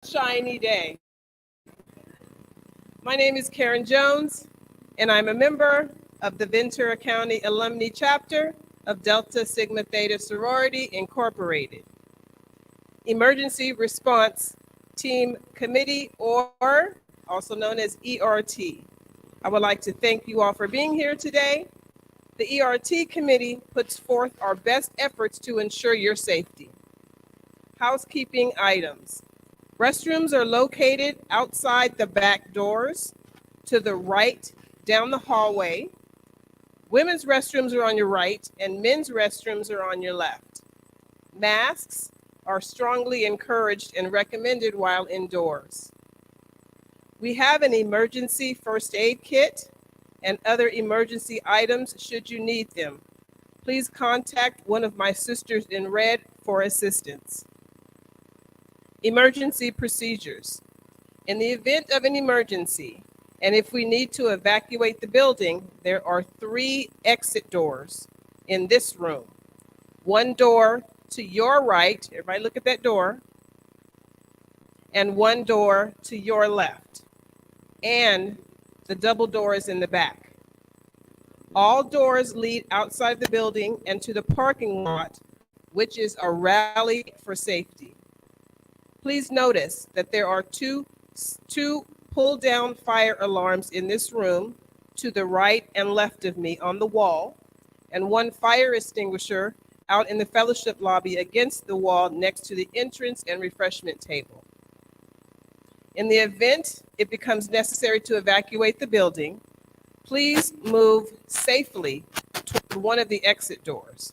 Shiny day. My name is Karen Jones, and I'm a member of the Ventura County Alumnae chapter of Delta Sigma Theta Sorority Incorporated, Emergency Response Team Committee, or also known as ERT. I would like to thank you all for being here today. The ERT committee puts forth our best efforts to ensure your safety. Housekeeping items. Restrooms are located outside the back doors, to the right down the hallway. Women's restrooms are on your right, and men's restrooms are on your left. Masks are strongly encouraged and recommended while indoors. We have an emergency first aid kit and other emergency items should you need them. Please contact one of my sisters in red for assistance. Emergency procedures. In the event of an emergency, and if we need to evacuate the building, there are 3 exit doors in this room. One door to your right, everybody look at that door, and one door to your left, and the double doors in the back. All doors lead outside the building and to the parking lot, which is a rally for safety. Please notice that there are two pull-down fire alarms in this room to the right and left of me on the wall, and one fire extinguisher out in the fellowship lobby against the wall next to the entrance and refreshment table. In the event it becomes necessary to evacuate the building, please move safely toward one of the exit doors.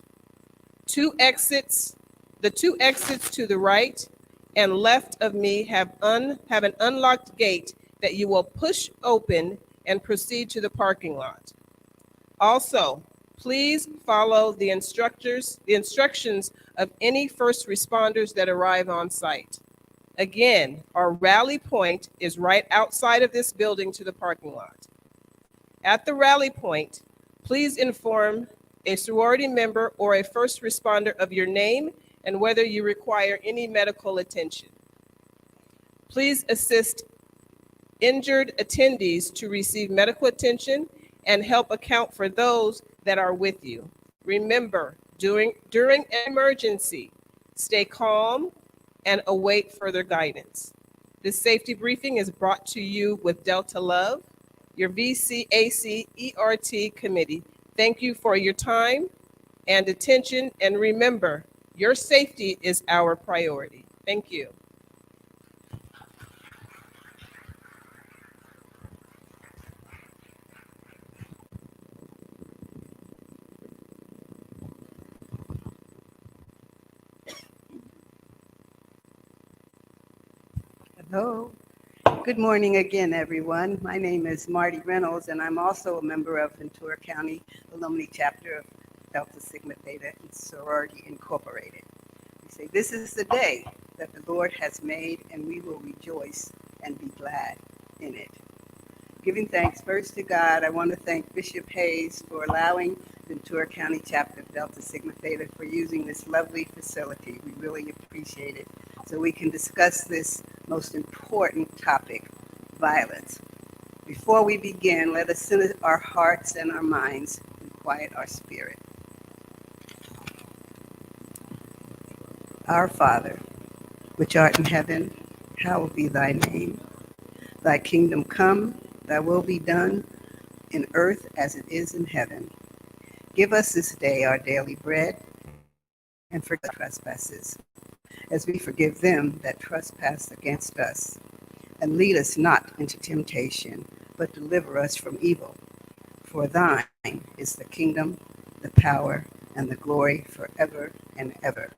The two exits to the right and left of me have an unlocked gate that you will push open and proceed to the parking lot. Also, please follow the instructions of any first responders that arrive on site. Again, our rally point is right outside of this building to the parking lot. At the rally point, please inform a sorority member or a first responder of your name and whether you require any medical attention. Please assist injured attendees to receive medical attention and help account for those that are with you. Remember, during an emergency, stay calm and await further guidance. This safety briefing is brought to you with Delta Love, your VCAC ERT committee. Thank you for your time and attention, and remember, your safety is our priority. Thank you. Hello. Good morning again, everyone. My name is Marty Reynolds, and I'm also a member of Ventura County Alumni Chapter of Delta Sigma Theta Sorority Incorporated. We say, this is the day that the Lord has made, and we will rejoice and be glad in it. Giving thanks first to God, I want to thank Bishop Hayes for allowing Ventura County Chapter of Delta Sigma Theta for using this lovely facility. We really appreciate it, so we can discuss this most important topic, violence. Before we begin, let us center our hearts and our minds and quiet our spirit. Our Father, which art in heaven, hallowed be thy name. Thy kingdom come, thy will be done in earth as it is in heaven. Give us this day our daily bread, and forgive our trespasses, as we forgive them that trespass against us. And lead us not into temptation, but deliver us from evil. For thine is the kingdom, the power, and the glory forever and ever.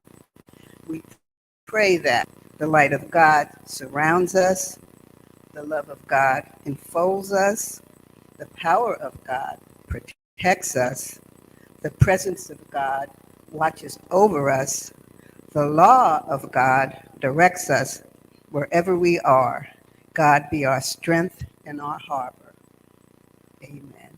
We pray that the light of God surrounds us, the love of God enfolds us, the power of God protects us, the presence of God watches over us, the law of God directs us wherever we are. God be our strength and our harbor. Amen.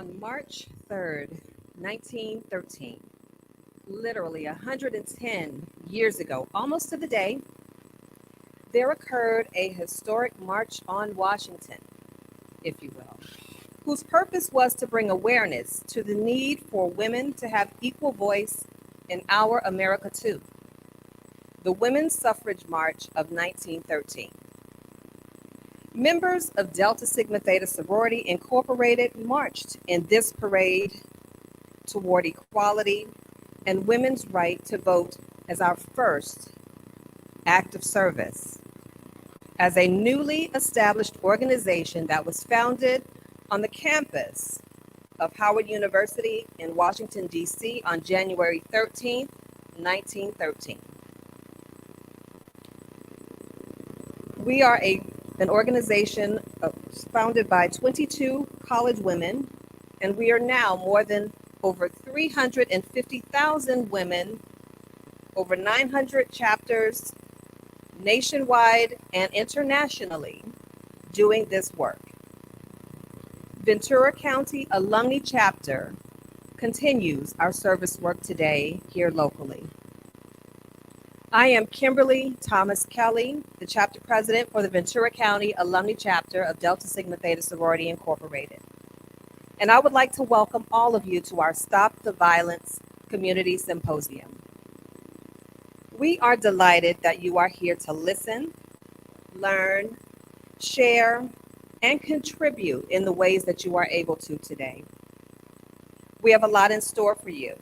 On March 3rd, 1913, literally 110 years ago, almost to the day, there occurred a historic march on Washington, if you will, whose purpose was to bring awareness to the need for women to have equal voice in our America too. The Women's Suffrage March of 1913. Members of Delta Sigma Theta Sorority Incorporated marched in this parade toward equality and women's right to vote as our first act of service. As a newly established organization that was founded on the campus of Howard University in Washington, D.C. on January 13th, 1913. We are an organization founded by 22 college women, and we are now more than over 350,000 women, over 900 chapters nationwide and internationally doing this work. Ventura County Alumnae Chapter continues our service work today here locally. I am Kimberly Thomas Kelly, the chapter president for the Ventura County Alumnae Chapter of Delta Sigma Theta Sorority Incorporated. And I would like to welcome all of you to our Stop the Violence Community Symposium. We are delighted that you are here to listen, learn, share, and contribute in the ways that you are able to today. We have a lot in store for you.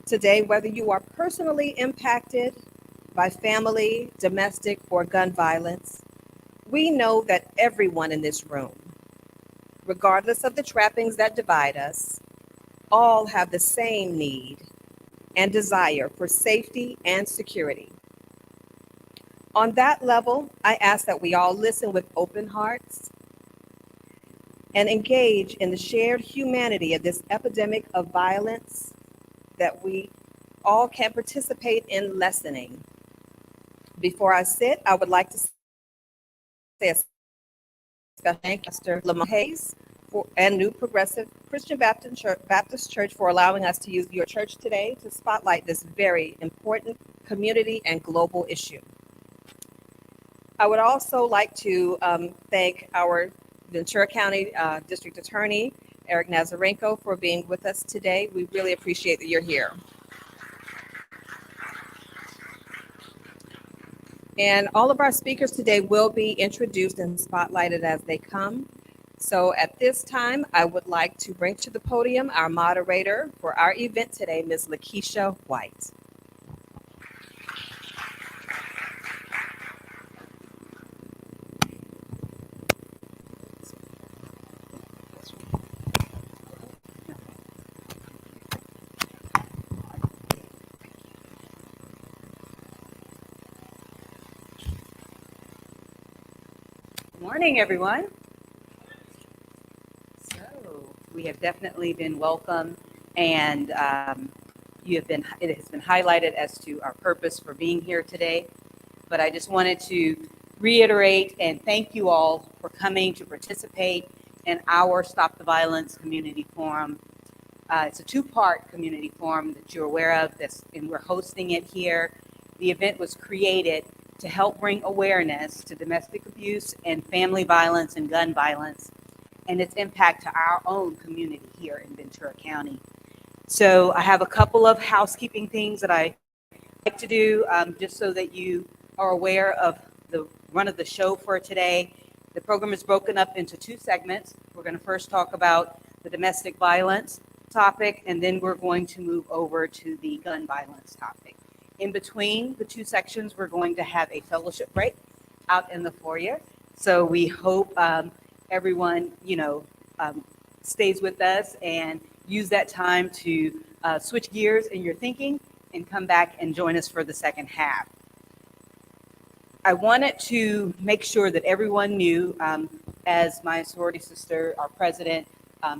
Today, whether you are personally impacted by family, domestic, or gun violence, we know that everyone in this room, regardless of the trappings that divide us, all have the same need and desire for safety and security. On that level, I ask that we all listen with open hearts and engage in the shared humanity of this epidemic of violence that we all can participate in lessening. Before I sit, I would like to say a special thank you to Pastor Lamont Hayes and New Progressive Christian Baptist Church for allowing us to use your church today to spotlight this very important community and global issue. I would also like to thank our Ventura County District Attorney, Eric Nazarenko, for being with us today. We really appreciate that you're here. And all of our speakers today will be introduced and spotlighted as they come. So at this time, I would like to bring to the podium our moderator for our event today, Ms. Lakeisha White. Good morning, everyone. So we have definitely been welcome, and it has been highlighted as to our purpose for being here today. But I just wanted to reiterate and thank you all for coming to participate in our Stop the Violence Community Forum. It's a two-part community forum that you're aware of, and we're hosting it here. The event was created to help bring awareness to domestic abuse and family violence and gun violence and its impact to our own community here in Ventura County. So I have a couple of housekeeping things that I like to do just so that you are aware of the run of the show for today. The program is broken up into two segments. We're going to first talk about the domestic violence topic, and then we're going to move over to the gun violence topic. In between the two sections, we're going to have a fellowship break out in the foyer. So we hope everyone, stays with us and use that time to switch gears in your thinking and come back and join us for the second half. I wanted to make sure that everyone knew, as my sorority sister, our president,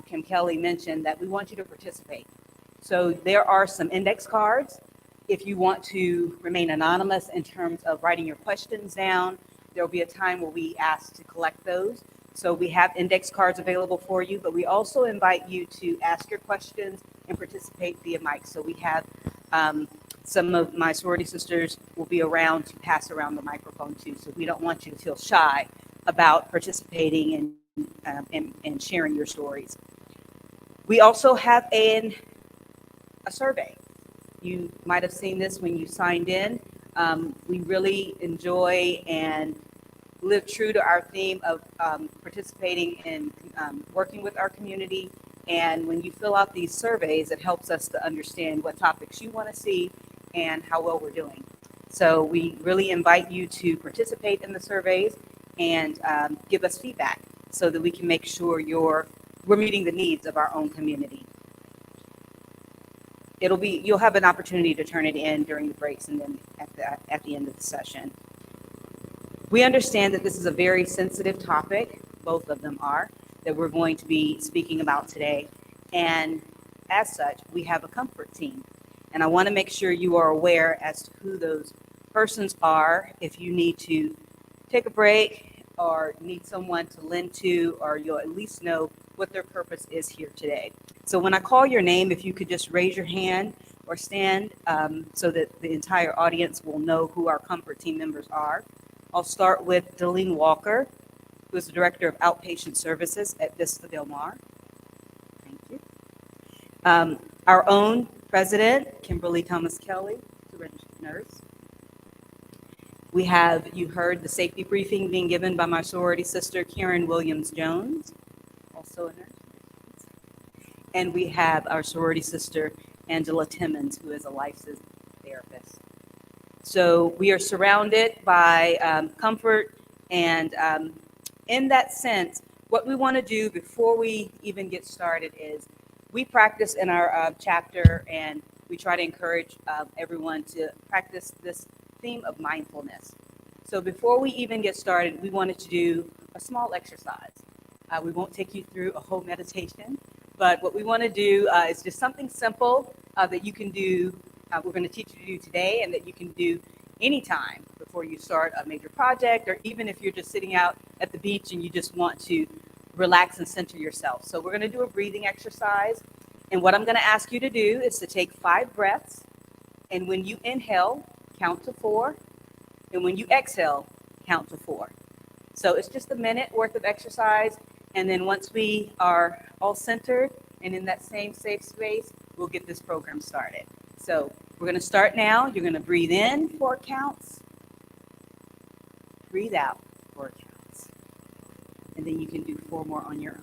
Kim Kelly, mentioned, that we want you to participate. So there are some index cards. If you want to remain anonymous in terms of writing your questions down, there will be a time where we ask to collect those. So we have index cards available for you, but we also invite you to ask your questions and participate via mic. So we have some of my sorority sisters will be around to pass around the microphone too. So we don't want you to feel shy about participating and sharing your stories. We also have a survey. You might have seen this when you signed in. We really enjoy and live true to our theme of participating in working with our community. And when you fill out these surveys, it helps us to understand what topics you want to see and how well we're doing. So we really invite you to participate in the surveys and give us feedback so that we can make sure we're meeting the needs of our own community. You'll have an opportunity to turn it in during the breaks and then at the end of the session. We understand that this is a very sensitive topic, both of them are, that we're going to be speaking about today. And as such, we have a comfort team. And I want to make sure you are aware as to who those persons are. If you need to take a break or need someone to lend to, or you'll at least know what their purpose is here today. So when I call your name, if you could just raise your hand or stand so that the entire audience will know who our comfort team members are. I'll start with Delene Walker, who is the Director of Outpatient Services at Vista Del Mar. Thank you. Our own President, Kimberly Thomas Kelly, the registered nurse. We have, you heard the safety briefing being given by my sorority sister, Karen Williams Jones, also a nurse. And we have our sorority sister, Angela Timmons, who is a licensed therapist. So we are surrounded by comfort, and in that sense, what we want to do before we even get started is we practice in our chapter, and we try to encourage everyone to practice this theme of mindfulness. So before we even get started, we wanted to do a small exercise. We won't take you through a whole meditation, but what we want to do is just something simple that you can do. We're going to teach you to do today, and that you can do anytime before you start a major project, or even if you're just sitting out at the beach and you just want to relax and center yourself. So we're going to do a breathing exercise. And what I'm going to ask you to do is to take 5 breaths. And when you inhale, count to 4. And when you exhale, count to 4. So it's just a minute worth of exercise. And then once we are all centered and in that same safe space, we'll get this program started. So we're going to start now. You're going to breathe in 4 counts. Breathe out 4 counts. And then you can do 4 more on your own.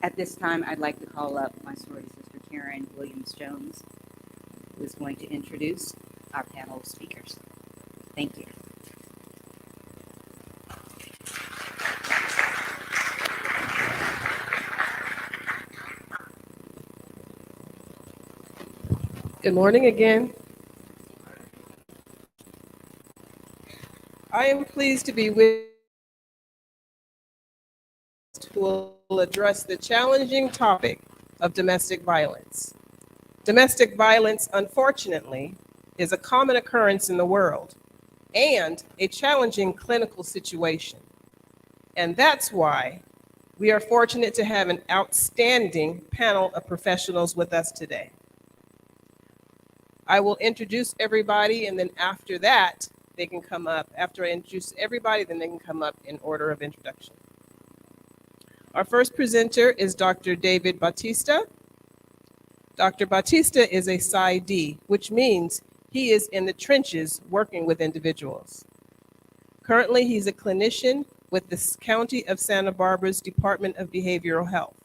At this time, I'd like to call up my sorority sister, Karen Williams Jones, who is going to introduce our panel of speakers. Thank you. Good morning again. I am pleased to be with who will address the challenging topic of domestic violence. Domestic violence, unfortunately, is a common occurrence in the world and a challenging clinical situation. And that's why we are fortunate to have an outstanding panel of professionals with us today. I will introduce everybody, and then after that, they can come up. After I introduce everybody, then they can come up in order of introduction. Our first presenter is Dr. David Batista. Dr. Batista is a PsyD, which means he is in the trenches working with individuals. Currently, he's a clinician with the County of Santa Barbara's Department of Behavioral Health.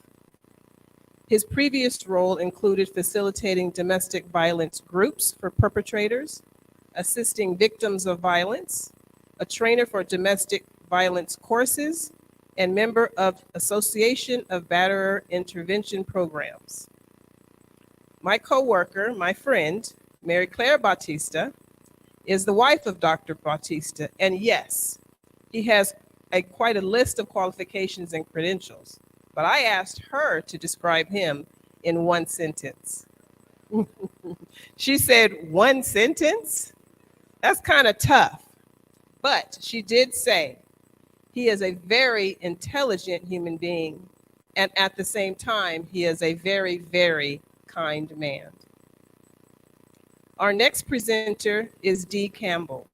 His previous role included facilitating domestic violence groups for perpetrators, assisting victims of violence, a trainer for domestic violence courses, and member of Association of Batterer Intervention Programs. My coworker, my friend, Mary Claire Bautista, is the wife of Dr. Bautista, and yes, he has quite a list of qualifications and credentials, but I asked her to describe him in one sentence. She said, one sentence? That's kind of tough, but she did say, he is a very intelligent human being, and at the same time, he is a very, very kind man. Our next presenter is Dee Campbell.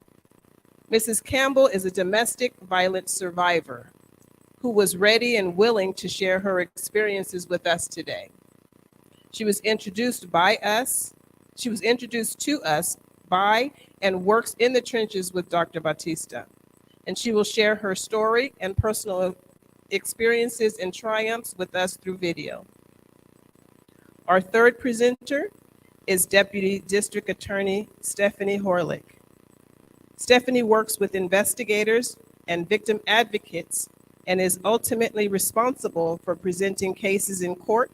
Mrs. Campbell is a domestic violence survivor who was ready and willing to share her experiences with us today. She was introduced to us by and works in the trenches with Dr. Bautista, and she will share her story and personal experiences and triumphs with us through video. Our third presenter is Deputy District Attorney Stephanie Horlick. Stephanie works with investigators and victim advocates and is ultimately responsible for presenting cases in court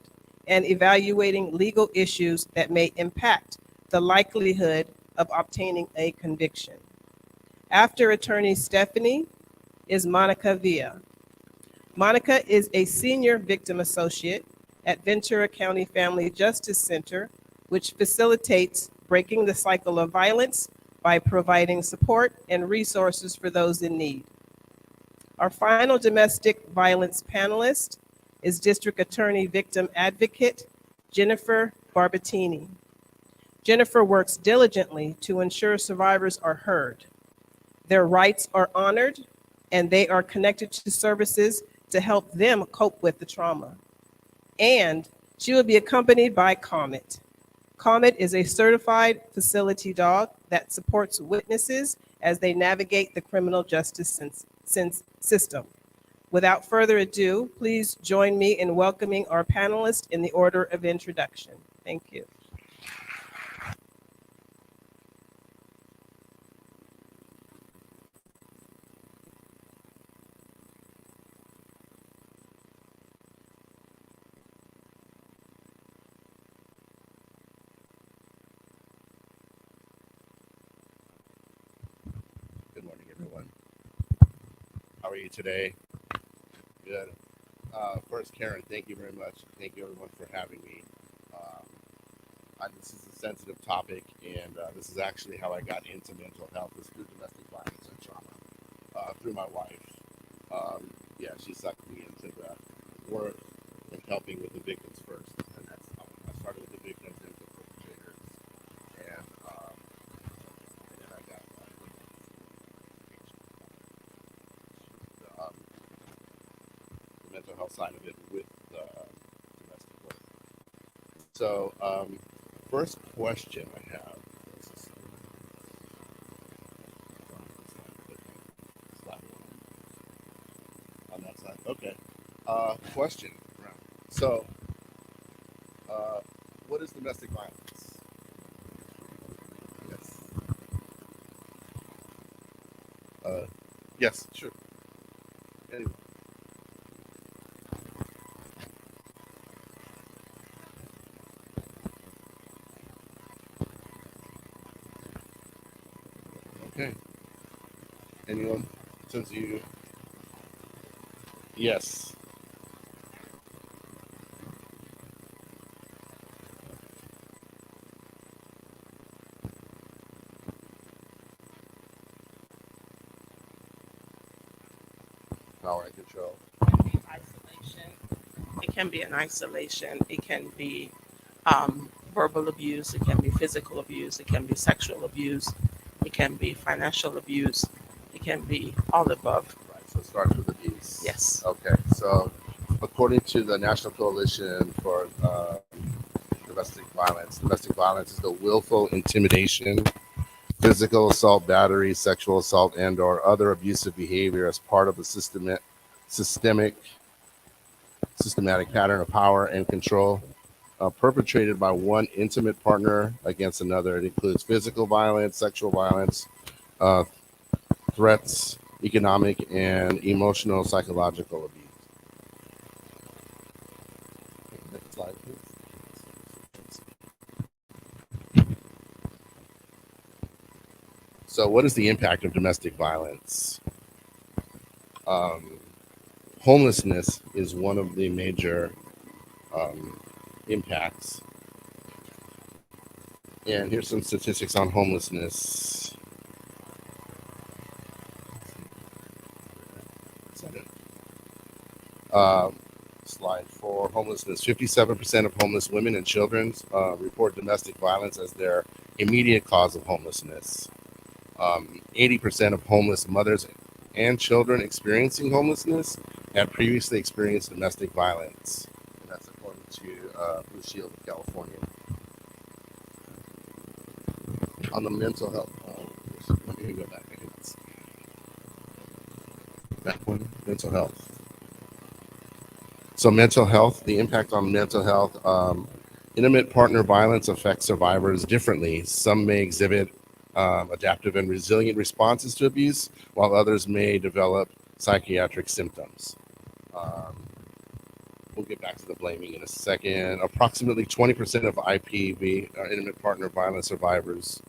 and evaluating legal issues that may impact the likelihood of obtaining a conviction. After Attorney Stephanie is Monica Villa. Monica is a senior victim associate at Ventura County Family Justice Center, which facilitates breaking the cycle of violence by providing support and resources for those in need. Our final domestic violence panelist is District Attorney Victim Advocate Jennifer Barbatini. Jennifer works diligently to ensure survivors are heard, their rights are honored, and they are connected to services to help them cope with the trauma. And she will be accompanied by Comet. Comet is a certified facility dog that supports witnesses as they navigate the criminal justice system. Without further ado, please join me in welcoming our panelists in the order of introduction. Thank you. Good morning, everyone. How are you today? Good. First, Karen, thank you very much. Thank you, everyone, for having me. This is a sensitive topic, and this is actually how I got into mental health, is through domestic violence and trauma, through my wife. She sucked me into the work and helping with the victims first, and that's how I started with the victims and the perpetrators, and then I got the mental health side of it with the domestic work. So, first question I have. On that side. Okay. Question. So, what is domestic violence? Yes. Yes, sure. Anyway. Okay. Anyone? Since you. Yes. Power and control. Isolation. It can be an isolation. It can be verbal abuse. It can be physical abuse. It can be sexual abuse. It can be financial abuse. It can be all above. Right. So it starts with abuse. Yes. Okay. So, according to the National Coalition for domestic violence is the willful intimidation, physical assault, battery, sexual assault, and/or other abusive behavior as part of a systematic pattern of power and control perpetrated by one intimate partner against another. It includes physical violence, sexual violence, threats, economic and emotional, psychological abuse. Next slide, please. So what is the impact of domestic violence? Homelessness is one of the major impacts. And here's some statistics on homelessness. Uh, Slide 4, homelessness. 57% of homeless women and children report domestic violence as their immediate cause of homelessness. 80% of homeless mothers and children experiencing homelessness had previously experienced domestic violence. And that's according to Blue Shield of California. On the mental health, let me go back. I think it's that one, mental health. So mental health, the impact on mental health, intimate partner violence affects survivors differently. Some may exhibit adaptive and resilient responses to abuse, while others may develop psychiatric symptoms. We'll get back to the blaming in a second. Approximately 20% of IPV, intimate partner violence survivors,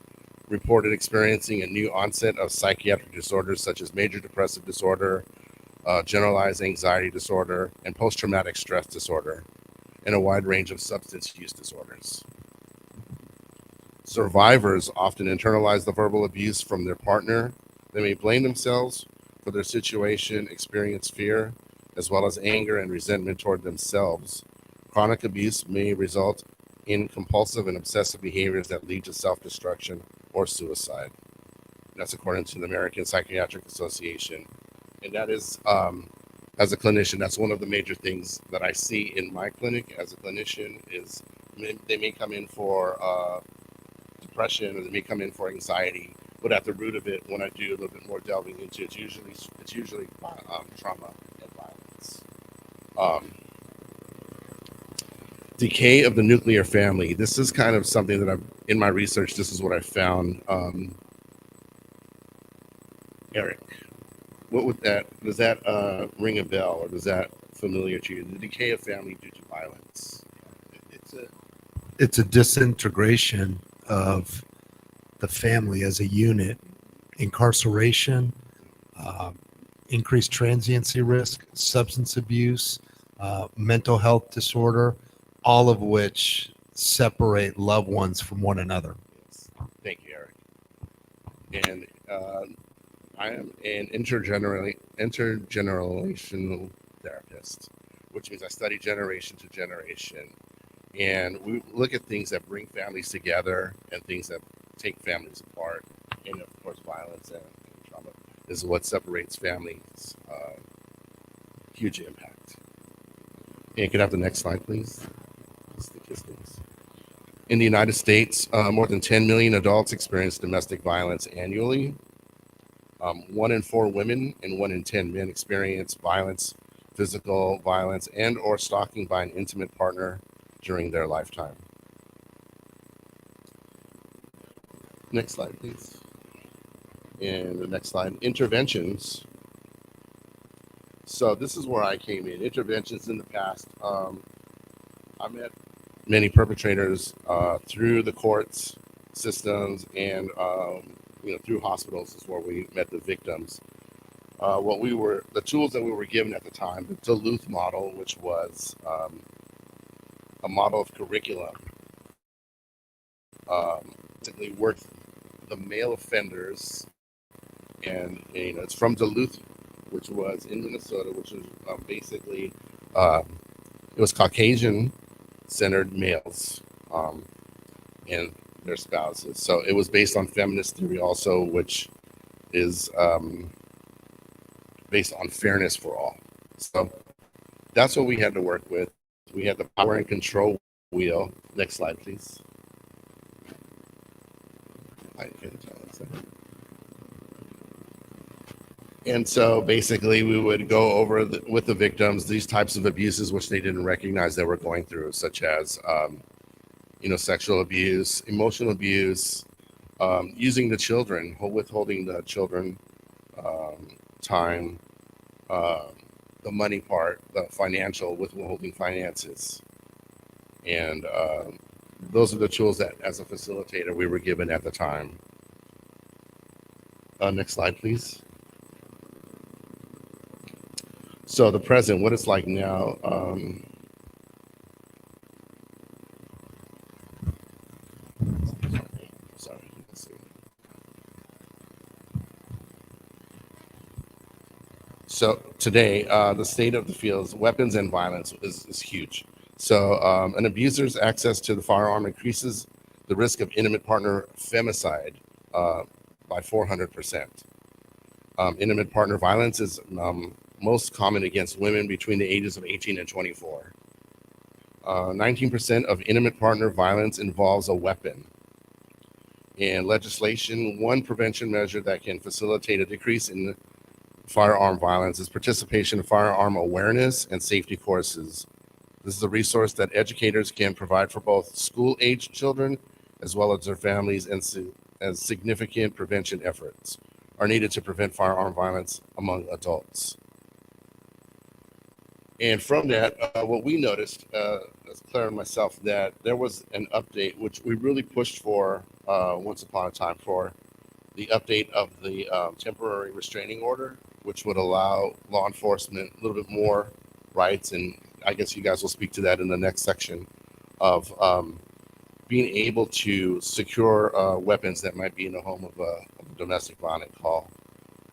reported experiencing a new onset of psychiatric disorders such as major depressive disorder, generalized anxiety disorder, and post-traumatic stress disorder, and a wide range of substance use disorders. Survivors often internalize the verbal abuse from their partner. They may blame themselves for their situation, experience fear, as well as anger and resentment toward themselves. Chronic abuse may result in compulsive and obsessive behaviors that lead to self-destruction or suicide. That's according to the American Psychiatric Association. And that is, as a clinician, that's one of the major things that I see in my clinic as a clinician is they may come in for depression or they may come in for anxiety, but at the root of it, when I do a little bit more delving into it, it's usually trauma and violence. Decay of the nuclear family. This is kind of something that I've, in my research, this is what I found. Eric, what would does that ring a bell, or does that familiar to you? The decay of family due to violence. It's a disintegration of the family as a unit, incarceration, increased transiency risk, substance abuse, mental health disorder, all of which separate loved ones from one another. Yes. Thank you, Eric. And I am an intergenerational therapist, which means I study generation to generation. And we look at things that bring families together and things that take families apart. And of course, violence and trauma is what separates families. Huge impact. And can I have the next slide, please? Statistics. In the United States, more than 10 million adults experience domestic violence annually. 1 in 4 women and 1 in 10 men experience violence, physical violence, and or stalking by an intimate partner during their lifetime. Next slide, please. And the next slide, interventions. So this is where I came in. Interventions in the past. I met many perpetrators through the courts systems and through hospitals is where we met the victims. The tools that we were given at the time, the Duluth model, which was a model of curriculum, basically worked the male offenders, and it's from Duluth, which was in Minnesota, which was basically it was Caucasian-centered males and their spouses. So it was based on feminist theory also, which is based on fairness for all. So that's what we had to work with. We had the power and control wheel. Next slide, please. And so basically we would go over with the victims these types of abuses which they didn't recognize they were going through, such as sexual abuse, emotional abuse, using the children, withholding the children time, the money part, the financial, withholding finances. And those are the tools that as a facilitator we were given at the time. Next slide, please. So the present, what it's like now. Sorry, let's see. So today, the state of the fields, weapons and violence is huge. So an abuser's access to the firearm increases the risk of intimate partner femicide by 400%. Intimate partner violence is most common against women between the ages of 18 and 24. 19% of intimate partner violence involves a weapon. In legislation, one prevention measure that can facilitate a decrease in firearm violence is participation in firearm awareness and safety courses. This is a resource that educators can provide for both school-aged children as well as their families, and as significant prevention efforts are needed to prevent firearm violence among adults. And from that, what we noticed, as Claire and myself, that there was an update, which we really pushed for once upon a time, for the update of the temporary restraining order, which would allow law enforcement a little bit more rights. And I guess you guys will speak to that in the next section of being able to secure weapons that might be in the home of a domestic violent call.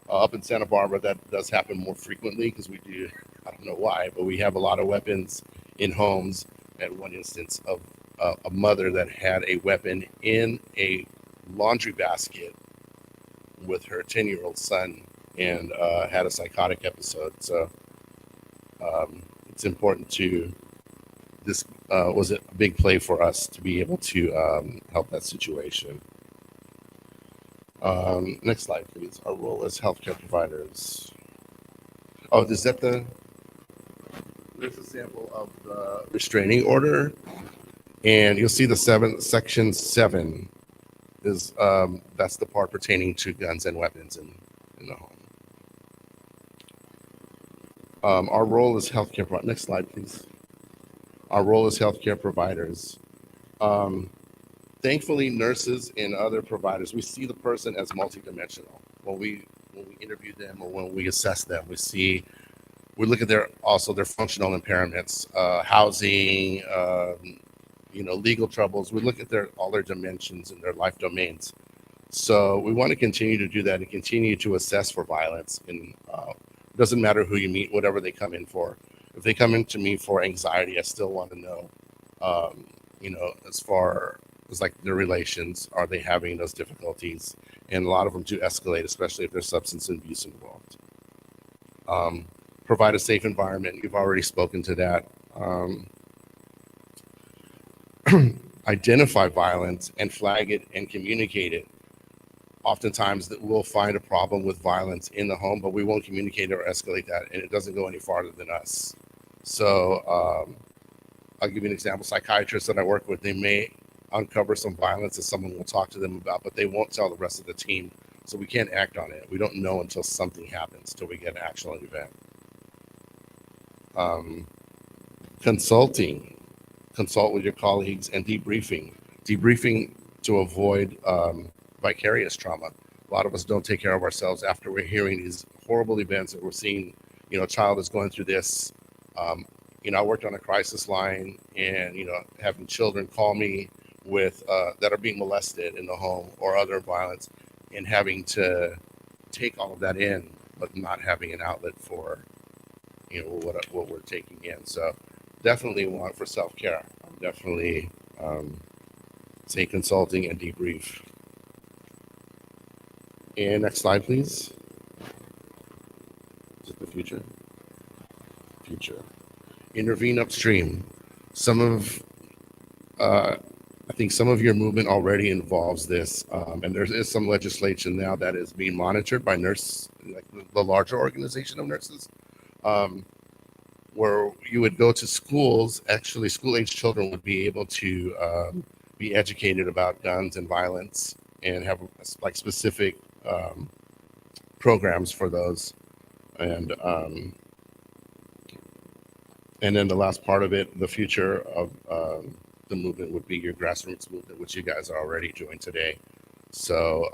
Up in Santa Barbara, that does happen more frequently because we do, I don't know why, but we have a lot of weapons in homes. At one instance of a mother that had a weapon in a laundry basket with her 10-year-old son and had a psychotic episode. So it's important to, this was a big play for us to be able to help that situation. Next slide, please. Our role as healthcare providers. Oh, is that there's a sample of the restraining order, and you'll see the section 7 is that's the part pertaining to guns and weapons in the home. Our role as healthcare providers. Next slide, please. Our role as healthcare providers. Thankfully, nurses and other providers, we see the person as multidimensional. When we interview them or when we assess them, we look at their functional impairments, housing, legal troubles. We look at all their dimensions and their life domains. So we want to continue to do that and continue to assess for violence. And it doesn't matter who you meet, whatever they come in for. If they come in to me for anxiety, I still want to know, as far as like their relations, are they having those difficulties? And a lot of them do escalate, especially if there's substance abuse involved. Provide a safe environment. You've already spoken to that. Identify violence and flag it and communicate it. Oftentimes that we'll find a problem with violence in the home, but we won't communicate or escalate that, and it doesn't go any farther than us. So I'll give you an example. Psychiatrists that I work with, they may uncover some violence that someone will talk to them about, but they won't tell the rest of the team. So we can't act on it. We don't know until something happens, till we get an actual event. Consulting. Consult with your colleagues and debriefing. Debriefing to avoid vicarious trauma. A lot of us don't take care of ourselves after we're hearing these horrible events that we're seeing. A child is going through this. I worked on a crisis line, and having children call me with that are being molested in the home or other violence, and having to take all of that in, but not having an outlet for what we're taking in. So definitely want for self-care. Definitely say consulting and debrief. And next slide, please. Is it the future? Future. Intervene upstream. I think some of your movement already involves this, and there is some legislation now that is being monitored by the larger organization of nurses, where you would go to schools. Actually, school-age children would be able to be educated about guns and violence, and have like specific programs for those. And then the last part of it, the future of the movement would be your grassroots movement, which you guys are already doing today. So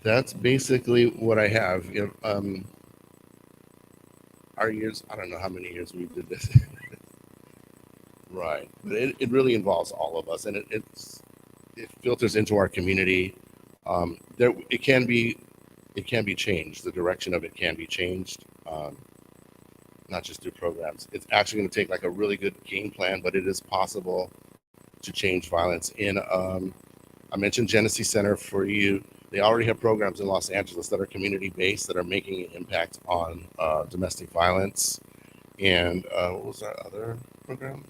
that's basically what I have. Our years, I don't know how many years we did this. Right. But it really involves all of us, and it filters into our community. There, it can be changed. The direction of it can be changed, not just through programs. It's actually going to take like a really good game plan, but it is possible to change violence. I mentioned Genesee Center for You. They already have programs in Los Angeles that are community-based that are making an impact on domestic violence. And what was our other program?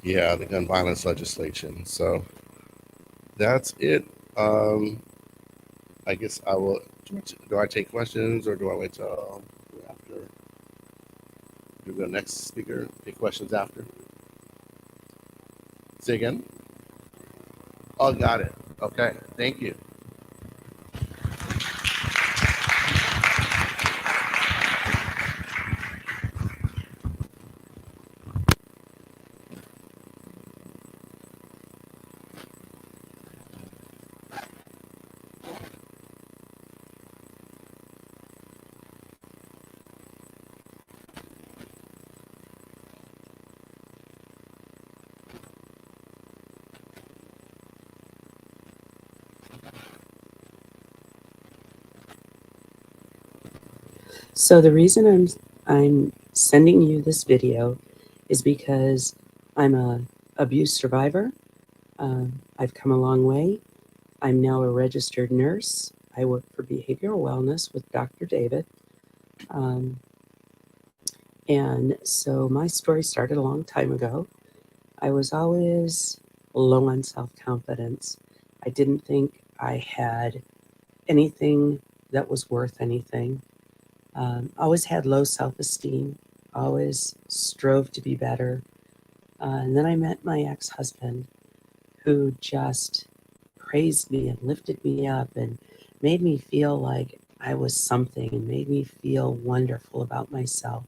Yeah, the gun violence legislation. So that's it. I guess I will. Do I take questions or do I wait till after? Do the next speaker take questions after? Say again. Oh, got it. Okay, thank you. So the reason I'm sending you this video is because I'm a abuse survivor. I've come a long way. I'm now a registered nurse. I work for behavioral wellness with Dr. David. And so my story started a long time ago. I was always low on self-confidence. I didn't think I had anything that was worth anything. Always had low self-esteem, always strove to be better. And then I met my ex-husband who just praised me and lifted me up and made me feel like I was something and made me feel wonderful about myself.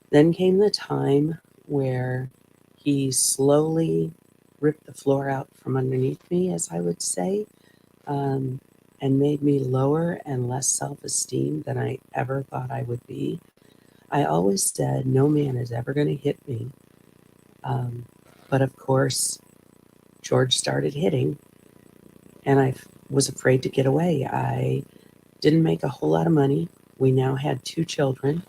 Then came the time where he slowly ripped the floor out from underneath me, as I would say, and made me lower and less self-esteem than I ever thought I would be. I always said no man is ever going to hit me. But of course, George started hitting, and I was afraid to get away. I didn't make a whole lot of money. We now had 2 children.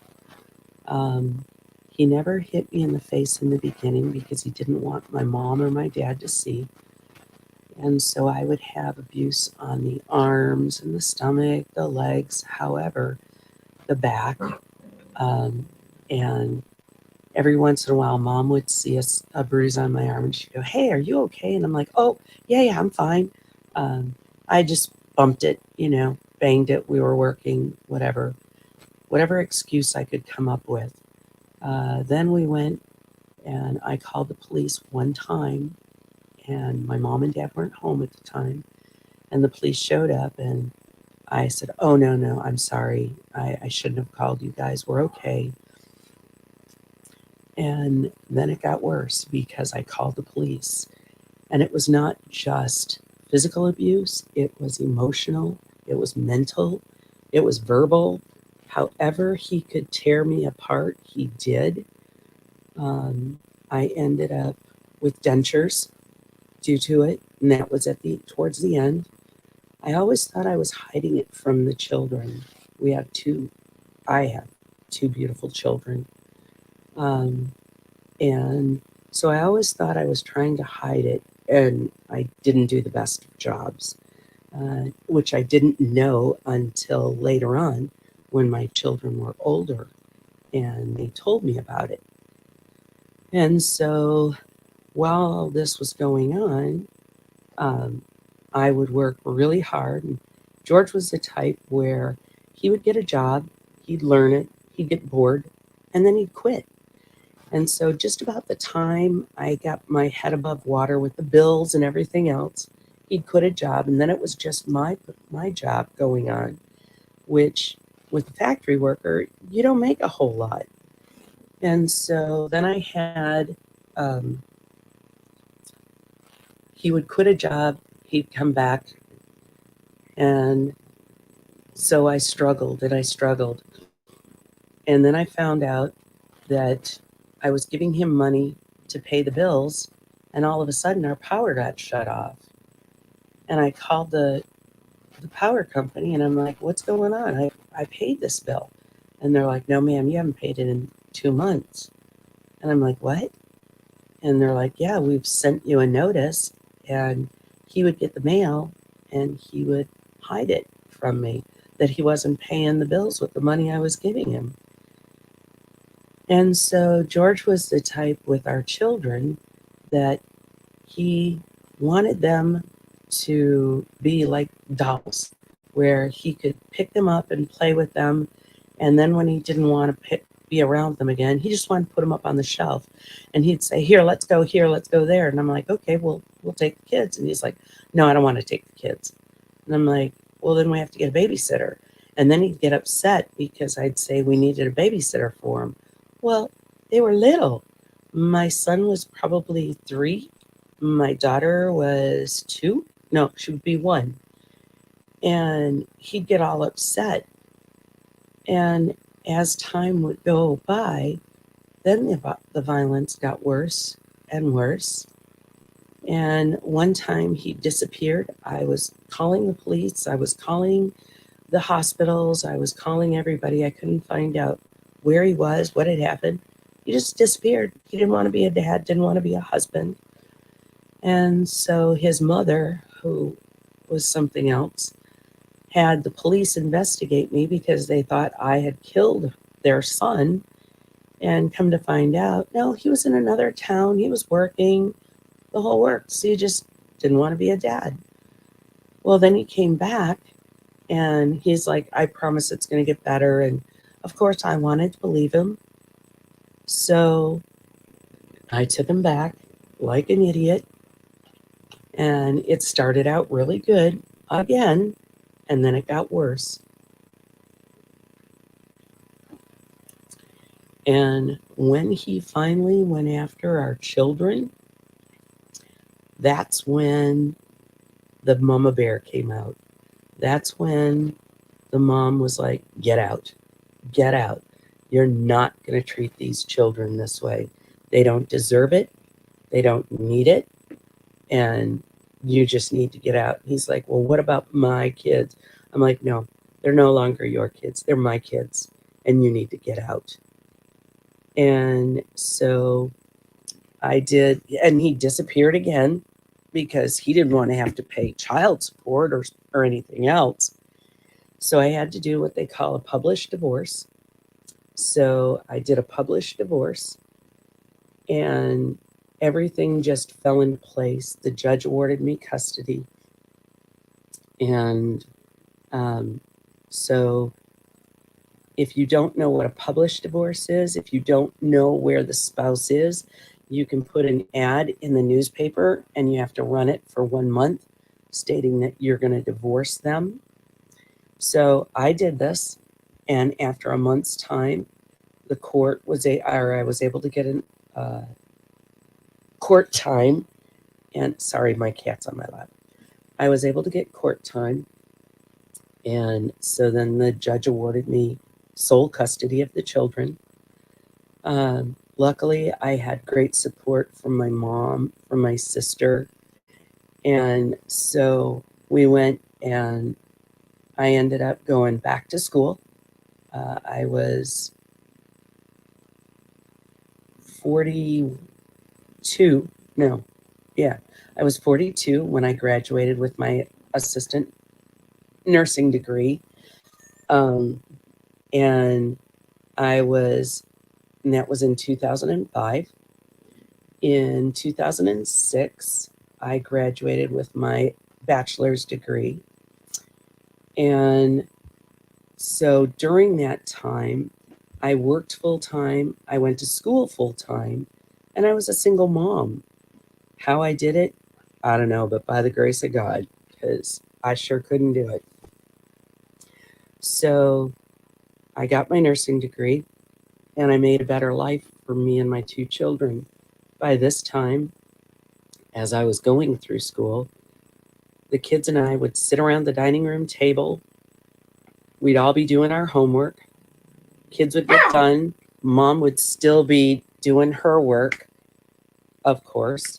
He never hit me in the face in the beginning because he didn't want my mom or my dad to see. And so I would have abuse on the arms and the stomach, the legs, however, the back. And every once in a while, mom would see a bruise on my arm and she'd go, "Hey, are you okay?" And I'm like, "Oh, yeah, I'm fine." I just bumped it, banged it. We were working, whatever excuse I could come up with. Then we went and I called the police one time, and my mom and dad weren't home at the time. And the police showed up, and I said, "Oh, no, I'm sorry. I shouldn't have called you guys. We're okay." And then it got worse because I called the police. And it was not just physical abuse, it was emotional, it was mental, it was verbal. However he could tear me apart, he did. I ended up with dentures due to it, and that was towards the end. I always thought I was hiding it from the children. I have 2 beautiful children. And so I always thought I was trying to hide it, and I didn't do the best of jobs, which I didn't know until later on when my children were older and they told me about it. And so while all this was going on, I would work really hard. And George was the type where he would get a job, he'd learn it, he'd get bored, and then he'd quit. And so just about the time I got my head above water with the bills and everything else, he'd quit a job, and then it was just my job going on, which with a factory worker, you don't make a whole lot. And so then I had, he would quit a job, he'd come back. And so I struggled and I struggled. And then I found out that I was giving him money to pay the bills, and all of a sudden our power got shut off. And I called the power company and I'm like, what's going on? I paid this bill. And they're like, no, ma'am, you haven't paid it in 2 months. And I'm like, what? And they're like, yeah, we've sent you a notice. And he would get the mail and he would hide it from me that he wasn't paying the bills with the money I was giving him. And so George was the type with our children that he wanted them to be like dolls, where he could pick them up and play with them. And then when he didn't want to be around them again, he just wanted to put them up on the shelf. And he'd say, here, let's go there. And I'm like, okay, well, we'll take the kids. And he's like, no, I don't want to take the kids. And I'm like, well, then we have to get a babysitter. And then he'd get upset because I'd say we needed a babysitter for him. Well, they were little. My son was probably 3. My daughter was 2. No, she would be 1. And he'd get all upset. And as time would go by, then the violence got worse and worse. And one time he disappeared. I was calling the police. I was calling the hospitals. I was calling everybody. I couldn't find out where he was, what had happened. He just disappeared. He didn't want to be a dad, didn't want to be a husband. And so his mother, who was something else, had the police investigate me because they thought I had killed their son. And come to find out, no, he was in another town. He was working, the whole works. He just didn't want to be a dad. Well, then he came back and he's like, I promise it's going to get better. And of course, I wanted to believe him. So I took him back like an idiot. And it started out really good again. And then it got worse. And when he finally went after our children, that's when the mama bear came out. That's when the mom was like, get out, get out. You're not going to treat these children this way. They don't deserve it. They don't need it. And you just need to get out. He's like, well, what about my kids? I'm like, no, they're no longer your kids. They're my kids. And you need to get out. And so I did. And he disappeared again because he didn't want to have to pay child support or anything else. So I had to do what they call a published divorce. So I did a published divorce and everything just fell into place. The judge awarded me custody. And so if you don't know what a published divorce is, if you don't know where the spouse is, you can put an ad in the newspaper and you have to run it for 1 month stating that you're going to divorce them. So I did this, and after a month's time, the court I was able to get an court time, and sorry, my cat's on my lap. I was able to get court time, and so then the judge awarded me sole custody of the children. Luckily, I had great support from my mom, from my sister, and so we went and I ended up going back to school. I was 42. No, yeah, I was 42 when I graduated with my assistant nursing degree. And that was in 2005. In 2006, I graduated with my bachelor's degree. And so during that time, I worked full time, I went to school full time, and I was a single mom. How I did it, I don't know, but by the grace of God, because I sure couldn't do it. So I got my nursing degree, and I made a better life for me and my 2 children. By this time, as I was going through school, the kids and I would sit around the dining room table. We'd all be doing our homework. Kids would get done. Mom would still be doing her work, of course.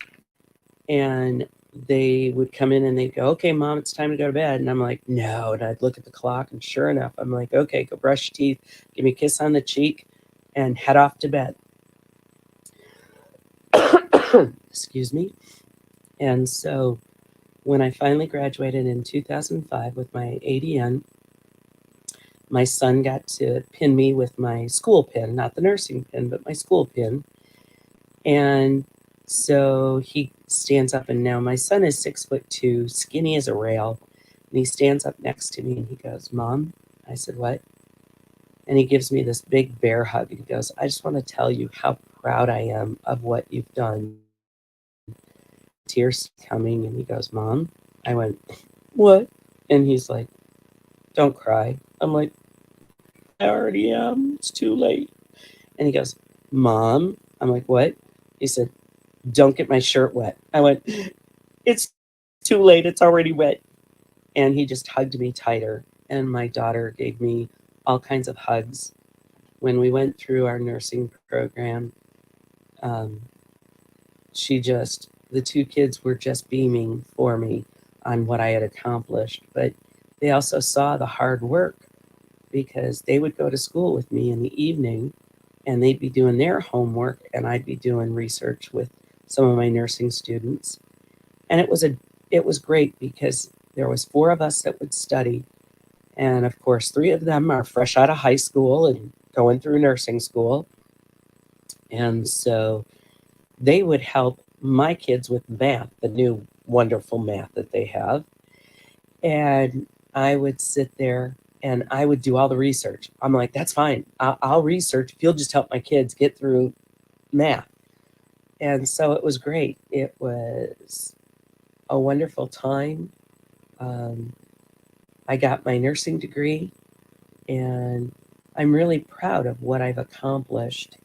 And they would come in and they'd go, okay, Mom, it's time to go to bed. And I'm like, no. And I'd look at the clock, and sure enough, I'm like, okay, go brush your teeth, give me a kiss on the cheek, and head off to bed. Excuse me. And so when I finally graduated in 2005 with my ADN, my son got to pin me with my school pin, not the nursing pin, but my school pin. And so he stands up, and now my son is 6'2", skinny as a rail. And he stands up next to me and he goes, Mom? I said, what? And he gives me this big bear hug. And he goes, I just want to tell you how proud I am of what you've done. Tears coming. And he goes, Mom? I went, what? And he's like, don't cry. I'm like, I already am. It's too late. And he goes, Mom? I'm like, what? He said, don't get my shirt wet. I went, it's too late. It's already wet. And he just hugged me tighter. And my daughter gave me all kinds of hugs. When we went through our nursing program, the two kids were just beaming for me on what I had accomplished. But they also saw the hard work, because they would go to school with me in the evening and they'd be doing their homework and I'd be doing research with some of my nursing students. And it was great, because there was 4 of us that would study. And of course, 3 of them are fresh out of high school and going through nursing school. And so they would help my kids with math, the new wonderful math that they have. And I would sit there and I would do all the research. I'm like, that's fine. I'll research if you'll just help my kids get through math. And so it was great. It was a wonderful time. I got my nursing degree, and I'm really proud of what I've accomplished.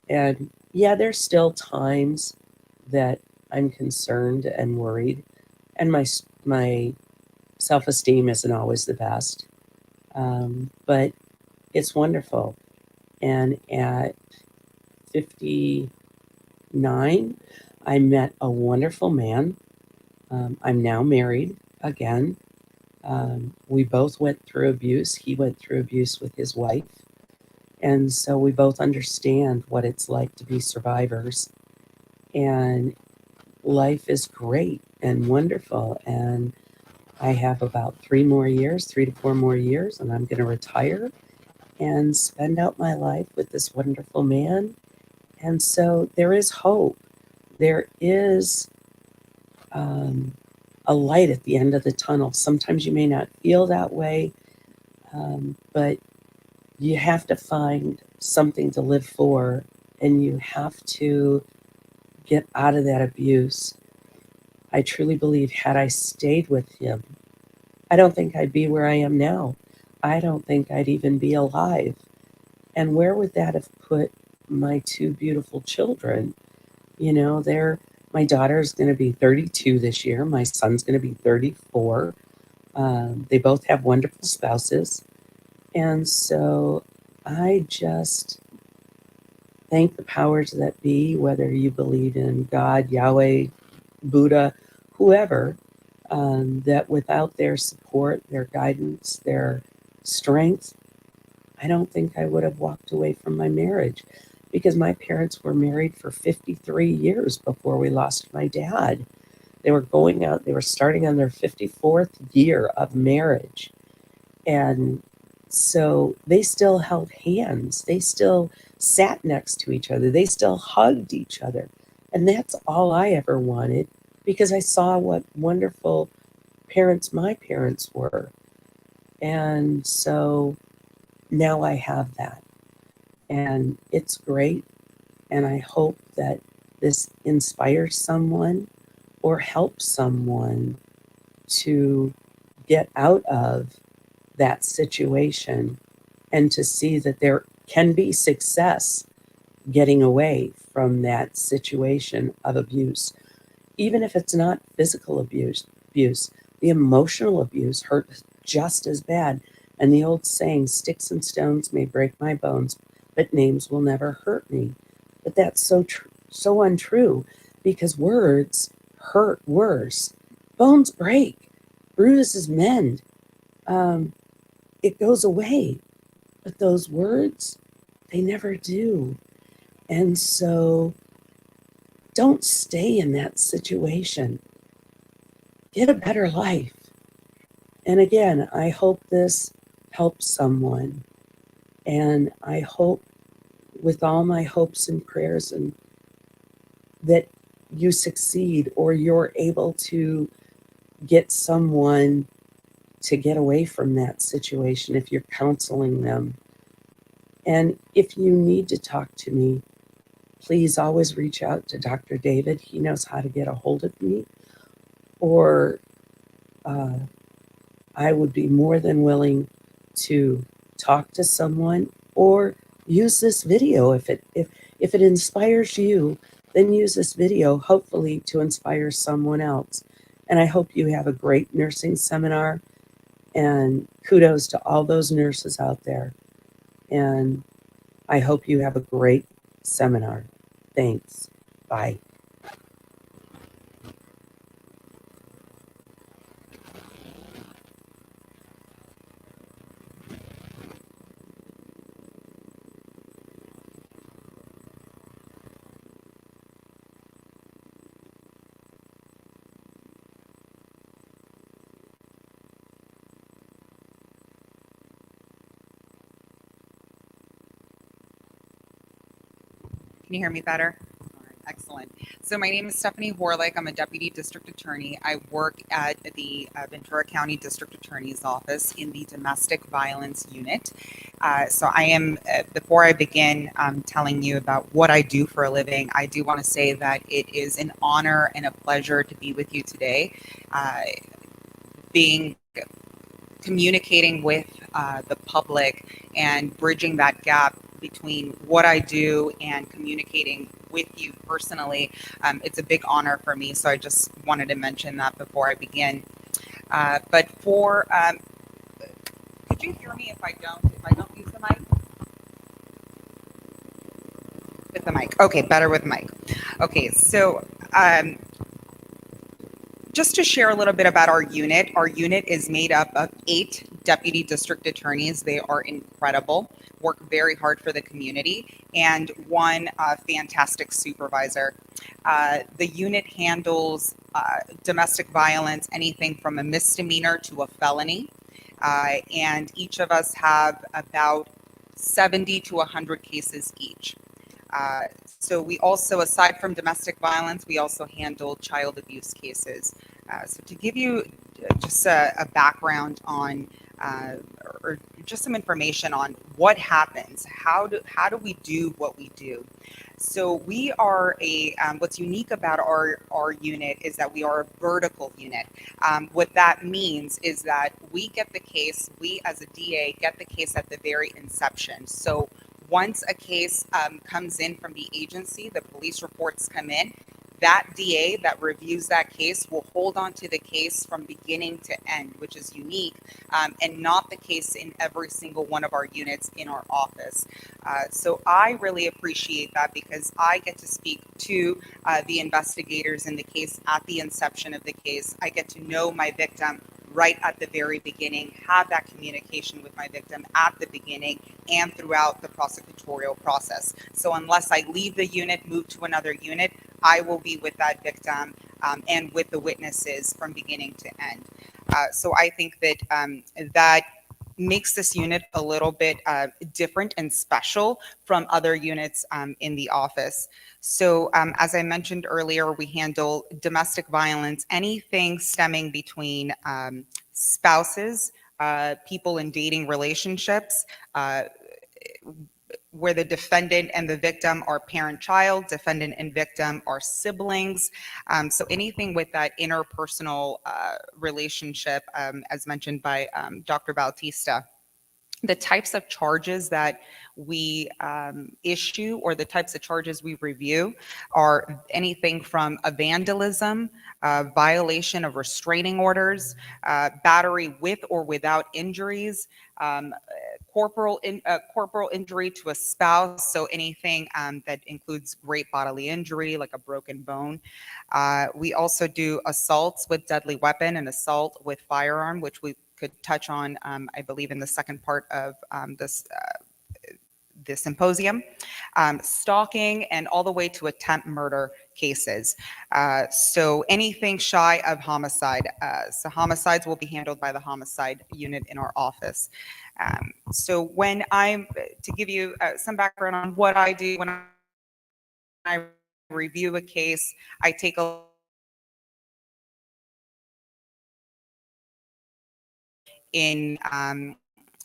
And yeah, there's still times that I'm concerned and worried, and my self-esteem isn't always the best. But it's wonderful. And at 59, I met a wonderful man. I'm now married again. We both went through abuse. He went through abuse with his wife. And so we both understand what it's like to be survivors. And life is great and wonderful. And I have about 3 to 4 more years, and I'm going to retire and spend out my life with this wonderful man. And so there is hope. There is a light at the end of the tunnel. Sometimes you may not feel that way, but you have to find something to live for, and you have to get out of that abuse. I truly believe, had I stayed with him, I don't think I'd be where I am now. I don't think I'd even be alive. And where would that have put my 2 beautiful children? You know, my daughter's going to be 32 this year. My son's going to be 34. They both have wonderful spouses. And so I just thank the powers that be, whether you believe in God, Yahweh, Buddha, whoever, that without their support, their guidance, their strength, I don't think I would have walked away from my marriage, because my parents were married for 53 years before we lost my dad. They were starting on their 54th year of marriage. And so they still held hands. They still sat next to each other. They still hugged each other. And that's all I ever wanted, because I saw what wonderful parents my parents were. And so now I have that. And it's great. And I hope that this inspires someone or helps someone to get out of that situation, and to see that there can be success getting away from that situation of abuse, even if it's not physical abuse, abuse. The emotional abuse hurt just as bad. And the old saying, sticks and stones may break my bones, but names will never hurt me. But that's so untrue, because words hurt worse. Bones break, bruises mend. It goes away, but those words, they never do. And so don't stay in that situation. Get a better life. And again, I hope this helps someone. And I hope with all my hopes and prayers and that you succeed, or you're able to get someone to get away from that situation if you're counseling them. And if you need to talk to me, please always reach out to Dr. David. He knows how to get a hold of me. Or I would be more than willing to talk to someone, or use this video. If it inspires you, then use this video, hopefully to inspire someone else. And I hope you have a great nursing seminar, and kudos to all those nurses out there. And I hope you have a great seminar. Thanks. Bye. Can you hear me better? All right, excellent. So my name is Stephanie Horlick. I'm a deputy district attorney. I work at the Ventura County District Attorney's Office in the domestic violence unit. So I am, before I begin telling you about what I do for a living, I do want to say that it is an honor and a pleasure to be with you today. Communicating with the public and bridging that gap between what I do and communicating with you personally. It's a big honor for me, so I just wanted to mention that before I begin. But for, could you hear me if I don't use the mic? With the mic. Okay, better with mic. Okay, so just to share a little bit about our unit is made up of 8 deputy district attorneys. They are incredible, work very hard for the community, and 1 fantastic supervisor. The unit handles domestic violence, anything from a misdemeanor to a felony, and each of us have about 70 to 100 cases each. So we also, aside from domestic violence, we also handle child abuse cases. So to give you just a background on, or just some information on what happens, how do we do what we do? So we are what's unique about our unit is that we are a vertical unit. What that means is that we get the case, we as a DA get the case at the very inception. So once a case comes in from the agency, the police reports come in, that DA that reviews that case will hold on to the case from beginning to end, which is unique, and not the case in every single one of our units in our office. So I really appreciate that, because I get to speak to the investigators in the case at the inception of the case. I get to know my victim right at the very beginning, have that communication with my victim at the beginning and throughout the prosecutorial process. So unless I leave the unit, move to another unit, I will be with that victim and with the witnesses from beginning to end. So I think that that makes this unit a little bit different and special from other units in the office. So as I mentioned earlier, we handle domestic violence, anything stemming between spouses, people in dating relationships, where the defendant and the victim are parent-child, defendant and victim are siblings. So anything with that interpersonal relationship, as mentioned by Dr. Bautista. The types of charges that we issue or the types of charges we review are anything from a vandalism, violation of restraining orders, battery with or without injuries, um, corporal injury to a spouse, so anything that includes great bodily injury like a broken bone. We also do assaults with deadly weapon and assault with firearm, which we could touch on, I believe, in the second part of this symposium, stalking, and all the way to attempt murder cases. So anything shy of homicide. So homicides will be handled by the homicide unit in our office. So when to give you some background on what I do when I review a case, I take a in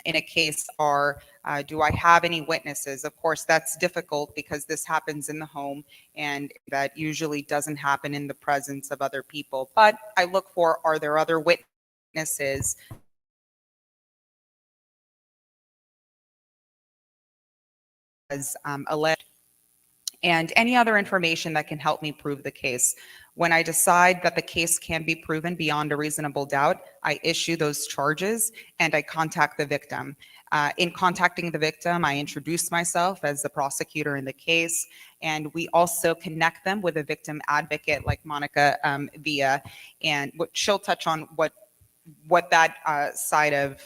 a case are, do I have any witnesses? Of course, that's difficult because this happens in the home and that usually doesn't happen in the presence of other people. But I look for, are there other witnesses as alleged? And any other information that can help me prove the case. When I decide that the case can be proven beyond a reasonable doubt, I issue those charges and I contact the victim. In contacting the victim, I introduce myself as the prosecutor in the case, and we also connect them with a victim advocate like Monica Villa, and she'll touch on what that side of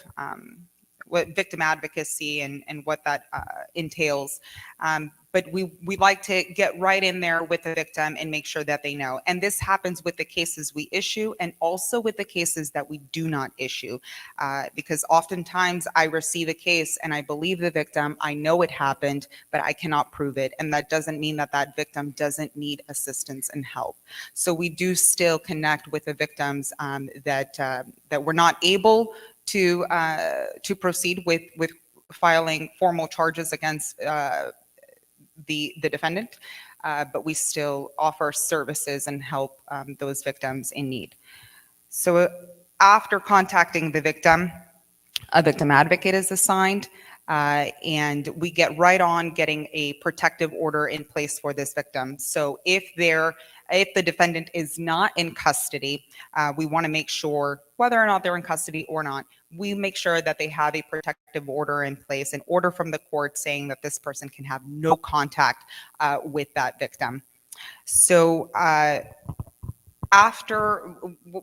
what victim advocacy and what that entails. But we like to get right in there with the victim and make sure that they know. And this happens with the cases we issue and also with the cases that we do not issue. Because oftentimes I receive a case and I believe the victim, I know it happened, but I cannot prove it. And that doesn't mean that that victim doesn't need assistance and help. So we do still connect with the victims that we're not able to proceed with filing formal charges against the defendant, but we still offer services and help those victims in need. So after contacting the victim, a victim advocate is assigned, and we get right on getting a protective order in place for this victim. So if the defendant is not in custody, we want to make sure, whether or not they're in custody or not, we make sure that they have a protective order in place, an order from the court saying that this person can have no contact with that victim. So after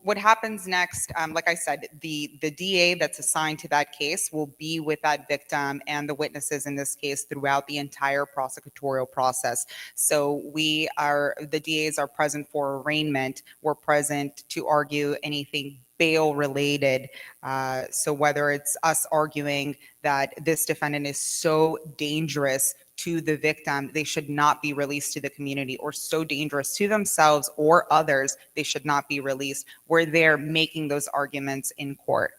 what happens next, like I said, the DA that's assigned to that case will be with that victim and the witnesses in this case throughout the entire prosecutorial process. So the DAs are present for arraignment. We're present to argue anything bail related. So whether it's us arguing that this defendant is so dangerous to the victim, they should not be released to the community, or so dangerous to themselves or others, they should not be released. We're there making those arguments in court.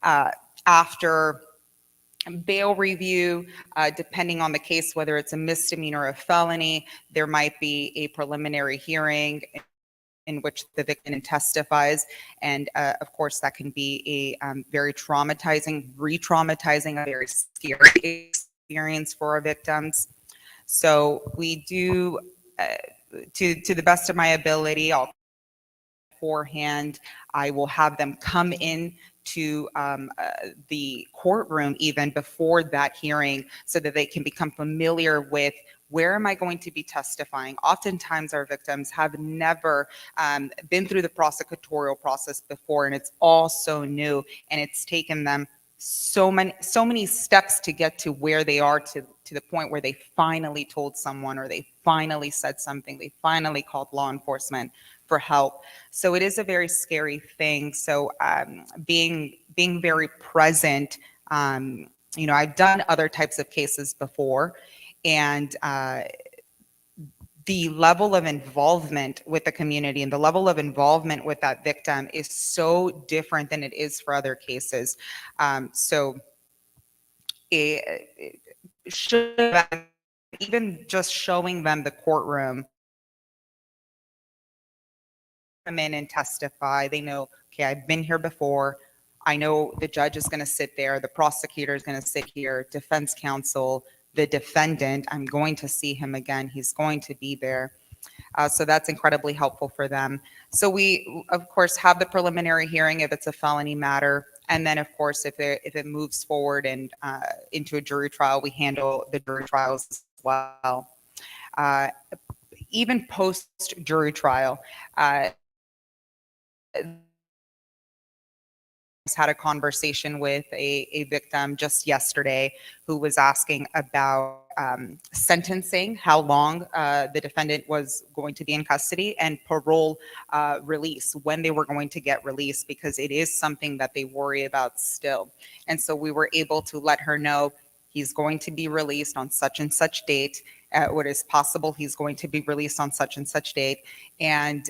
After bail review, depending on the case, whether it's a misdemeanor or a felony, there might be a preliminary hearing in which the victim testifies. And of course, that can be a very traumatizing, re-traumatizing, a very scary experience for our victims. So we do, to the best of my ability, beforehand, I will have them come in to the courtroom even before that hearing so that they can become familiar with where am I going to be testifying. Oftentimes our victims have never been through the prosecutorial process before, and it's all so new, and it's taken them so many steps to get to where they are, to the point where they finally told someone, or they finally said something, they finally called law enforcement for help. So it is a very scary thing. So being very present, I've done other types of cases before, and the level of involvement with the community and the level of involvement with that victim is so different than it is for other cases. So even just showing them the courtroom, come in and testify, they know, okay, I've been here before, I know the judge is going to sit there, the prosecutor is going to sit here, defense counsel, the defendant, I'm going to see him again. He's going to be there. So that's incredibly helpful for them. So we, of course, have the preliminary hearing if it's a felony matter. And then, of course, if it moves forward and into a jury trial, we handle the jury trials as well. Even post jury trial, had a conversation with a victim just yesterday who was asking about sentencing, how long the defendant was going to be in custody, and parole release, when they were going to get released, because it is something that they worry about still. And so we were able to let her know he's going to be released on such and such date. What is possible, he's going to be released on such and such date. And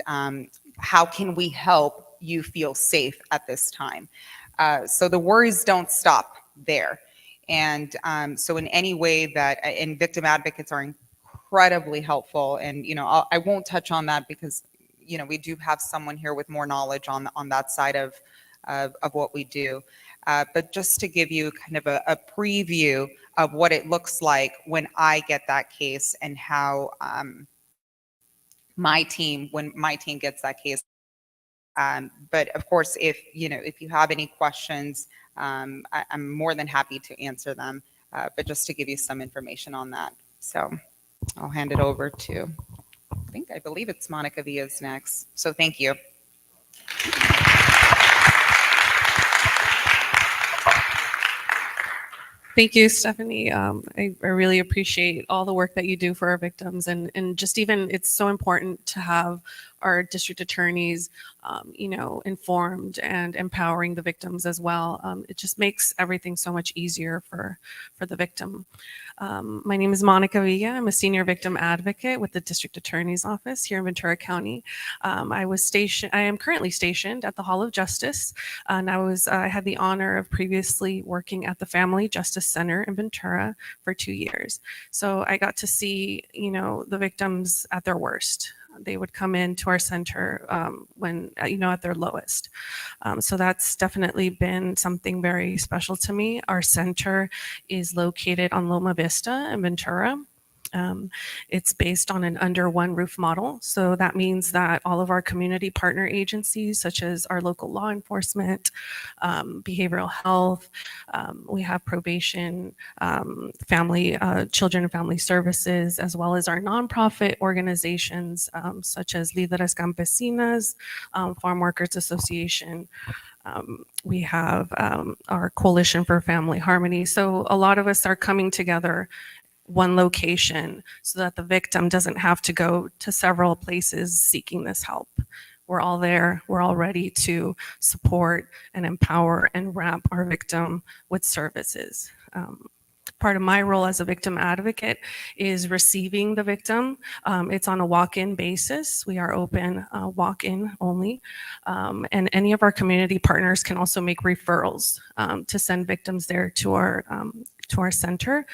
how can we help you feel safe at this time? So the worries don't stop there. And so in any way that, and victim advocates are incredibly helpful. And, I won't touch on that because, we do have someone here with more knowledge on that side of what we do. But just to give you kind of a preview of what it looks like when I get that case and how when my team gets that case. But of course, if you have any questions, I'm more than happy to answer them. But just to give you some information on that. So I'll hand it over to, I believe it's Monica Villa's next. So thank you. Thank you, Stephanie. I really appreciate all the work that you do for our victims, and just even it's so important to have our district attorneys, informed and empowering the victims as well. It just makes everything so much easier for the victim. My name is Monica Villa. I'm a senior victim advocate with the district attorney's office here in Ventura County. I am currently stationed at the Hall of Justice, and I had the honor of previously working at the Family Justice Center in Ventura for 2 years. So I got to see, the victims at their worst. They would come into our center when, at their lowest. So that's definitely been something very special to me. Our center is located on Loma Vista in Ventura. It's based on an under one roof model. So that means that all of our community partner agencies, such as our local law enforcement, behavioral health, we have probation, children and family services, as well as our nonprofit organizations, such as Líderes Campesinas, Farm Workers Association. We have our Coalition for Family Harmony. So a lot of us are coming together one location so that the victim doesn't have to go to several places seeking this help. We're all there. We're all ready to support and empower and wrap our victim with services. Part of my role as a victim advocate is receiving the victim. It's on a walk-in basis. We are open walk-in only. And any of our community partners can also make referrals to send victims there to our center.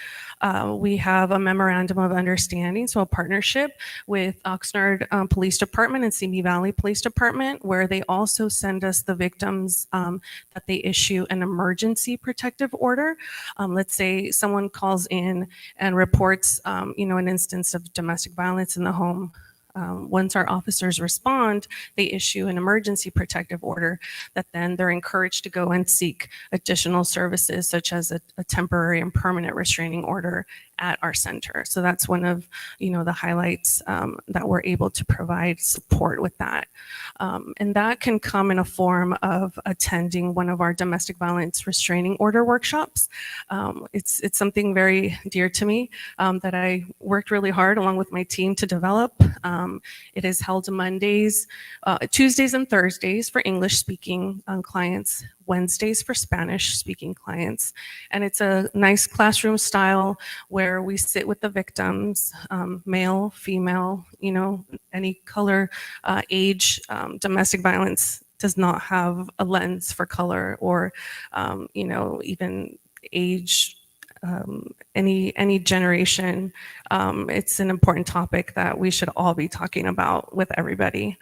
We have a memorandum of understanding, so a partnership with Oxnard Police Department and Simi Valley Police Department, where they also send us the victims that they issue an emergency protective order. Let's say someone calls in and reports, an instance of domestic violence in the home. Once our officers respond, they issue an emergency protective order that then they're encouraged to go and seek additional services, such as a temporary and permanent restraining order at our center. So that's one of, the highlights that we're able to provide support with that. And that can come in a form of attending one of our domestic violence restraining order workshops. It's something very dear to me that I worked really hard along with my team to develop. It is held Mondays, Tuesdays and Thursdays for English speaking clients, Wednesdays for Spanish speaking clients. And it's a nice classroom style where we sit with the victims, male, female, any color, age. Domestic violence does not have a lens for color or, even age. Any generation. It's an important topic that we should all be talking about with everybody.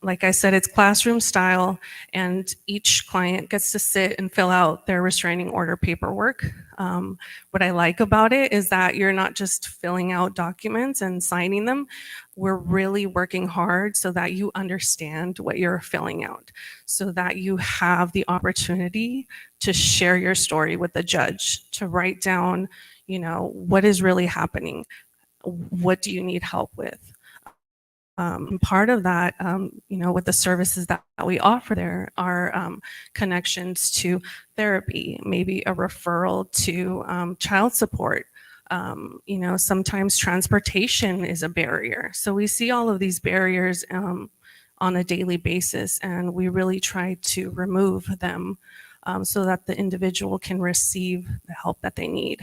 like I said, it's classroom style, and each client gets to sit and fill out their restraining order paperwork. What I like about it is that you're not just filling out documents and signing them. We're really working hard so that you understand what you're filling out, so that you have the opportunity to share your story with the judge, to write down, what is really happening. What do you need help with? Part of that, with the services that we offer there are connections to therapy, maybe a referral to child support. Sometimes transportation is a barrier. So we see all of these barriers on a daily basis, and we really try to remove them so that the individual can receive the help that they need.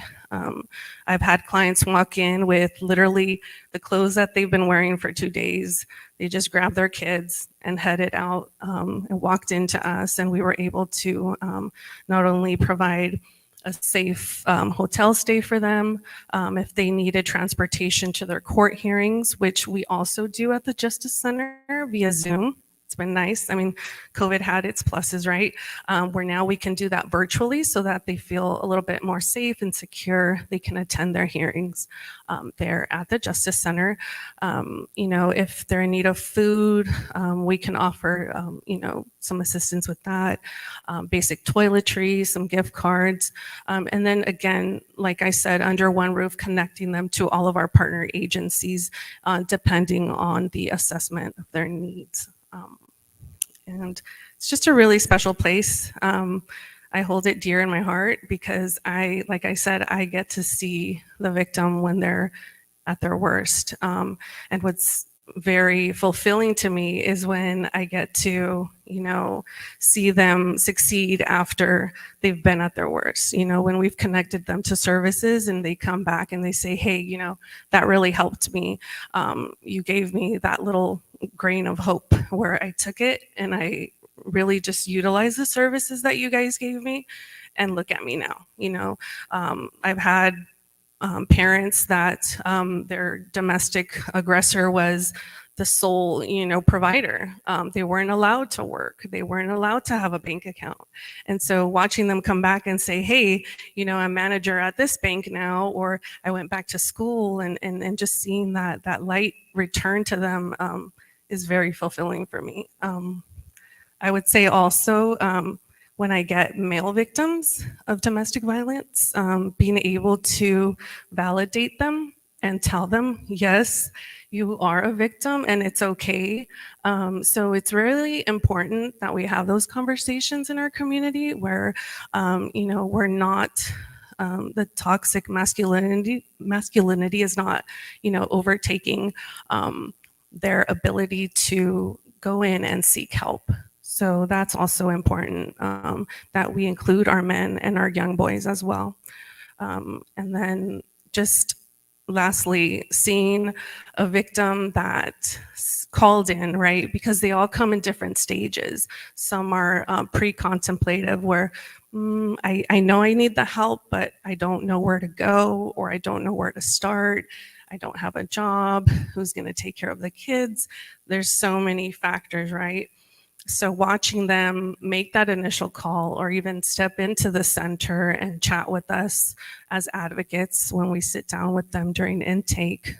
I've had clients walk in with literally the clothes that they've been wearing for 2 days. They just grabbed their kids and headed out and walked into us, and we were able to not only provide a safe hotel stay for them, if they needed transportation to their court hearings, which we also do at the Justice Center via Zoom. It's been nice. I mean, COVID had its pluses, right? Where now we can do that virtually so that they feel a little bit more safe and secure. They can attend their hearings there at the Justice Center. If they're in need of food, we can offer, some assistance with that, basic toiletries, some gift cards. And then again, like I said, under one roof, connecting them to all of our partner agencies, depending on the assessment of their needs. And it's just a really special place. I hold it dear in my heart because like I said, I get to see the victim when they're at their worst. And what's very fulfilling to me is when I get to, see them succeed after they've been at their worst. When we've connected them to services and they come back and they say, hey, that really helped me. You gave me that little grain of hope where I took it and I really just utilized the services that you guys gave me, and look at me now. I've had parents that their domestic aggressor was the sole, provider. They weren't allowed to work. They weren't allowed to have a bank account. And so watching them come back and say, hey, I'm manager at this bank now, or I went back to school, and just seeing that light return to them is very fulfilling for me. I would say also, when I get male victims of domestic violence, being able to validate them and tell them, yes, you are a victim and it's okay. So it's really important that we have those conversations in our community where, we're not, the toxic masculinity is not, overtaking their ability to go in and seek help. So that's also important, that we include our men and our young boys as well. And then just lastly, seeing a victim that called in, right? Because they all come in different stages. Some are pre-contemplative where I know I need the help, but I don't know where to go, or I don't know where to start. I don't have a job. Who's going to take care of the kids? There's so many factors, right? So watching them make that initial call or even step into the center and chat with us as advocates when we sit down with them during intake,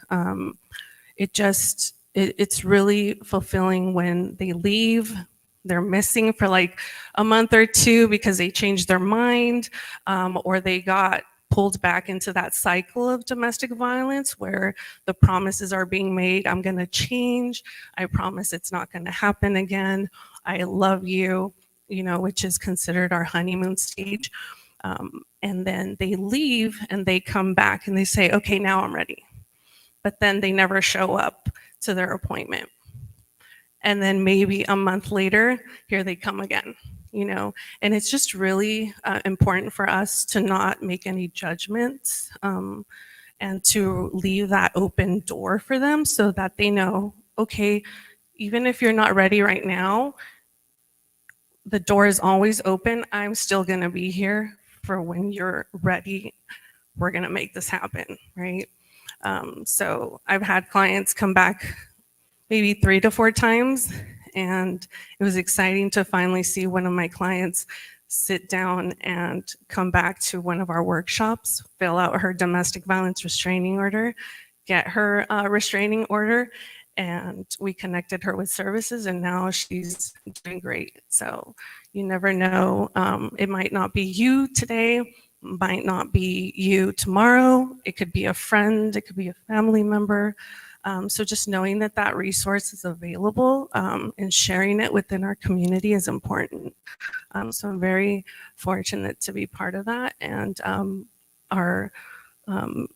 it's really fulfilling when they leave. They're missing for like a month or two because they changed their mind, or they got pulled back into that cycle of domestic violence where the promises are being made. I'm going to change. I promise it's not going to happen again. I love you, which is considered our honeymoon stage. And then they leave and they come back and they say, okay, now I'm ready. But then they never show up to their appointment. And then maybe a month later, here they come again, and it's just really important for us to not make any judgments and to leave that open door for them so that they know, okay, even if you're not ready right now, the door is always open. I'm still going to be here for when you're ready. We're going to make this happen, right? So I've had clients come back maybe 3 to 4 times, And it was exciting to finally see one of my clients sit down and come back to one of our workshops, fill out her domestic violence restraining order, get her restraining order, and we connected her with services, and now she's doing great. So you never know. It might not be you today, might not be you tomorrow. It could be a friend, it could be a family member. So just knowing that that resource is available and sharing it within our community is important. So I'm very fortunate to be part of that. And our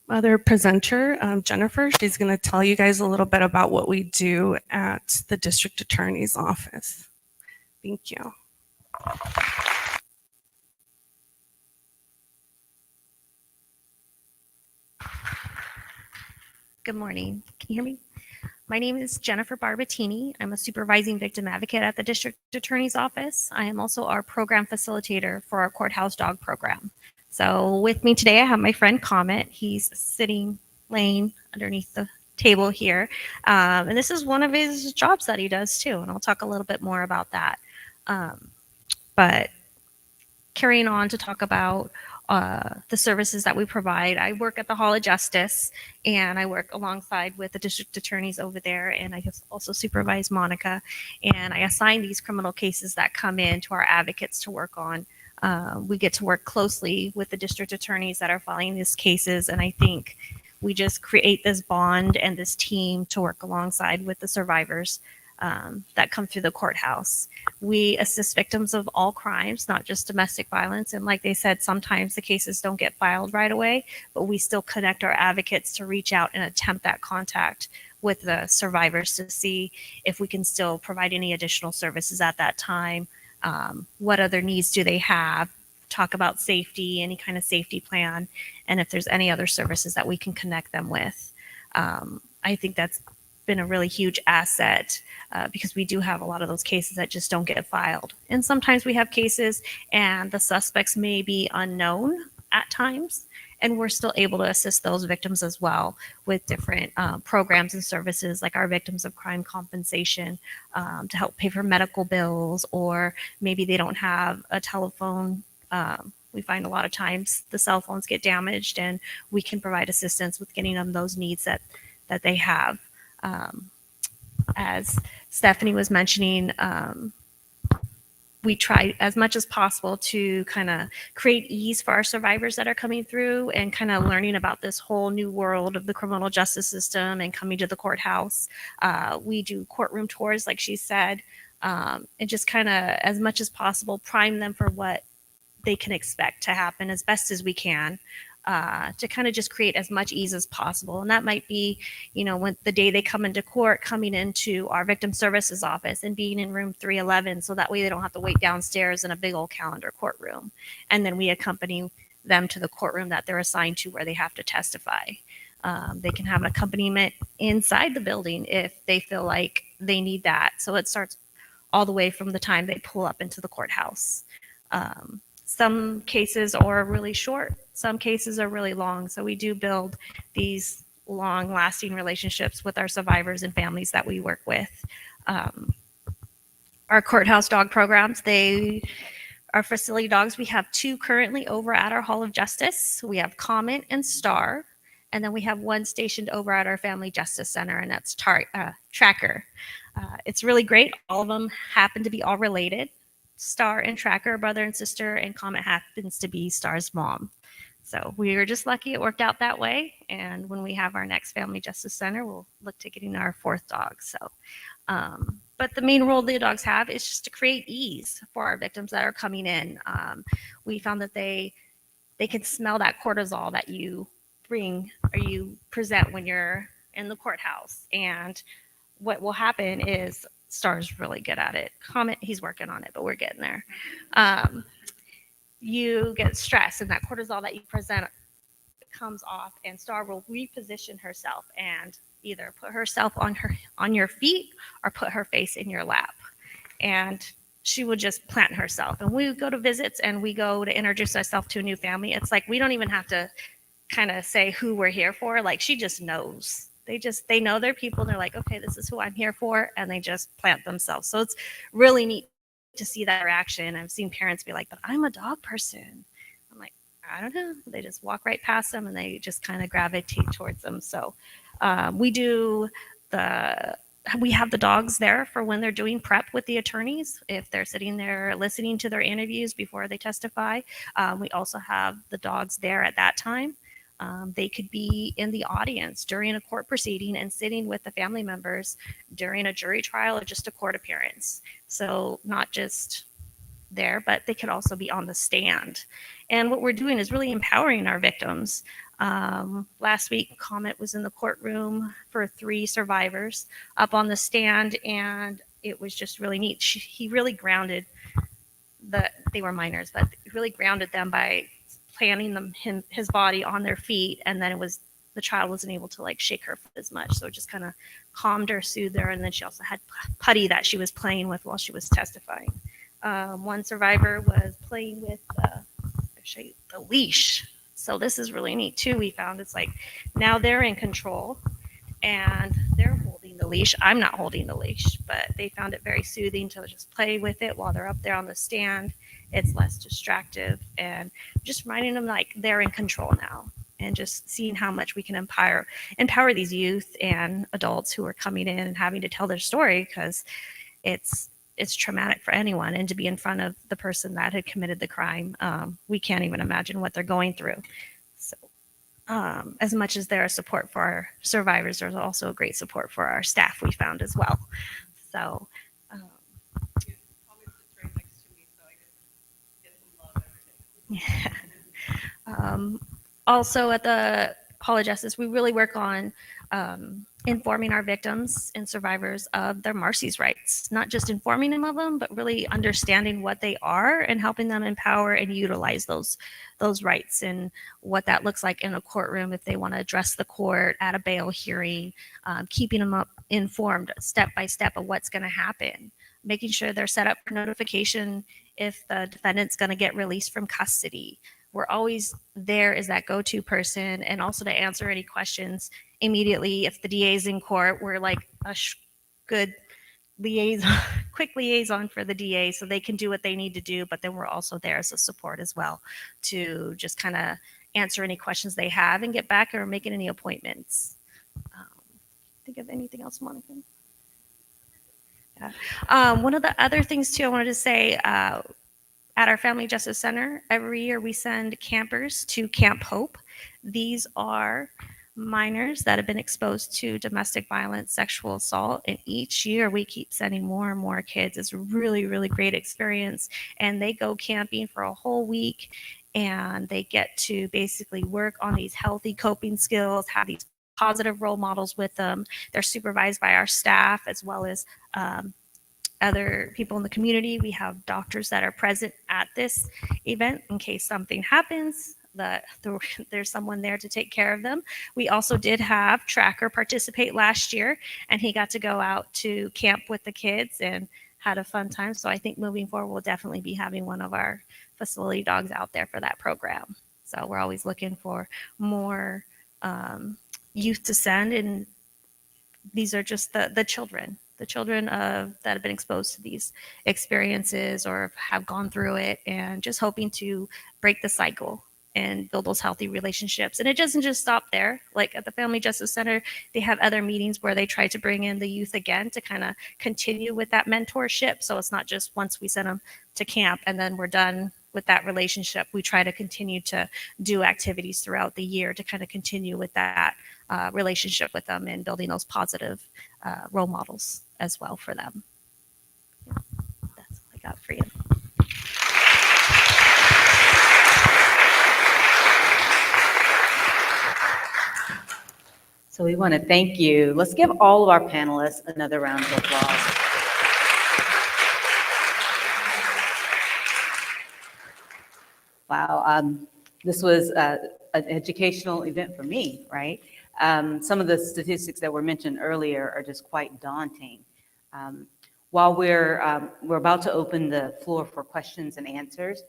other presenter, Jennifer, she's going to tell you guys a little bit about what we do at the district attorney's office. Thank you. Good morning. Can you hear me? My name is Jennifer Barbatini. I'm a supervising victim advocate at the district attorney's office. I am also our program facilitator for our courthouse dog program. So with me today, I have my friend Comet. He's sitting, laying underneath the table here. And this is one of his jobs that he does too. And I'll talk a little bit more about that. But carrying on to talk about the services that we provide. I work at the Hall of Justice, and I work alongside with the district attorneys over there, and I also supervise Monica, and I assign these criminal cases that come in to our advocates to work on. We get to work closely with the district attorneys that are filing these cases, and I think we just create this bond and this team to work alongside with the survivors that come through the courthouse. We assist victims of all crimes, not just domestic violence. And like they said, sometimes the cases don't get filed right away, but we still connect our advocates to reach out and attempt that contact with the survivors to see if we can still provide any additional services at that time. What other needs do they have? Talk about safety, any kind of safety plan, and if there's any other services that we can connect them with. I think that's been a really huge asset because we do have a lot of those cases that just don't get filed. And sometimes we have cases and the suspects may be unknown at times, and we're still able to assist those victims as well with different programs and services like our victims of crime compensation to help pay for medical bills, or maybe they don't have a telephone. We find a lot of times the cell phones get damaged, and we can provide assistance with getting them those needs that they have. As Stephanie was mentioning, we try as much as possible to kind of create ease for our survivors that are coming through and kind of learning about this whole new world of the criminal justice system and coming to the courthouse. We do courtroom tours, like she said, and just kind of as much as possible prime them for what they can expect to happen as best as we can. To kind of just create as much ease as possible. And that might be, when the day they come into court, coming into our victim services office and being in room 311. So that way they don't have to wait downstairs in a big old calendar courtroom. And then we accompany them to the courtroom that they're assigned to where they have to testify. They can have an accompaniment inside the building if they feel like they need that. So it starts all the way from the time they pull up into the courthouse. Some cases are really short. Some cases are really long. So we do build these long-lasting relationships with our survivors and families that we work with. Our courthouse dog programs, our facility dogs, we have 2 currently over at our Hall of Justice. We have Comet and Star. And then we have 1 stationed over at our Family Justice Center, and that's Tracker. It's really great. All of them happen to be all related. Star and Tracker, brother and sister, and Comet happens to be Star's mom. So we were just lucky it worked out that way. And when we have our next Family Justice Center, we'll look to getting our 4th dog. So, but the main role the dogs have is just to create ease for our victims that are coming in. We found that they can smell that cortisol that you bring or you present when you're in the courthouse. And what will happen is Star's really good at it. Comet, he's working on it, but we're getting there. You get stressed, and that cortisol that you present comes off, and Star will reposition herself and either put herself on your feet or put her face in your lap, and she will just plant herself. And we go to visits and we go to introduce ourselves to a new family. It's like we don't even have to kind of say who we're here for. Like she just knows They know their people. And they're like, okay, this is who I'm here for. And they just plant themselves. So it's really neat to see that interaction. I've seen parents be like, but I'm a dog person. I'm like, I don't know. They just walk right past them and they just kind of gravitate towards them. So we do we have the dogs there for when they're doing prep with the attorneys. If they're sitting there listening to their interviews before they testify, we also have the dogs there at that time. They could be in the audience during a court proceeding and sitting with the family members during a jury trial or just a court appearance. So not just there, but they could also be on the stand. And what we're doing is really empowering our victims. Last week, Comet was in the courtroom for 3 survivors up on the stand, and it was just really neat. He really grounded they were minors, but really grounded them by planting his body on their feet, and then the child wasn't able to like shake her foot as much, so it just kind of calmed her, soothed her, and then she also had putty that she was playing with while she was testifying. One survivor was playing with the leash. So this is really neat too. We found it's like now they're in control and they're holding the leash. I'm not holding the leash, but they found it very soothing to just play with it while they're up there on the stand. It's less distractive and just reminding them like they're in control now, and just seeing how much we can empower these youth and adults who are coming in and having to tell their story, because it's traumatic for anyone, and to be in front of the person that had committed the crime, we can't even imagine what they're going through. So as much as there are support for our survivors, there's also a great support for our staff we found as well. So yeah. Also at the Hall of Justice, we really work on informing our victims and survivors of their Marcy's rights, not just informing them of them, but really understanding what they are and helping them empower and utilize those rights, and what that looks like in a courtroom if they want to address the court at a bail hearing, keeping them informed step by step of what's going to happen, making sure they're set up for notification if the defendant's going to get released from custody. We're always there as that go-to person, and also to answer any questions immediately. If the DA is in court, we're like a good liaison, quick liaison for the DA, so they can do what they need to do. But then we're also there as a support as well to just kind of answer any questions they have and get back or making any appointments. Think of anything else, Monica? Yeah. One of the other things too I wanted to say, at our Family Justice Center, every year we send campers to Camp Hope. These are minors that have been exposed to domestic violence, sexual assault, and each year we keep sending more and more kids. It's a really, really great experience, and they go camping for a whole week, and they get to basically work on these healthy coping skills, have these positive role models with them. They're supervised by our staff as well as other people in the community. We have doctors that are present at this event in case something happens, that there's someone there to take care of them. We also did have Tracker participate last year, and he got to go out to camp with the kids and had a fun time. So I think moving forward, we'll definitely be having one of our facility dogs out there for that program. So we're always looking for more youth to send, and these are just the children that have been exposed to these experiences or have gone through it, and just hoping to break the cycle and build those healthy relationships. And it doesn't just stop there. Like at the Family Justice Center, they have other meetings where they try to bring in the youth again to kind of continue with that mentorship. So it's not just once we send them to camp and then we're done with that relationship. We try to continue to do activities throughout the year to kind of continue with that relationship with them and building those positive role models as well for them. Yeah, that's all I got for you. So we want to thank you. Let's give all of our panelists another round of applause. Wow, this was an educational event for me, right? Some of the statistics that were mentioned earlier are just quite daunting. While we're about to open the floor for questions and answers,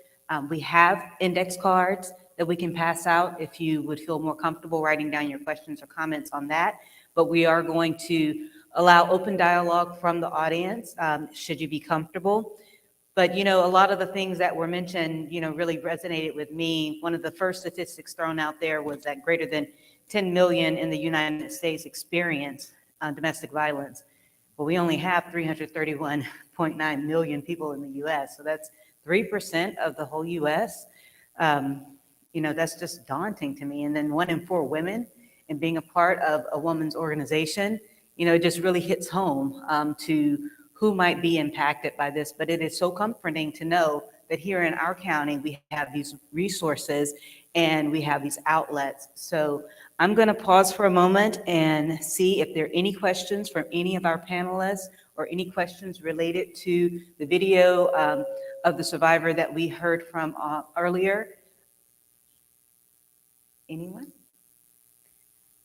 we have index cards that we can pass out if you would feel more comfortable writing down your questions or comments on that. But we are going to allow open dialogue from the audience, should you be comfortable. But, a lot of the things that were mentioned, really resonated with me. One of the first statistics thrown out there was that greater than 10 million in the United States experience domestic violence. But we only have 331.9 million people in the US. So that's 3% of the whole US. That's just daunting to me. And then 1 in 4 women, and being a part of a woman's organization, it just really hits home to who might be impacted by this. But it is so comforting to know that here in our county, we have these resources and we have these outlets. So I'm going to pause for a moment and see if there are any questions from any of our panelists or any questions related to the video of the survivor that we heard from earlier. Anyone?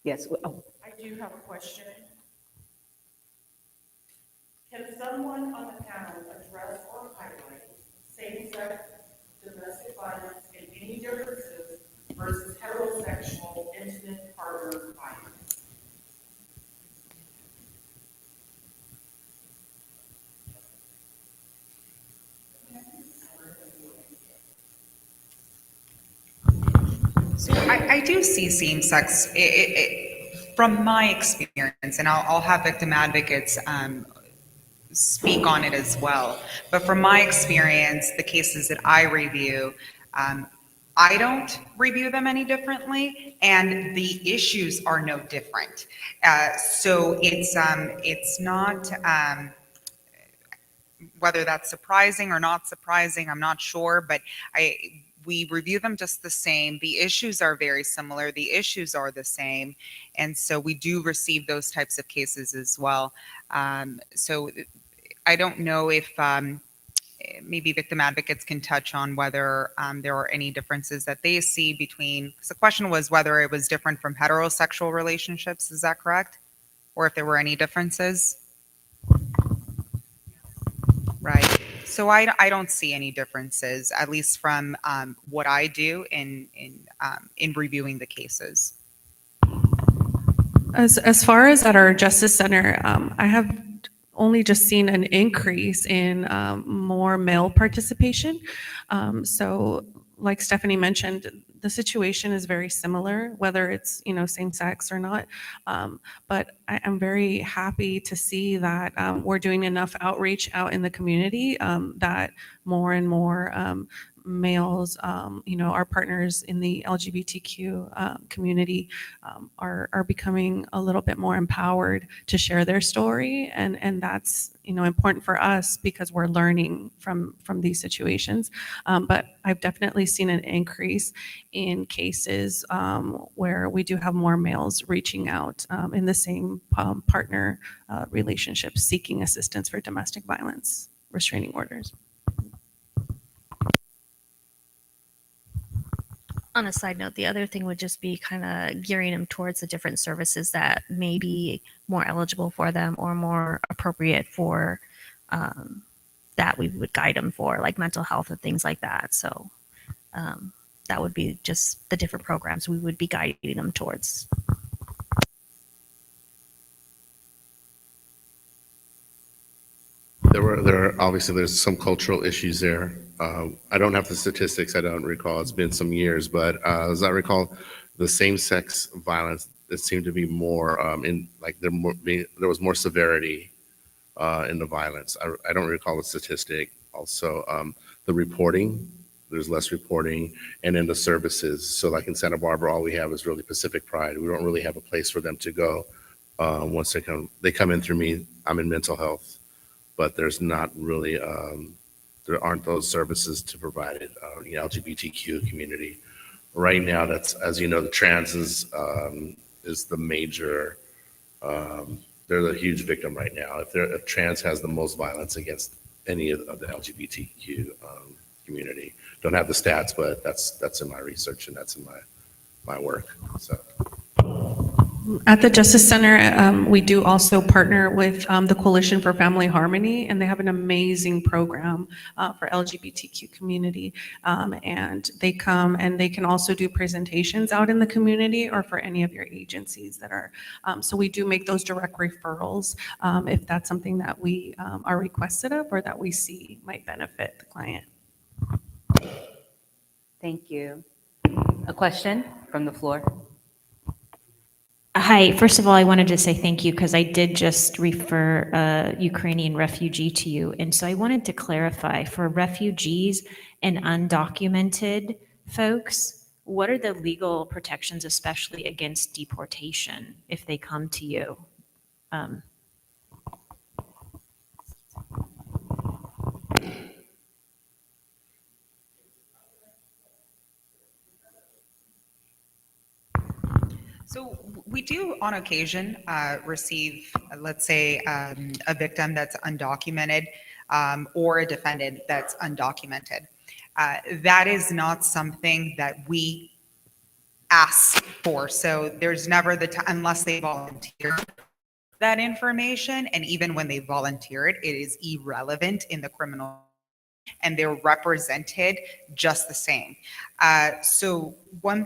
Yes. Oh. I do have a question. Can someone on the panel address or highlight same-sex domestic violence and any differences versus heterosexual intimate partner violence? So I do see same-sex, from my experience, and I'll have victim advocates speak on it as well. But from my experience, the cases that I review, I don't review them any differently, and the issues are no different. So it's not, whether that's surprising or not surprising, I'm not sure, but we review them just the same. The issues are very similar. The issues are the same. And so we do receive those types of cases as well. So I don't know if maybe victim advocates can touch on whether there are any differences that they see between, because the question was whether it was different from heterosexual relationships. Is that correct? Or if there were any differences? Right. So I don't see any differences, at least from what I do in reviewing the cases. As far as at our Justice Center, I have only just seen an increase in more male participation. So like Stephanie mentioned, the situation is very similar, whether it's, same sex or not. But I'm very happy to see that we're doing enough outreach out in the community that more and more males, our partners in the LGBTQ community are becoming a little bit more empowered to share their story. And that's, important for us because we're learning from these situations. But I've definitely seen an increase in cases where we do have more males reaching out in the same partner relationships, seeking assistance for domestic violence restraining orders. On a side note, the other thing would just be kind of gearing them towards the different services that may be more eligible for them or more appropriate for that we would guide them for, like mental health and things like that. So that would be just the different programs we would be guiding them towards. There's some cultural issues there. I don't have the statistics. I don't recall. It's been some years, but as I recall, the same-sex violence, it seemed to be more there was more severity in the violence. I don't recall the statistic. Also, the reporting, there's less reporting, and in the services. So like in Santa Barbara, all we have is really Pacific Pride. We don't really have a place for them to go once they come in through me. I'm in mental health, but there's not really, there aren't those services to provide it, the LGBTQ community. Right now, that's, as you know, the trans is the major, they're the huge victim right now. If trans has the most violence against any of the LGBTQ community. Don't have the stats, but that's in my research and that's in my work. So At the Justice Center, we do also partner with the Coalition for Family Harmony, and they have an amazing program for LGBTQ community. And they come and they can also do presentations out in the community or for any of your agencies that are. So we do make those direct referrals if that's something that we are requested of or that we see might benefit the client. Thank you. A question from the floor? Hi, first of all, I wanted to say thank you because I did just refer a Ukrainian refugee to you. And so I wanted to clarify for refugees and undocumented folks, what are the legal protections, especially against deportation, if they come to you? So we do on occasion receive, let's say, a victim that's undocumented or a defendant that's undocumented. That is not something that we ask for. So there's never the time, unless they volunteer that information. And even when they volunteer it, it is irrelevant in the criminal and they're represented just the same. So one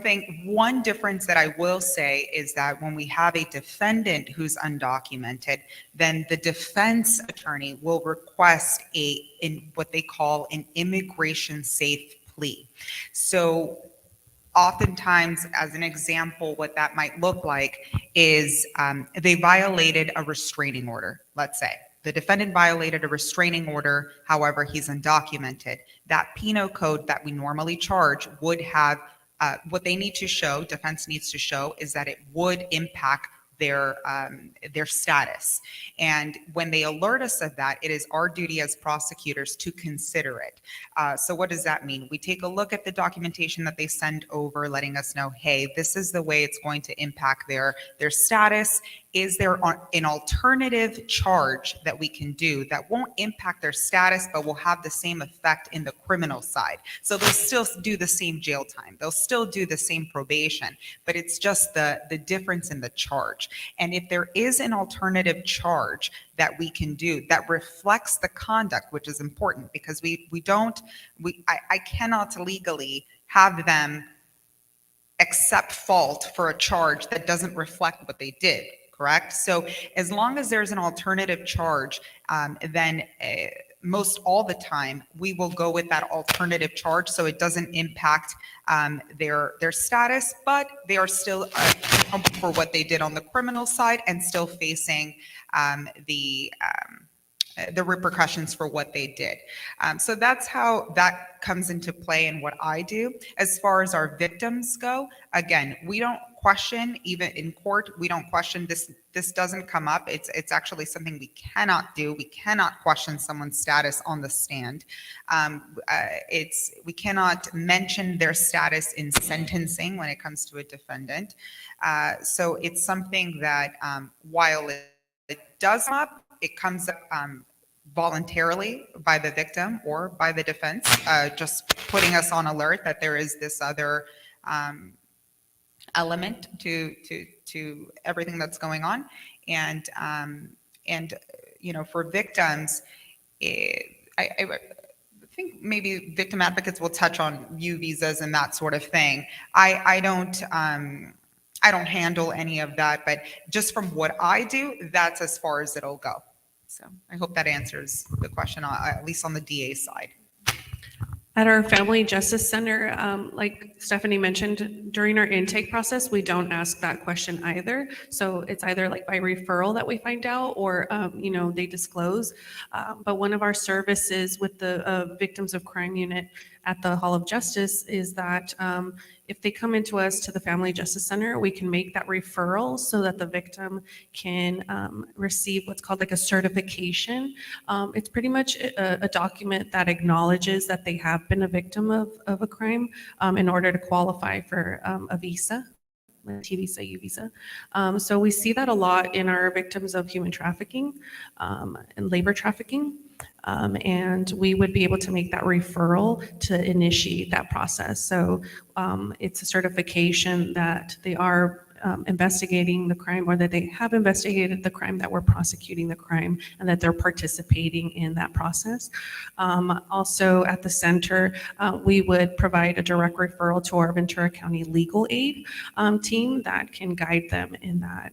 difference that I will say is that when we have a defendant who's undocumented, then the defense attorney will request in what they call an immigration safe plea. So oftentimes, as an example, what that might look like is they violated a restraining order, let's say. The defendant violated a restraining order, however, he's undocumented. That penal code that we normally charge would have, what they need to show, defense needs to show, is that it would impact their status. And when they alert us of that, it is our duty as prosecutors to consider it. So what does that mean? We take a look at the documentation that they send over, letting us know, hey, this is the way it's going to impact their status. Is there an alternative charge that we can do that won't impact their status, but will have the same effect in the criminal side? So they'll still do the same jail time. They'll still do the same probation, but it's just the difference in the charge. And if there is an alternative charge that we can do that reflects the conduct, which is important because I cannot legally have them accept fault for a charge that doesn't reflect what they did. Correct? So as long as there's an alternative charge, then most all the time we will go with that alternative charge so it doesn't impact their status, but they are still accountable for what they did on the criminal side and still facing the repercussions for what they did. So that's how that comes into play in what I do. As far as our victims go, again, we don't question, even in court, we don't question this. This doesn't come up. It's actually something we cannot do. We cannot question someone's status on the stand. We cannot mention their status in sentencing when it comes to a defendant. So it's something that while it does come up, it comes up voluntarily by the victim or by the defense, just putting us on alert that there is this other element to everything that's going on. And you know, for victims, I think maybe victim advocates will touch on U visas and that sort of thing. I don't handle any of that, but just from what I do, that's as far as it'll go. So I hope that answers the question, at least on the DA side. At our Family Justice Center, like Stephanie mentioned, during our intake process, we don't ask that question either. So it's either like by referral that we find out or, you know, they disclose. But one of our services with the Victims of Crime Unit at the Hall of Justice is that if they come into us to the Family Justice Center, we can make that referral so that the victim can receive what's called like a certification. It's pretty much a document that acknowledges that they have been a victim of a crime in order to qualify for a visa. T visa, U visa. So we see that a lot in our victims of human trafficking and labor trafficking. And we would be able to make that referral to initiate that process. So it's a certification that they are investigating the crime, or that they have investigated the crime, that we're prosecuting the crime, and that they're participating in that process. Also at the center, we would provide a direct referral to our Ventura County Legal Aid team that can guide them in that,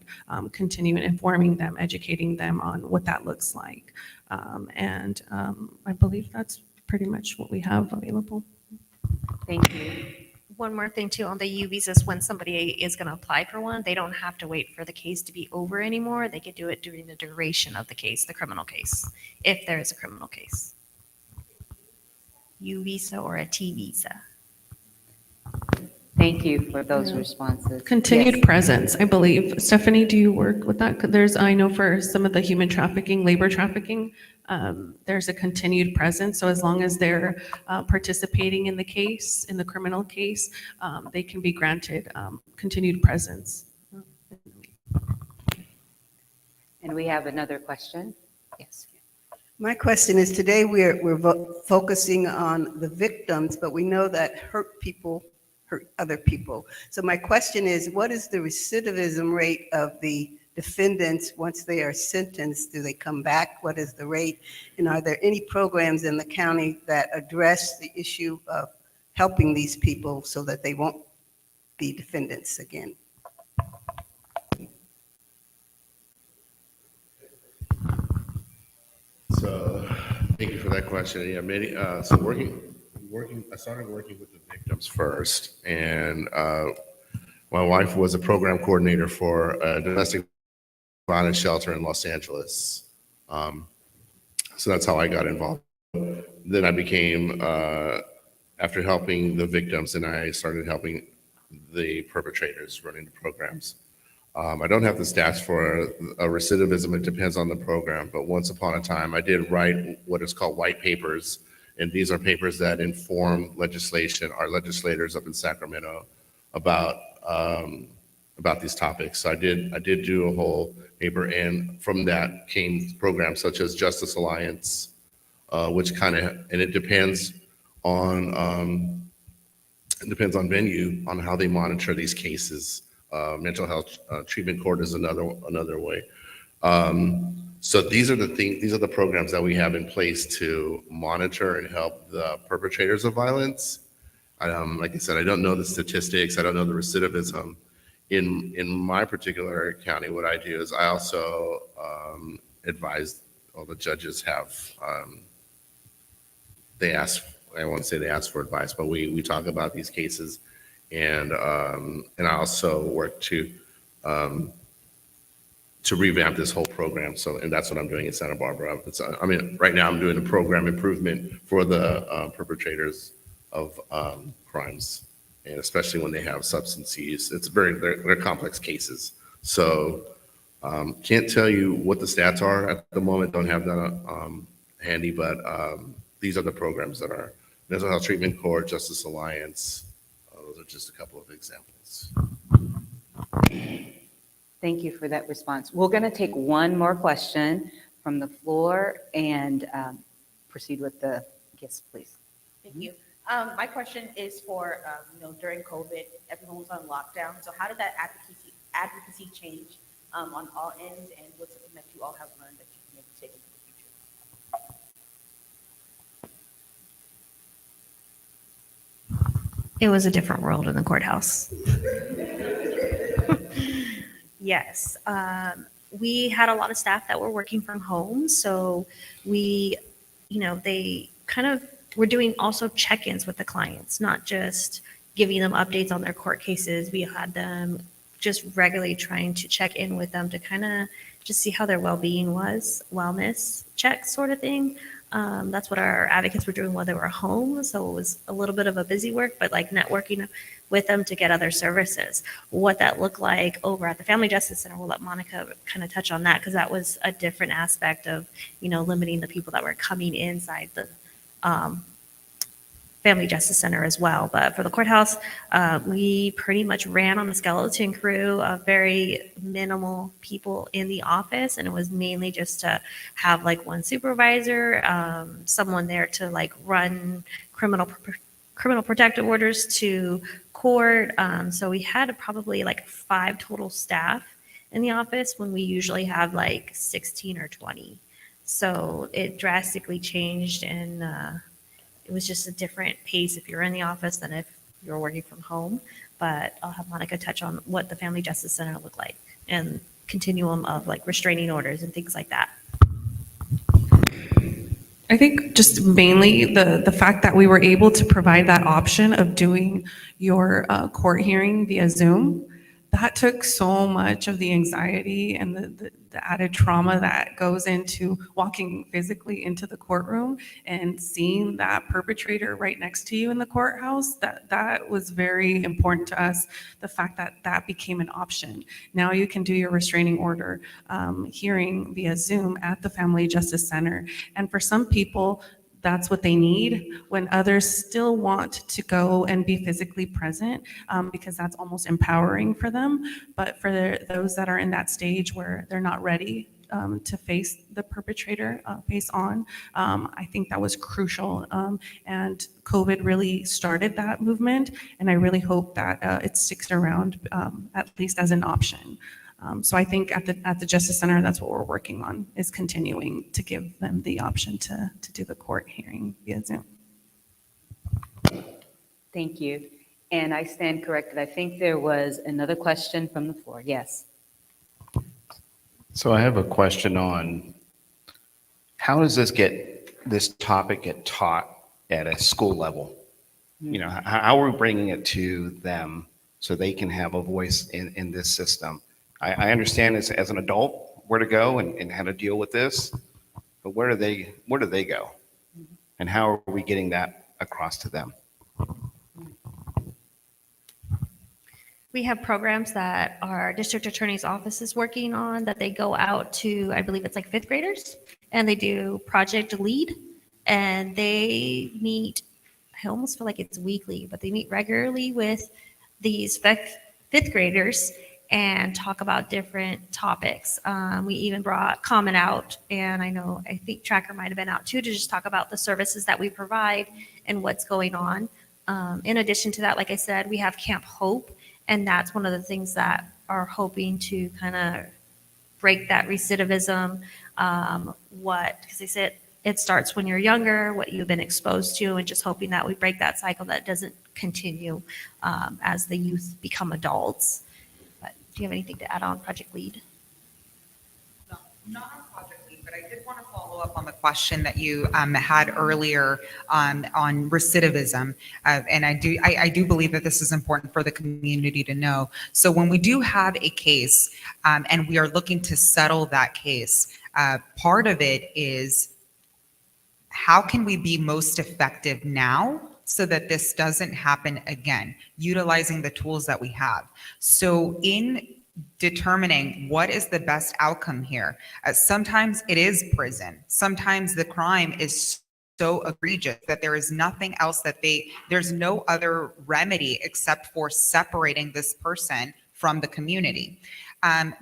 continuing informing them, educating them on what that looks like. I believe that's pretty much what we have available. Thank you. One more thing too on the U visas, when somebody is going to apply for one, they don't have to wait for the case to be over anymore. They could do it during the duration of the case, the criminal case, if there is a criminal case. U visa or a T visa. Thank you for those responses. Continued Yes. presence, I believe. Stephanie, do you work with that? There's, I know for some of the human trafficking, labor trafficking, there's a continued presence. So as long as they're participating in the case, in the criminal case, they can be granted continued presence. And we have another question. Yes. My question is, today we're focusing on the victims, but we know that hurt people hurt other people. So my question is, what is the recidivism rate of the defendants once they are sentenced? Do they come back? What is the rate? And are there any programs in the county that address the issue of helping these people so that they won't be defendants again? So, thank you for that question. Yeah, many. I started working with the victims first, and my wife was a program coordinator for a domestic violence shelter in Los Angeles. So that's how I got involved. Then I became, after helping the victims, and I started helping the perpetrators running the programs. I don't have the stats for recidivism. It depends on the program. But once upon a time, I did write what is called white papers. And these are papers that inform legislation, our legislators up in Sacramento, about these topics. So I did do a whole paper. And from that came programs such as Justice Alliance, which kind of, and it depends on venue, on how they monitor these cases. Mental health treatment court is another way. So these are the programs that we have in place to monitor and help the perpetrators of violence. Like I said, I don't know the statistics. I don't know the recidivism. In my particular county, what I do is I also advise all the judges have, I won't say they ask for advice, but we talk about these cases. And I also work to revamp this whole program. So, and that's what I'm doing in Santa Barbara. Right now I'm doing a program improvement for the perpetrators of crimes, and especially when they have substance use. They're complex cases. So, can't tell you what the stats are at the moment. Don't have that handy, but these are the programs that are Mental Health Treatment Court, Justice Alliance. Those are just a couple of examples. Thank you for that response. We're going to take one more question from the floor and proceed with the guests, please. Thank you. My question is for, during COVID, everyone was on lockdown. So how did that advocacy change on all ends, and what's something that you all have learned that you can maybe take into the future? It was a different world in the courthouse. Yes. We had a lot of staff that were working from home. So they kind of were doing also check-ins with the clients, not just giving them updates on their court cases. We had them just regularly trying to check in with them to kind of just see how their well-being was, wellness check sort of thing. That's what our advocates were doing while they were home. So it was a little bit of a busy work, but like networking with them to get other services. What that looked like over at the Family Justice Center, we'll let Monica kind of touch on that, because that was a different aspect of, limiting the people that were coming inside the Family Justice Center as well. But for the courthouse, we pretty much ran on the skeleton crew of very minimal people in the office. And it was mainly just to have like one supervisor, someone there to like run criminal criminal protective orders to court. So we had probably like 5 total staff in the office when we usually have like 16 or 20. So it drastically changed, and it was just a different pace if you're in the office than if you're working from home. But I'll have Monica touch on what the Family Justice Center looked like and continuum of like restraining orders and things like that. I think just mainly the fact that we were able to provide that option of doing your court hearing via Zoom, that took so much of the anxiety and the added trauma that goes into walking physically into the courtroom and seeing that perpetrator right next to you in the courthouse. That was very important to us, the fact that that became an option. Now you can do your restraining order hearing via Zoom at the Family Justice Center. And for some people, that's what they need, when others still want to go and be physically present, because that's almost empowering for them. But for those that are in that stage where they're not ready to face the perpetrator face on, I think that was crucial. And COVID really started that movement, and I really hope that it sticks around, at least as an option. So I think at the Justice Center, that's what we're working on, is continuing to give them the option to do the court hearing via Zoom. Thank you. And I stand corrected. I think there was another question from the floor. Yes. So I have a question on how does this topic get taught at a school level? You know, how are we bringing it to them so they can have a voice in this system? I understand as an adult where to go and how to deal with this, but where do they go? And how are we getting that across to them? We have programs that our district attorney's office is working on that they go out to, I believe it's like 5th graders, and they do Project Lead, and they meet, I almost feel like it's weekly, but they meet regularly with these 5th graders and talk about different topics. We even brought Common out, and I think Tracker might have been out too, to just talk about the services that we provide and what's going on. In addition to that, like I said, we have Camp Hope, and that's one of the things that are hoping to kind of break that recidivism. Because they said it starts when you're younger, what you've been exposed to, and just hoping that we break that cycle that doesn't continue as the youth become adults. But do you have anything to add on Project Lead? No, not on Project Lead, but I did want to follow up on the question that you had earlier on recidivism. And I do believe that this is important for the community to know. So when we do have a case and we are looking to settle that case, part of it is how can we be most effective now so that this doesn't happen again, utilizing the tools that we have. So in determining what is the best outcome here, sometimes it is prison. Sometimes the crime is so egregious that there is nothing else there's no other remedy except for separating this person from the community.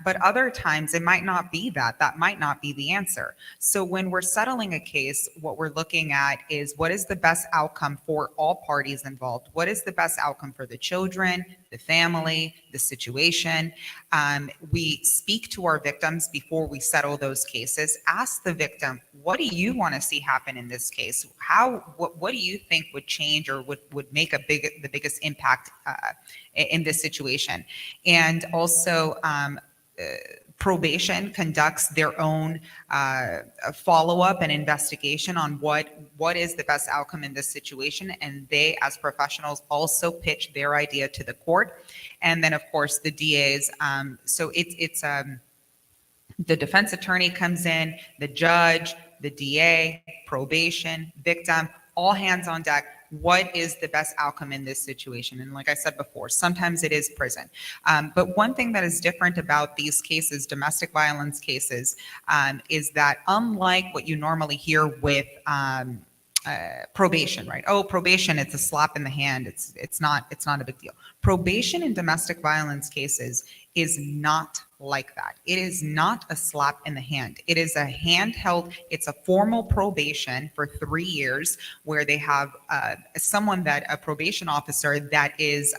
But other times it might not be that might not be the answer. So when we're settling a case, what we're looking at is what is the best outcome for all parties involved? What is the best outcome for the children, the family, the situation? We speak to our victims before we settle those cases. Ask the victim, what do you want to see happen in this case? What do you think would change or would make the biggest impact in this situation? And also, probation conducts their own follow-up and investigation on what is the best outcome in this situation, and they, as professionals, also pitch their idea to the court. And then, of course, the DAs. So it's the defense attorney comes in, the judge, the DA, probation, victim, all hands on deck. What is the best outcome in this situation? And like I said before, sometimes it is prison. But one thing that is different about these cases, domestic violence cases, is that unlike what you normally hear with probation, right? Oh, probation, it's a slap in the hand. It's not a big deal. Probation in domestic violence cases is not like that. It is not a slap in the hand. It is a handheld, it's a formal probation for 3 years where they have someone that a probation officer that is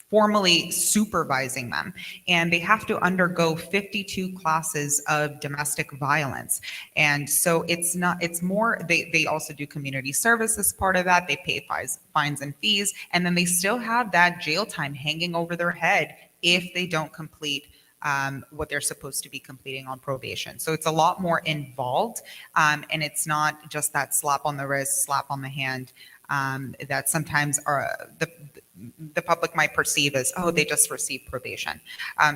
formally supervising them, and they have to undergo 52 classes of domestic violence. And so it's more, they also do community service as part of that. They pay fines and fees, and then they still have that jail time hanging over their head if they don't complete what they're supposed to be completing on probation. So it's a lot more involved, and it's not just that slap on the wrist, slap on the hand that sometimes the public might perceive as, oh, they just received probation.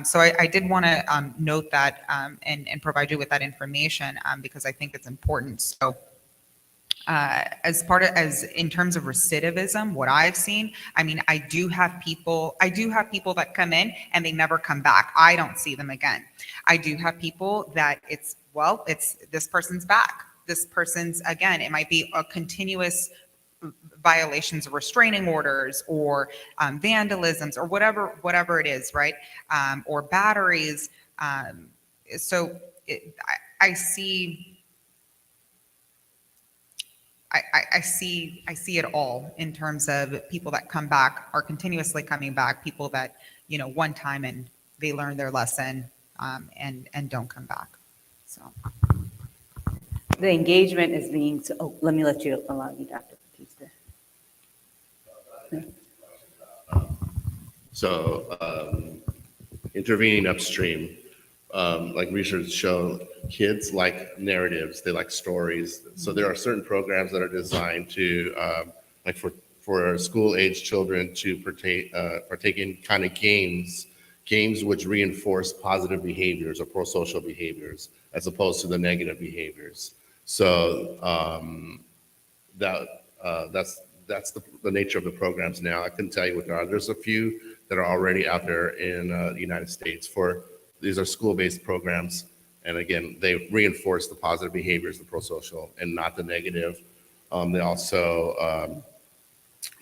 So I did want to note that and provide you with that information because I think it's important. So as in terms of recidivism, what I've seen, I mean, I do have people that come in and they never come back. I don't see them again. I do have people that it's this person's back. This person's, again, it might be a continuous violations of restraining orders or vandalisms or whatever it is, right? Or batteries. So I see it all in terms of people that come back, are continuously coming back, people that, one time and they learn their lesson and don't come back. So The engagement is being, let me allow you, Dr. Batista. So intervening upstream, like research show, kids like narratives, they like stories. So there are certain programs that are designed to, like for school-age children to partake in kind of games which reinforce positive behaviors or pro-social behaviors as opposed to the negative behaviors. So that's the nature of the programs now. I couldn't tell you what they are. There's a few that are already out there in the United States these are school-based programs. And again, they reinforce the positive behaviors, the pro-social, and not the negative. They also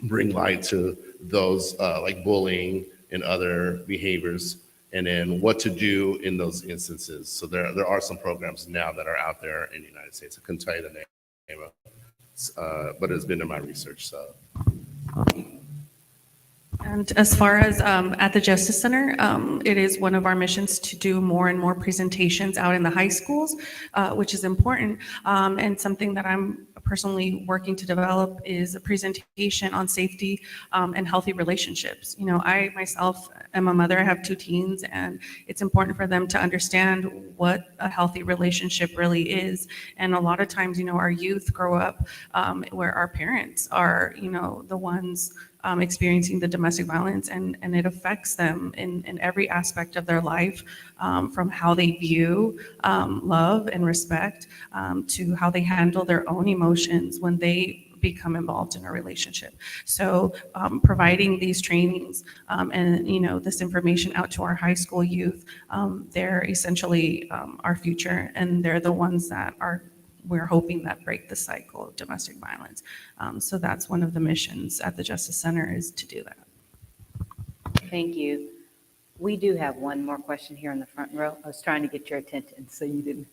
bring light to those like bullying and other behaviors, and then what to do in those instances. So there are some programs now that are out there in the United States. I couldn't tell you the name of, but it's been in my research. So. And as far as at the Justice Center, it is one of our missions to do more and more presentations out in the high schools, which is important. And something that I'm personally working to develop is a presentation on safety and healthy relationships. I myself am a mother. I have 2 teens, and it's important for them to understand what a healthy relationship really is. And a lot of times, our youth grow up where our parents are, the ones experiencing the domestic violence, and it affects them in every aspect of their life, from how they view love and respect to how they handle their own emotions when they become involved in a relationship. So providing these trainings and this information out to our high school youth, they're essentially our future, and they're the ones that we're hoping that break the cycle of domestic violence. So that's one of the missions at the Justice Center, is to do that. Thank you. We do have one more question here in the front row. I was trying to get your attention so you didn't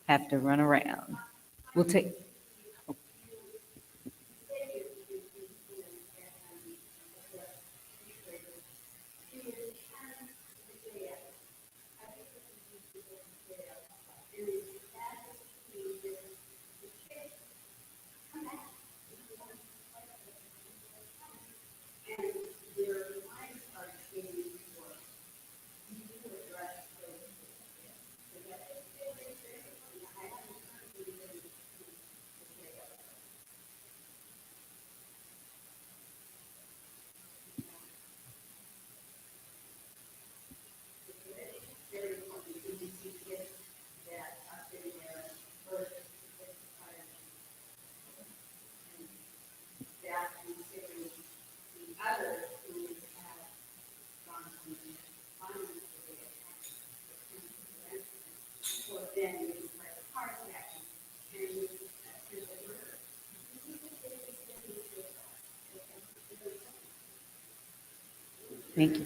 have to run around. We'll take. Thank you.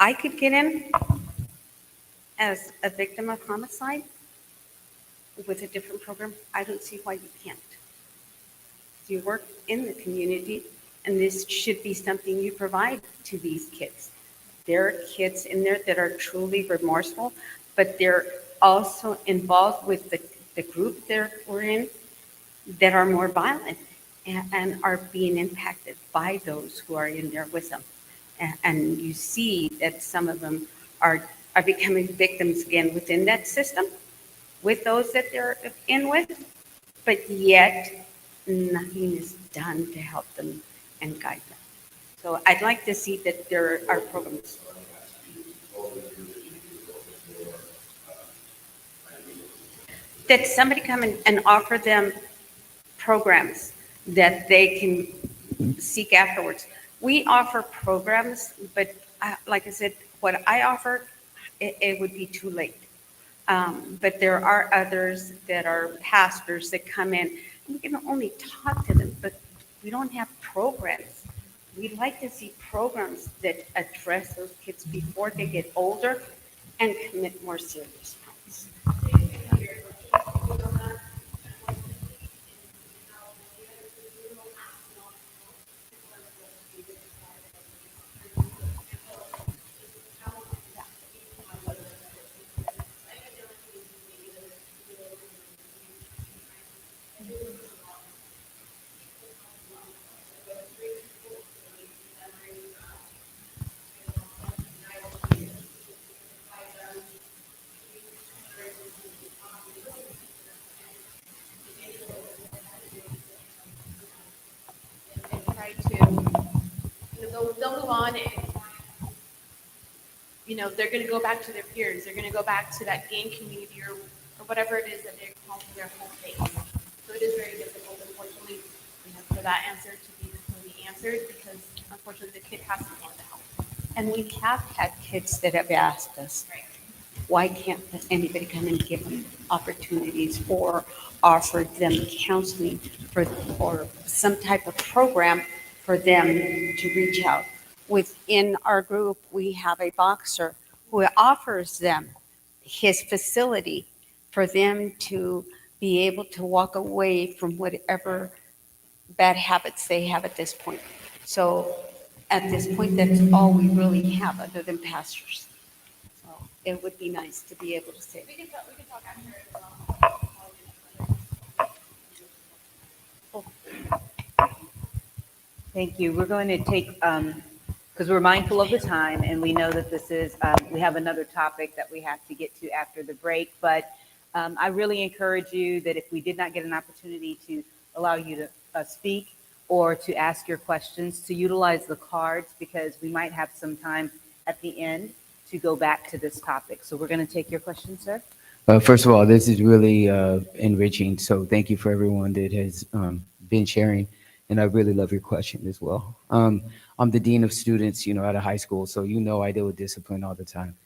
I could get in as a victim of homicide with a different program. I don't see why you can't. You work in the community, and this should be something you provide to these kids. There are kids in there that are truly remorseful, but they're also involved with the group that we're in that are more violent and are being impacted by those who are in there with them. And you see that some of them are becoming victims again within that system with those that they're in with, but yet nothing is done to help them and guide them. So I'd like to see that there are programs. That somebody come and offer them programs that they can seek afterwards. We offer programs, but like I said, what I offer, it would be too late. But there are others that are pastors that come in, and we can only talk to them, but we don't have programs. We'd like to see programs that address those kids before they get older and commit more serious crimes. And try to, they'll move on and, they're going to go back to their peers. They're going to go back to that game community or whatever it is that they call their home base. So it is very difficult, unfortunately, for that answer to be completely answered because, unfortunately, the kid has to want the help. And we have had kids that have asked us, Right. why can't anybody come and give them opportunities or offer them counseling or some type of program for them to reach out? Within our group, we have a boxer who offers them his facility for them to be able to walk away from whatever bad habits they have at this point. So at this point, that's all we really have other than pastors. So it would be nice to be able to say. We can talk after as well. Thank you. We're going to take, because we're mindful of the time and we know that this is, we have another topic that we have to get to after the break. But I really encourage you that if we did not get an opportunity to allow you to speak or to ask your questions, to utilize the cards because we might have some time at the end to go back to this topic. So we're going to take your questions, sir. First of all, this is really enriching. So thank you for everyone that has been sharing. And I really love your question as well. I'm the dean of students, at a high school. So, I deal with discipline all the time.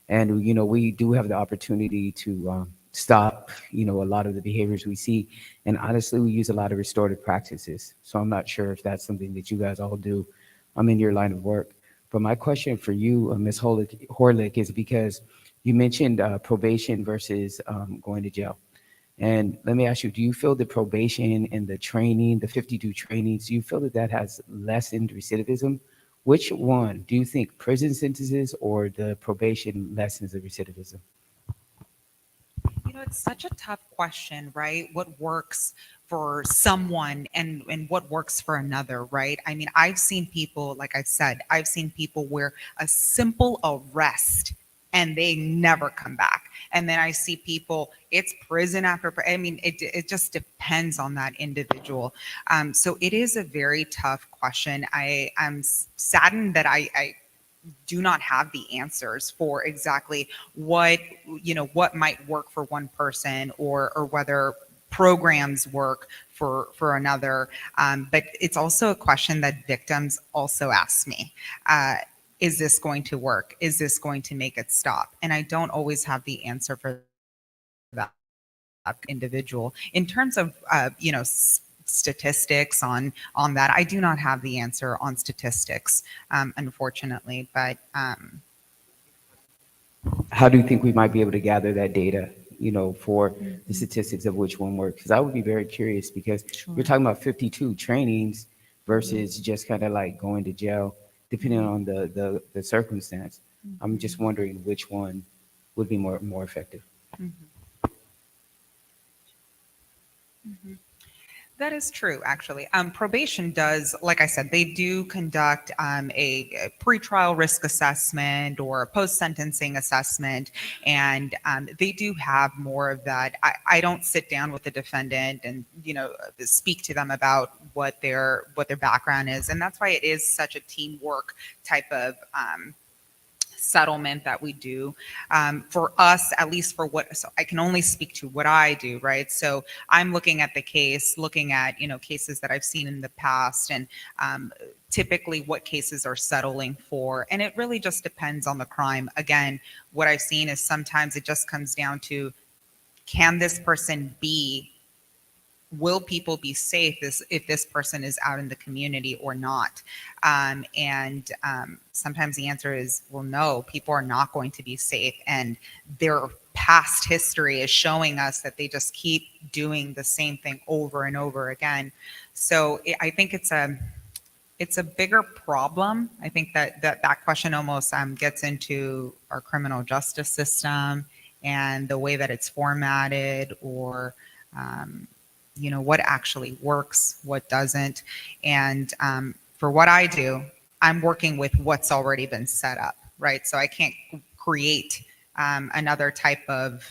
And, we do have the opportunity to stop, a lot of the behaviors we see. And honestly, we use a lot of restorative practices. So I'm not sure if that's something that you guys all do. I'm in your line of work. But my question for you, Ms. Horlick, is because you mentioned probation versus going to jail. And let me ask you, do you feel the probation and the training, the 52 trainings, do you feel that that has lessened recidivism? Which one? Do you think prison sentences or the probation lessens the recidivism? It's such a tough question, right? What works for someone and what works for another, right? I mean, I've seen people, like I said, I've seen people where a simple arrest and they never come back. And then I see people, it's prison after, I mean, it just depends on that individual. So it is a very tough question. I'm saddened that I do not have the answers for exactly what, what might work for one person, or whether programs work for another. But it's also a question that victims also ask me. Is this going to work? Is this going to make it stop? And I don't always have the answer for that individual. In terms of, statistics on that, I do not have the answer on statistics, unfortunately. But How do you think we might be able to gather that data, for the statistics of which one works? Because I would be very curious, because we're talking about 52 trainings versus just kind of like going to jail, depending on the circumstance. I'm just wondering which one would be more effective. that is true, actually. Probation does, like I said, they do conduct a pretrial risk assessment or a post-sentencing assessment, and they do have more of that. I don't sit down with the defendant and speak to them about what their background is, and that's why it is such a teamwork type of settlement that we do. For us, at least for what, so I can only speak to what I do, right? So I'm looking at the case, looking at, cases that I've seen in the past, and typically what cases are settling for. And it really just depends on the crime. Again, what I've seen is sometimes it just comes down to, can this person will people be safe if this person is out in the community or not? And sometimes the answer is, well, no, people are not going to be safe. And their past history is showing us that they just keep doing the same thing over and over again. So I think it's a bigger problem. I think that question almost gets into our criminal justice system and the way that it's formatted, or what actually works, what doesn't. And for what I do, I'm working with what's already been set up, right? So I can't create another type of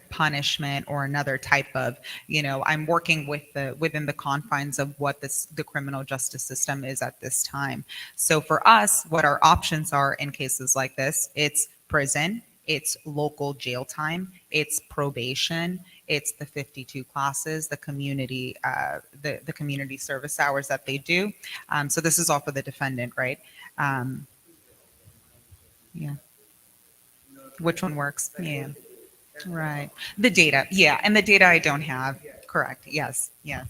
punishment, or another type of, I'm working within the confines of what the criminal justice system is at this time. So for us, what our options are in cases like this, it's prison, it's local jail time, it's probation, it's the 52 classes, the community, the community service hours that they do. So this is all for the defendant, right? Yeah. Which one works? Yeah. Right. The data. Yeah. And the data I don't have. Correct. Yes. Yeah.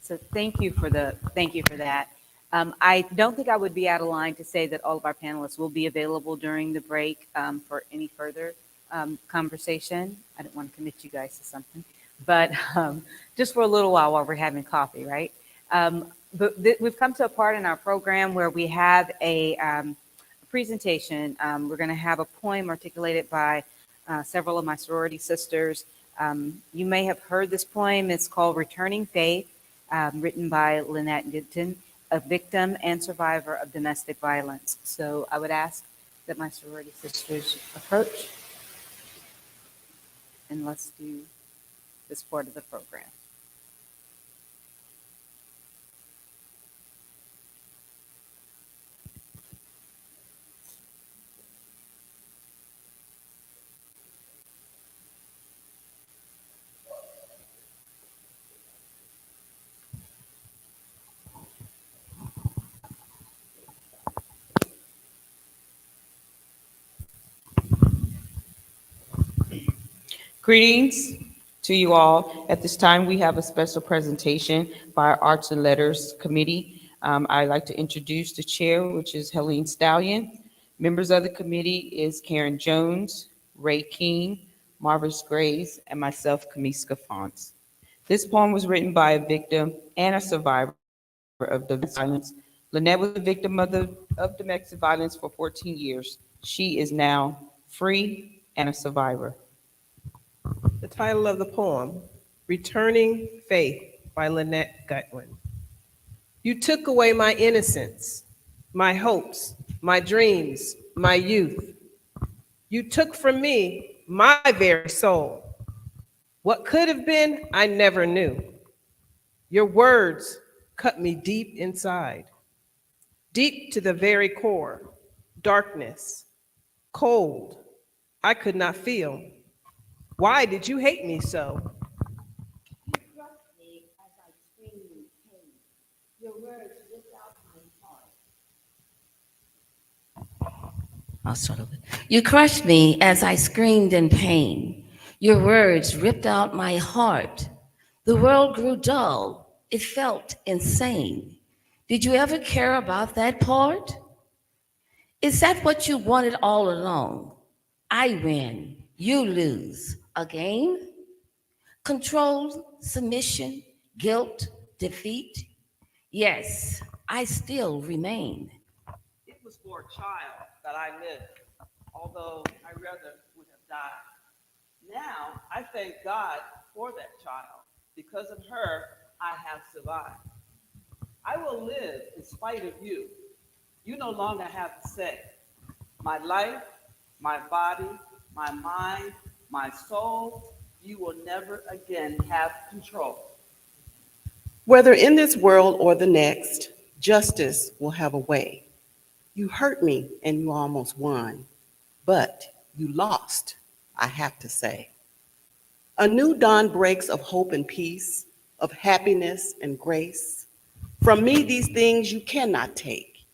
So thank you for that. I don't think I would be out of line to say that all of our panelists will be available during the break for any further conversation. I don't want to commit you guys to something, but just for a little while we're having coffee, right? But we've come to a part in our program where we have a presentation. We're going to have a poem articulated by several of my sorority sisters. You may have heard this poem. It's called Returning Faith, written by Lynette Gibson, a victim and survivor of domestic violence. So I would ask that my sorority sisters approach, and let's do this part of the program. Greetings to you all. At this time, we have a special presentation by our Arts and Letters Committee. I'd like to introduce the chair, which is Helene Stallion. Members of the committee is Karen Jones, Ray King, Marvis Graves, and myself, Kamiska Fonts. This poem was written by a victim and a survivor of domestic violence. Lynette was a victim of domestic violence for 14 years. She is now free and a survivor. The title of the poem, Returning Faith by Lynette Gutwin. You took away my innocence, my hopes, my dreams, my youth. You took from me my very soul. What could have been, I never knew. Your words cut me deep inside, deep to the very core. Darkness, cold, I could not feel. Why did you hate me so? You crushed me as I screamed in pain. Your words ripped out my heart. I'll start over. You crushed me as I screamed in pain. Your words ripped out my heart. The world grew dull. It felt insane. Did you ever care about that part? Is that what you wanted all along? I win, you lose. A game? Control, submission, guilt, defeat? Yes, I still remain. It was for a child that I lived, although I rather would have died. Now I thank God for that child. Because of her, I have survived. I will live in spite of you. You no longer have a say. My life, my body, my mind, my soul, you will never again have control. Whether in this world or the next, justice will have a way. You hurt me and you almost won, but you lost, I have to say. A new dawn breaks of hope and peace, of happiness and grace. From me, these things you cannot take.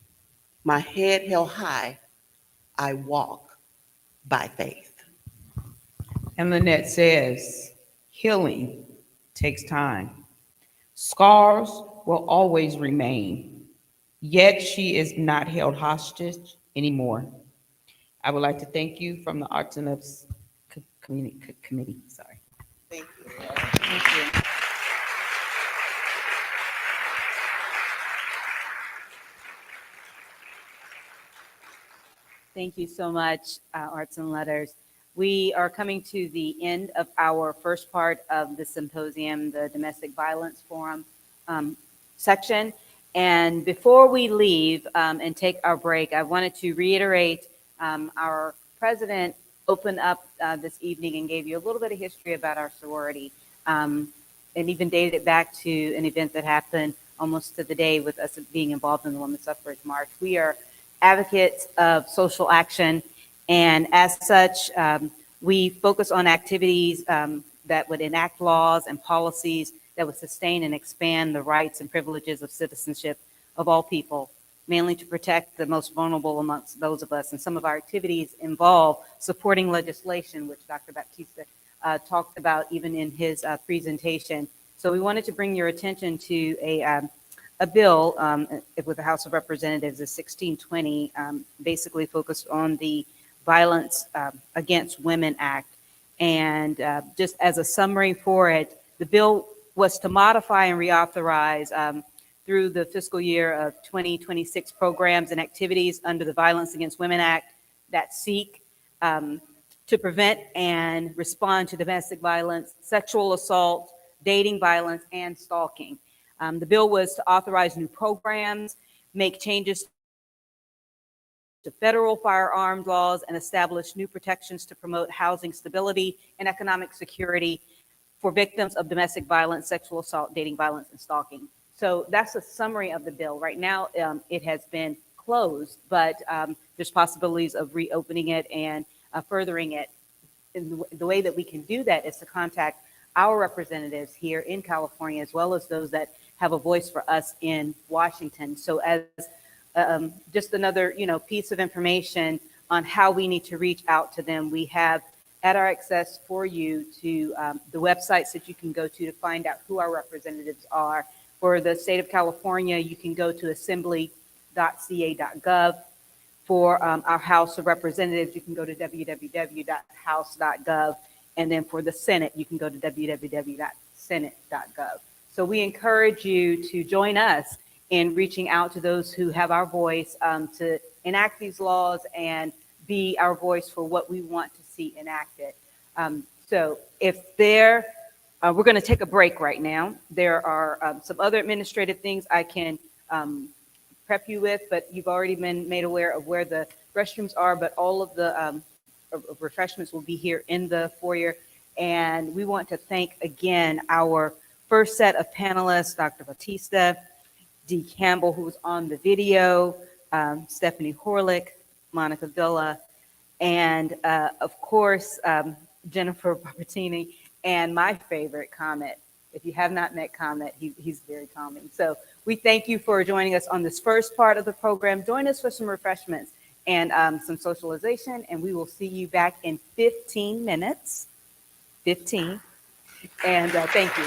My head held high, I walk by faith. And Lynette says, healing takes time. Scars will always remain, yet she is not held hostage anymore. I would like to thank you from the Arts and Arts Committee. Sorry. Thank you. Thank you. Thank you so much, Arts and Letters. We are coming to the end of our first part of the symposium, the Domestic Violence Forum section. And before we leave and take our break, I wanted to reiterate our president opened up this evening and gave you a little bit of history about our sorority, and even dated it back to an event that happened almost to the day with us being involved in the Women's Suffrage March. We are advocates of social action, and as such, we focus on activities that would enact laws and policies that would sustain and expand the rights and privileges of citizenship of all people, mainly to protect the most vulnerable amongst those of us. And some of our activities involve supporting legislation, which Dr. Baptista talked about even in his presentation. So we wanted to bring your attention to a bill with the House of Representatives, the 1620, basically focused on the Violence Against Women Act. And just as a summary for it, the bill was to modify and reauthorize through the fiscal year of 2026 programs and activities under the Violence Against Women Act that seek to prevent and respond to domestic violence, sexual assault, dating violence, and stalking. The bill was to authorize new programs, make changes to federal firearms laws, and establish new protections to promote housing stability and economic security for victims of domestic violence, sexual assault, dating violence, and stalking. So that's a summary of the bill. Right now, it has been closed, but there's possibilities of reopening it and furthering it. And the way that we can do that is to contact our representatives here in California, as well as those that have a voice for us in Washington. So as just another, piece of information on how we need to reach out to them, we have at our access for you to the websites that you can go to find out who our representatives are. For the state of California, you can go to assembly.ca.gov. For our House of Representatives, you can go to www.house.gov. And then for the Senate, you can go to www.senate.gov. So we encourage you to join us in reaching out to those who have our voice to enact these laws and be our voice for what we want to see enacted. So if we're going to take a break right now. There are some other administrative things I can prep you with, but you've already been made aware of where the restrooms are, but all of the of refreshments will be here in the foyer. And we want to thank again our first set of panelists, Dr. Batista, Dee Campbell, who was on the video, Stephanie Horlick, Monica Villa, and of course, Jennifer Barbatini, and my favorite, Comet. If you have not met Comet, he's very calming. So we thank you for joining us on this first part of the program. Join us for some refreshments and some socialization, and we will see you back in 15 minutes. 15. And thank you.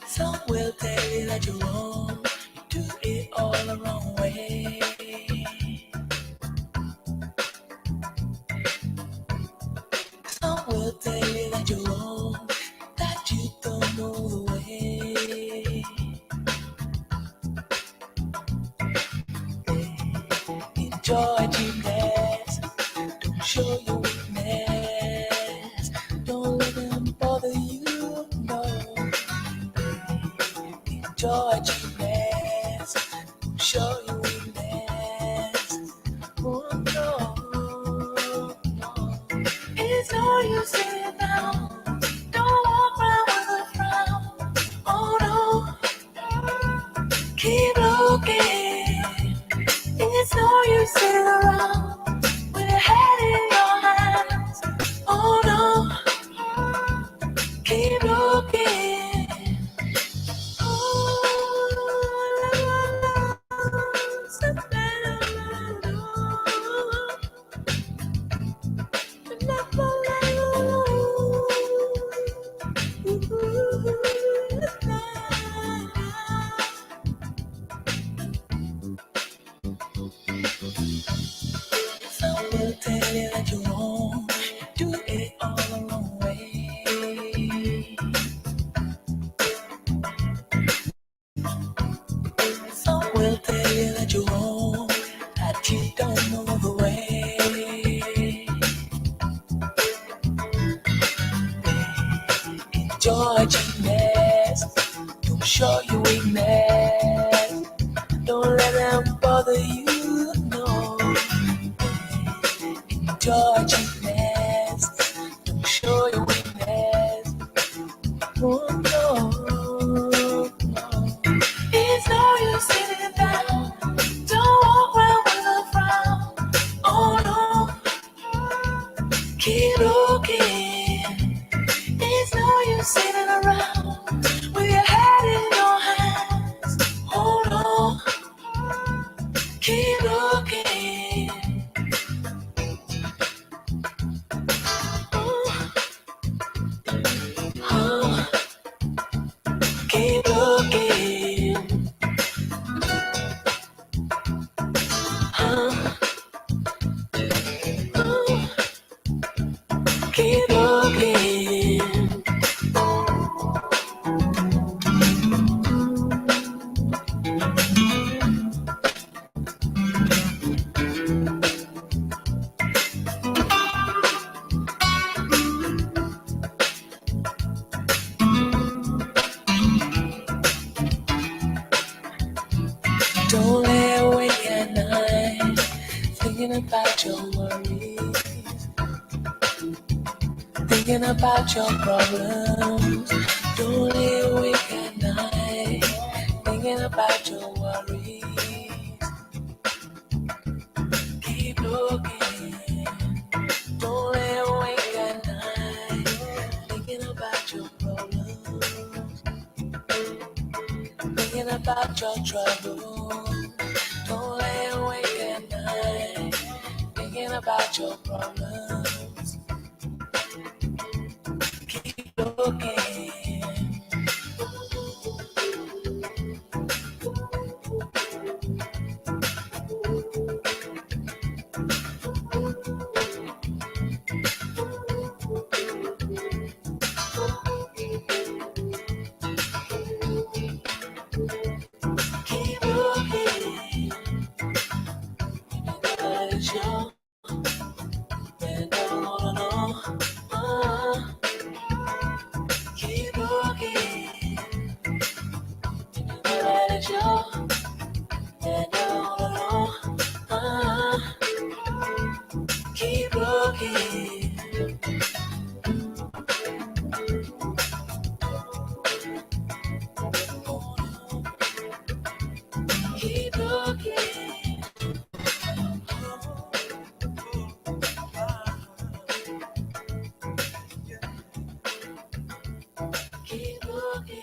Some will tell you that you're wrong, you do it all the wrong way. Some will tell you that you're wrong, that you don't know the way. Enjoy gymnast, don't show your weakness. Don't let them bother you, no. Enjoy gymnast, don't show your weakness. Oh no, no. It's no use sitting down, don't walk around with a frown. Oh no, keep looking. It's no use sitting around with your head in your hands. Oh no, keep looking. Oh, la, la, some will tell you that you're wrong, you do it all the wrong way. Some will tell you that you're wrong, that you don't know the way. Enjoy gymnast, don't show your weakness. Don't let them bother you, no. Enjoy gymnast, don't show your weakness. Oh no, no. It's no use sitting down, don't walk around with a frown. Oh no, keep looking. It's no use sitting around with your head in your hands. Hold on, keep looking. Oh, keep looking. Oh, keep looking. Don't lay awake at night thinking about your worries, thinking about your problems. Don't lay awake at night thinking about your worries. Keep looking. Don't lay awake at night thinking about your problems. about your trouble. Don't lay awake at night thinking about your problems. Keep looking. Keep looking. That is your and I wanna know. Keep looking. That is your and I wanna know. Keep looking. Keep looking. Keep looking.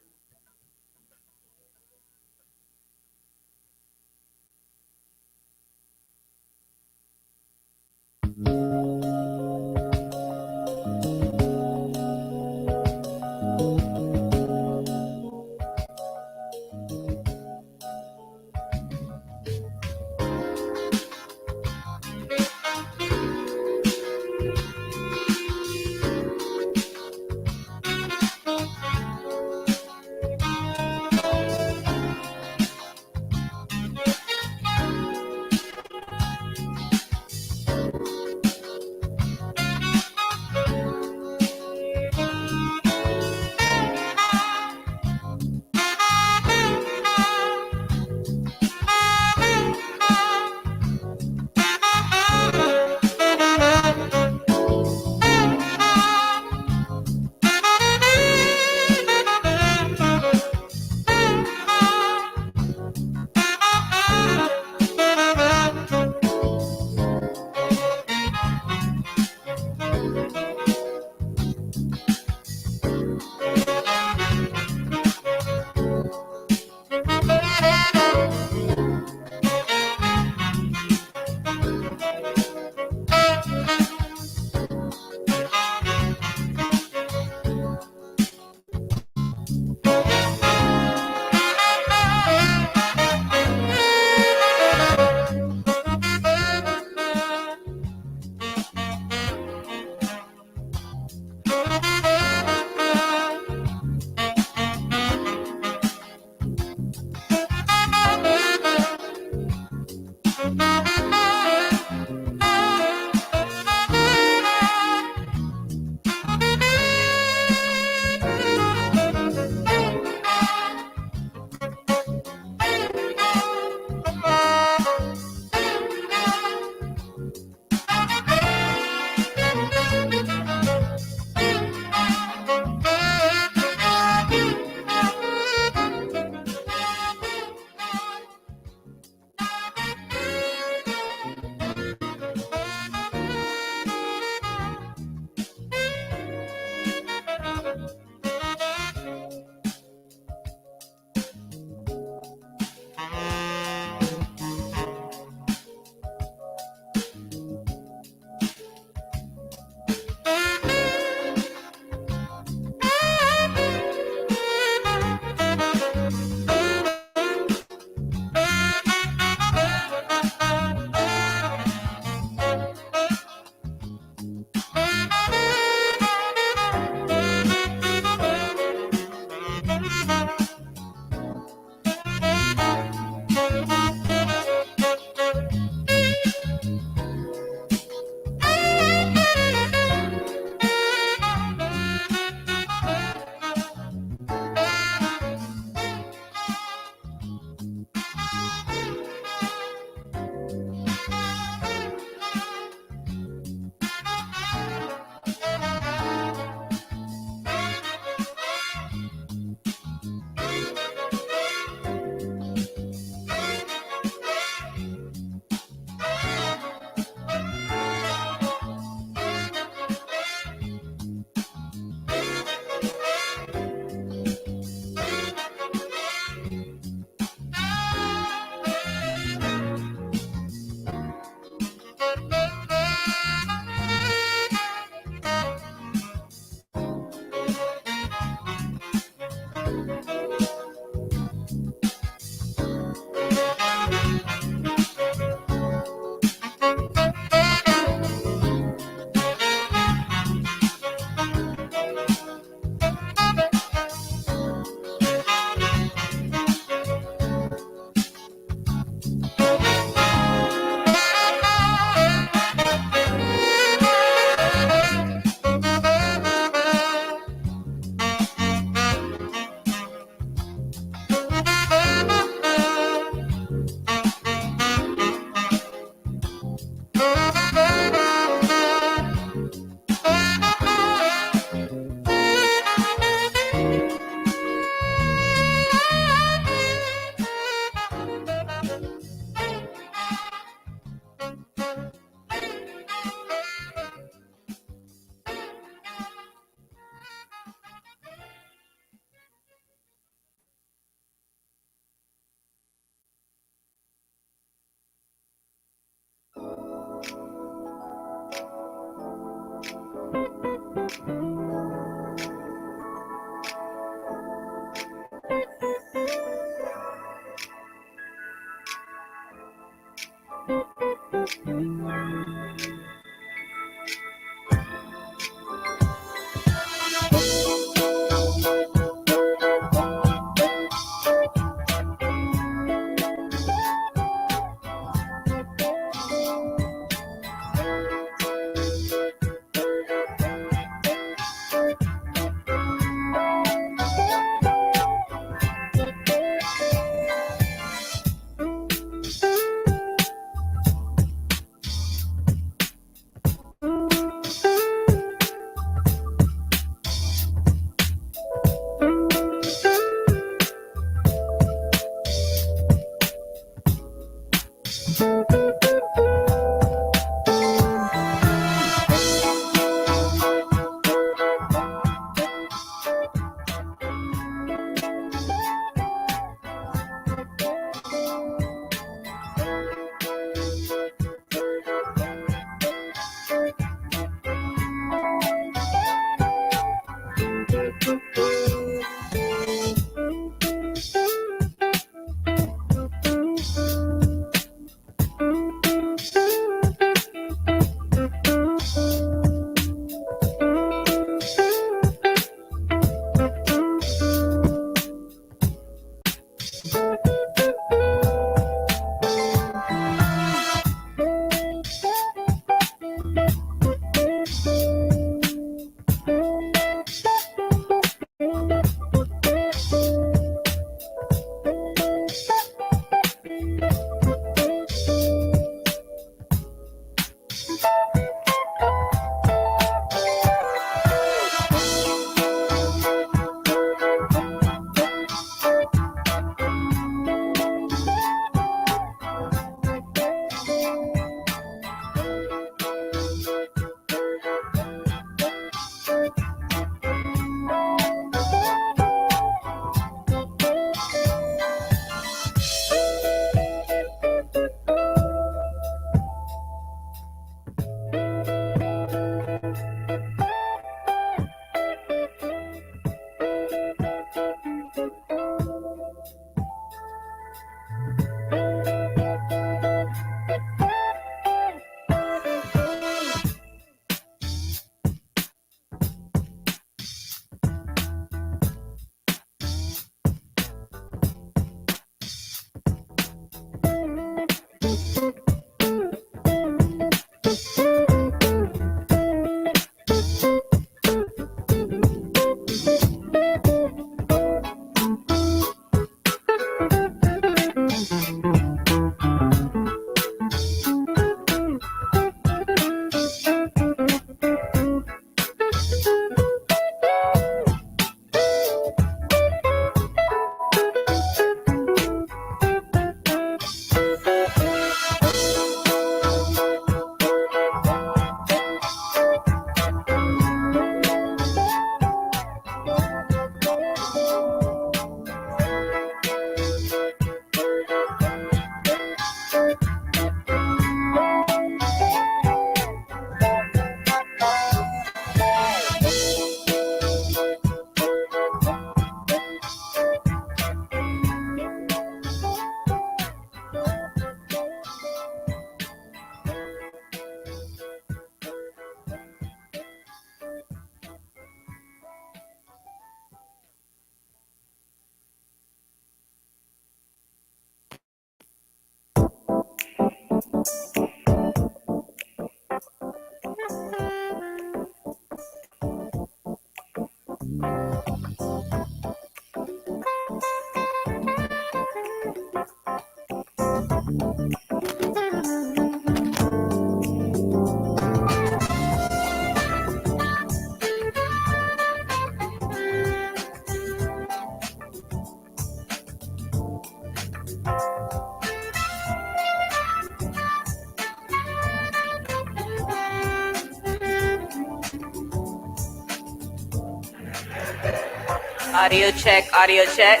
Audio check, audio check.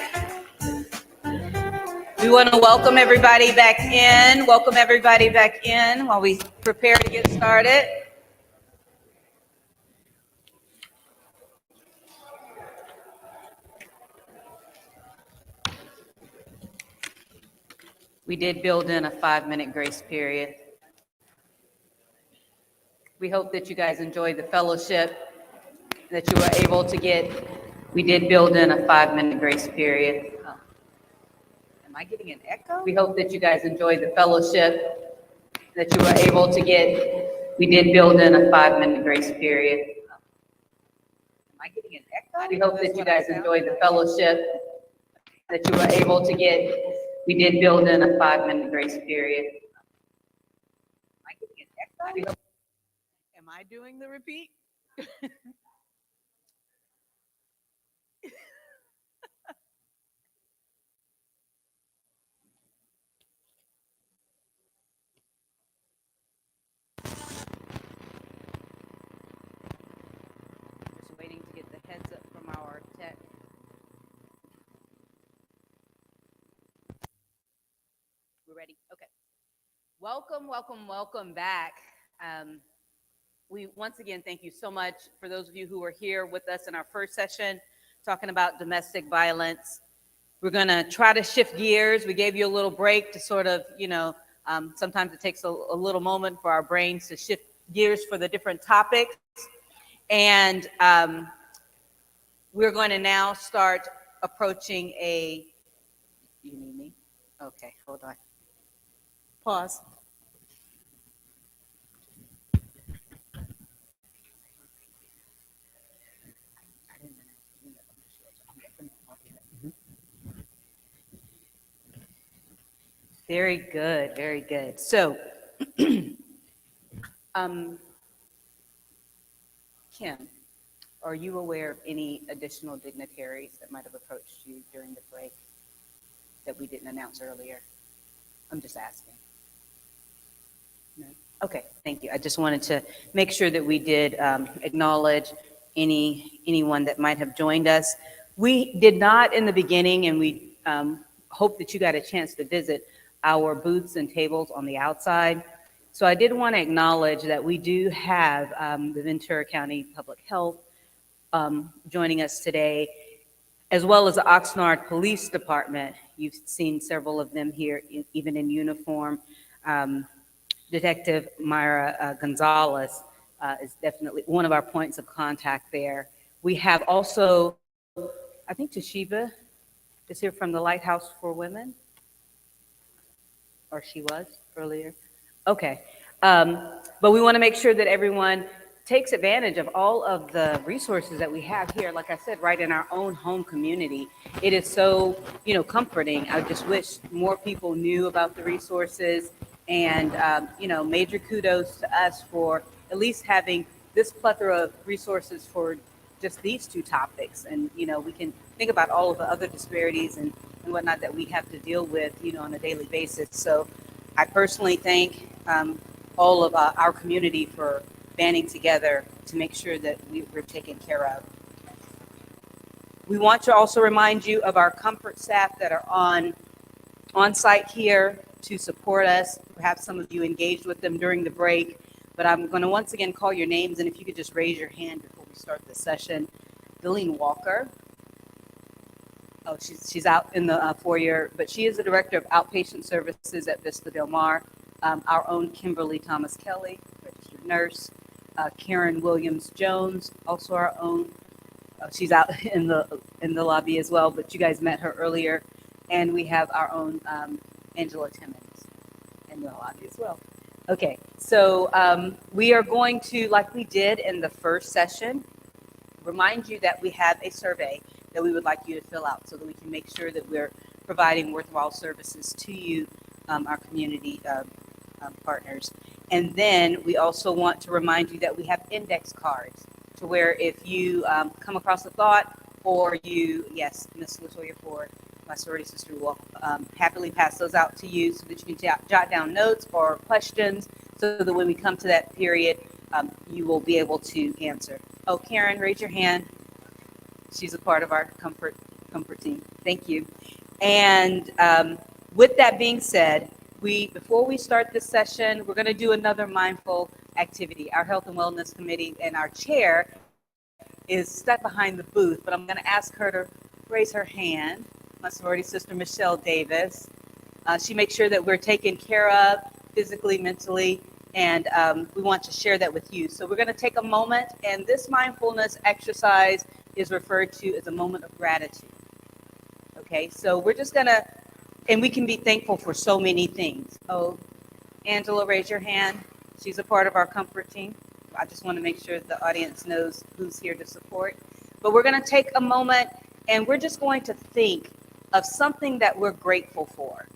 We want to welcome everybody back in. Welcome everybody back in while we prepare to get started. We did build in a 5-minute grace period. We hope that you guys enjoyed the fellowship, that you were able to get. We did build in a 5-minute grace period. Oh. Am I getting an echo? We hope that you guys enjoyed the fellowship, that you were able to get. We did build in a 5-minute grace period. Oh. Am I getting an echo? We hope that you guys enjoyed the fellowship, that you were able to get. We did build in a 5-minute grace period. Am I getting an echo? Am I doing the repeat? Just waiting to get the heads up from our tech. We're ready? Okay. Welcome, welcome, welcome back. We once again thank you so much for those of you who were here with us in our first session talking about domestic violence. We're going to try to shift gears. We gave you a little break to sort of, sometimes it takes a little moment for our brains to shift gears for the different topics. And we're going to now start approaching a, you need me? Okay, hold on. Pause. Very good, very good. So, Kim, are you aware of any additional dignitaries that might have approached you during the break that we didn't announce earlier? I'm just asking. No? Okay, thank you. I just wanted to make sure that we did acknowledge anyone that might have joined us. We did not in the beginning, and we hope that you got a chance to visit our booths and tables on the outside. So I did want to acknowledge that we do have the Ventura County Public Health joining us today, as well as the Oxnard Police Department. You've seen several of them here, even in uniform. Detective Myra Gonzalez is definitely one of our points of contact there. We have also, I think Toshiba is here from the Lighthouse for Women, or she was earlier. Okay, but we want to make sure that everyone takes advantage of all of the resources that we have here, like I said, right in our own home community. It is so, comforting. I just wish more people knew about the resources, and, major kudos to us for at least having this plethora of resources for just these two topics. And, we can think about all of the other disparities and whatnot that we have to deal with, on a daily basis. So I personally thank all of our community for banding together to make sure that we're taken care of. We want to also remind you of our comfort staff that are on site here to support us. Perhaps some of you engaged with them during the break, but I'm going to once again call your names, and if you could just raise your hand before we start the session. Deline Walker. Oh, she's out in the foyer, but she is the Director of Outpatient Services at Vista Del Mar. Our own Kimberly Thomas Kelly, registered nurse. Karen Williams Jones, also our own. She's out in the lobby as well, but you guys met her earlier. And we have our own Angela Timmons in the lobby as well. Okay, so we are going to, like we did in the first session, remind you that we have a survey that we would like you to fill out so that we can make sure that we're providing worthwhile services to you, our community partners. And then we also want to remind you that we have index cards to where if you come across a thought or you, yes, Ms. LaToya Ford, my sorority sister, will happily pass those out to you so that you can jot down notes or questions so that when we come to that period, you will be able to answer. Oh, Karen, raise your hand. She's a part of our comfort team. Thank you. And with that being said, before we start this session, we're going to do another mindful activity. Our Health and Wellness Committee and our chair is stuck behind the booth, but I'm going to ask her to raise her hand. My sorority sister, Michelle Davis. She makes sure that we're taken care of physically, mentally, and we want to share that with you. So we're going to take a moment, and this mindfulness exercise is referred to as a moment of gratitude. Okay, so we're just going to, and we can be thankful for so many things. Oh, Angela, raise your hand. She's a part of our comfort team. I just want to make sure the audience knows who's here to support. But we're going to take a moment, and we're just going to think of something that we're grateful for.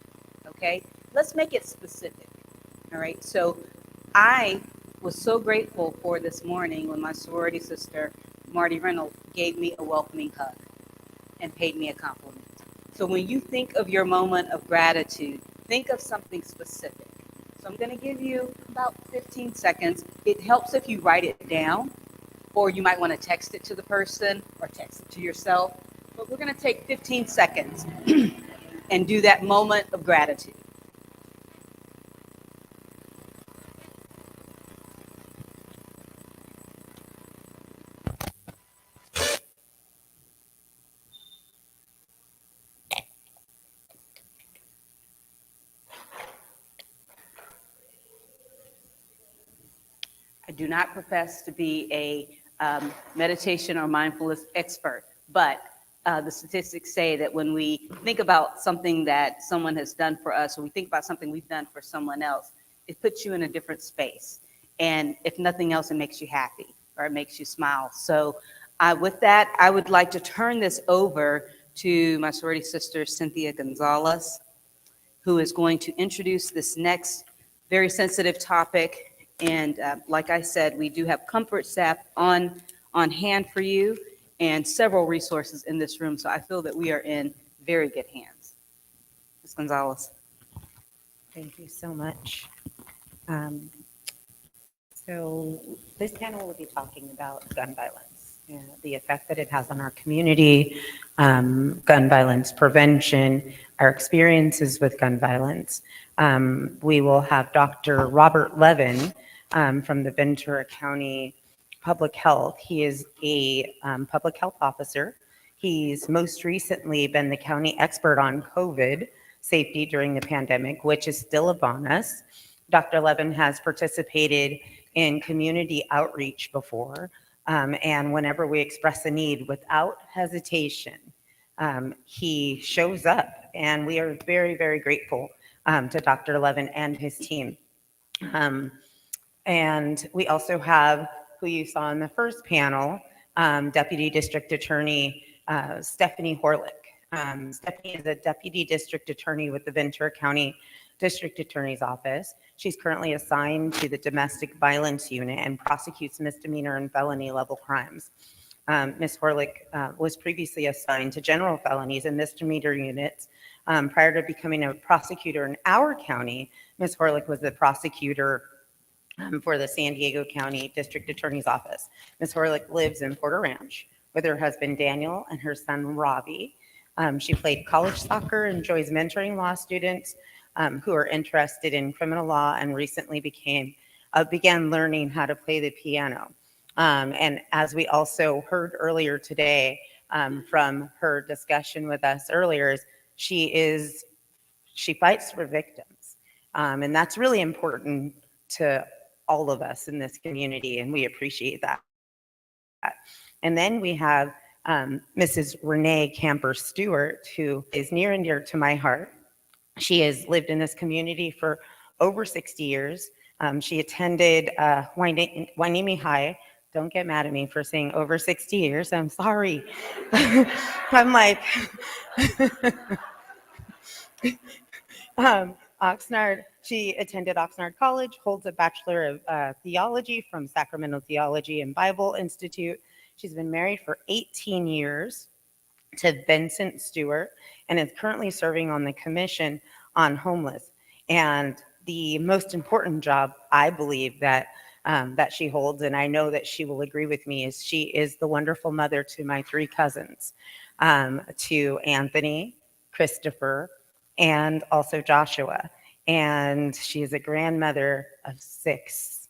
Okay, let's make it specific. All right, so I was so grateful for this morning when my sorority sister, Marty Reynolds, gave me a welcoming hug and paid me a compliment. So when you think of your moment of gratitude, think of something specific. So I'm going to give you about 15 seconds. It helps if you write it down, or you might want to text it to the person or text it to yourself. But we're going to take 15 seconds and do that moment of gratitude. I do not profess to be a meditation or mindfulness expert, but the statistics say that when we think about something that someone has done for us, or we think about something we've done for someone else, it puts you in a different space. And if nothing else, it makes you happy or it makes you smile. So with that, I would like to turn this over to my sorority sister, Cynthia Gonzalez, who is going to introduce this next very sensitive topic. And like I said, we do have comfort staff on hand for you and several resources in this room. So I feel that we are in very good hands. Ms. Gonzalez. Thank you so much. So this panel will be talking about gun violence, the effect that it has on our community, gun violence prevention, our experiences with gun violence. We will have Dr. Robert Levin from the Ventura County Public Health. He is a public health officer. He's most recently been the county expert on COVID safety during the pandemic, which is still upon us. Dr. Levin has participated in community outreach before, and whenever we express a need without hesitation, he shows up, and we are very, very grateful to Dr. Levin and his team. And we also have, who you saw in the first panel, Deputy District Attorney Stephanie Horlick. Stephanie is a Deputy District Attorney with the Ventura County District Attorney's Office. She's currently assigned to the Domestic Violence Unit and prosecutes misdemeanor and felony level crimes. Ms. Horlick was previously assigned to general felonies and misdemeanor units. Prior to becoming a prosecutor in our county, Ms. Horlick was the prosecutor for the San Diego County District Attorney's Office. Ms. Horlick lives in Porter Ranch with her husband Daniel and her son Robbie. She played college soccer, enjoys mentoring law students who are interested in criminal law, and recently began learning how to play the piano. And as we also heard earlier today from her discussion with us earlier, she fights for victims. And that's really important to all of us in this community, and we appreciate that. And then we have Mrs. Renee Camper Stewart, who is near and dear to my heart. She has lived in this community for over 60 years. She attended Wainimi High. Don't get mad at me for saying over 60 years. I'm sorry. I'm like, Oxnard. She attended Oxnard College, holds a Bachelor of Theology from Sacramento Theology and Bible Institute. She's been married for 18 years to Vincent Stewart and is currently serving on the Commission on Homeless. And the most important job, I believe, that she holds, and I know that she will agree with me, is she is the wonderful mother to my 3 cousins, to Anthony, Christopher, and also Joshua. And she is a grandmother of 6.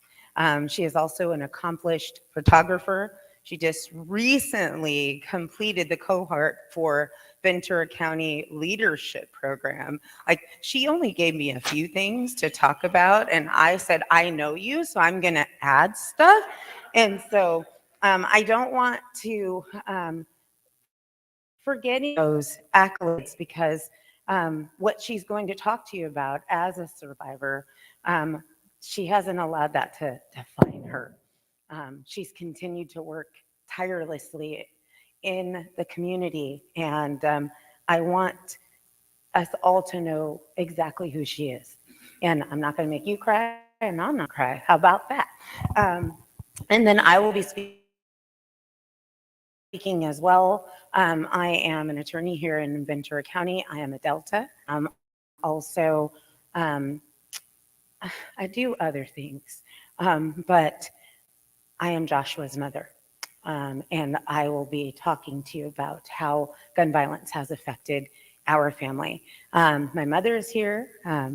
She is also an accomplished photographer. She just recently completed the cohort for Ventura County Leadership Program. Like, she only gave me a few things to talk about, and I said, I know you, so I'm going to add stuff. And so I don't want to forgetting those accolades, because what she's going to talk to you about as a survivor, she hasn't allowed that to define her. She's continued to work tirelessly in the community, and I want us all to know exactly who she is. And I'm not going to make you cry, and I'm not cry. How about that? And then I will be speaking as well. I am an attorney here in Ventura County. I am a Delta. Also, I do other things, but I am Joshua's mother. And I will be talking to you about how gun violence has affected our family. My mother is here.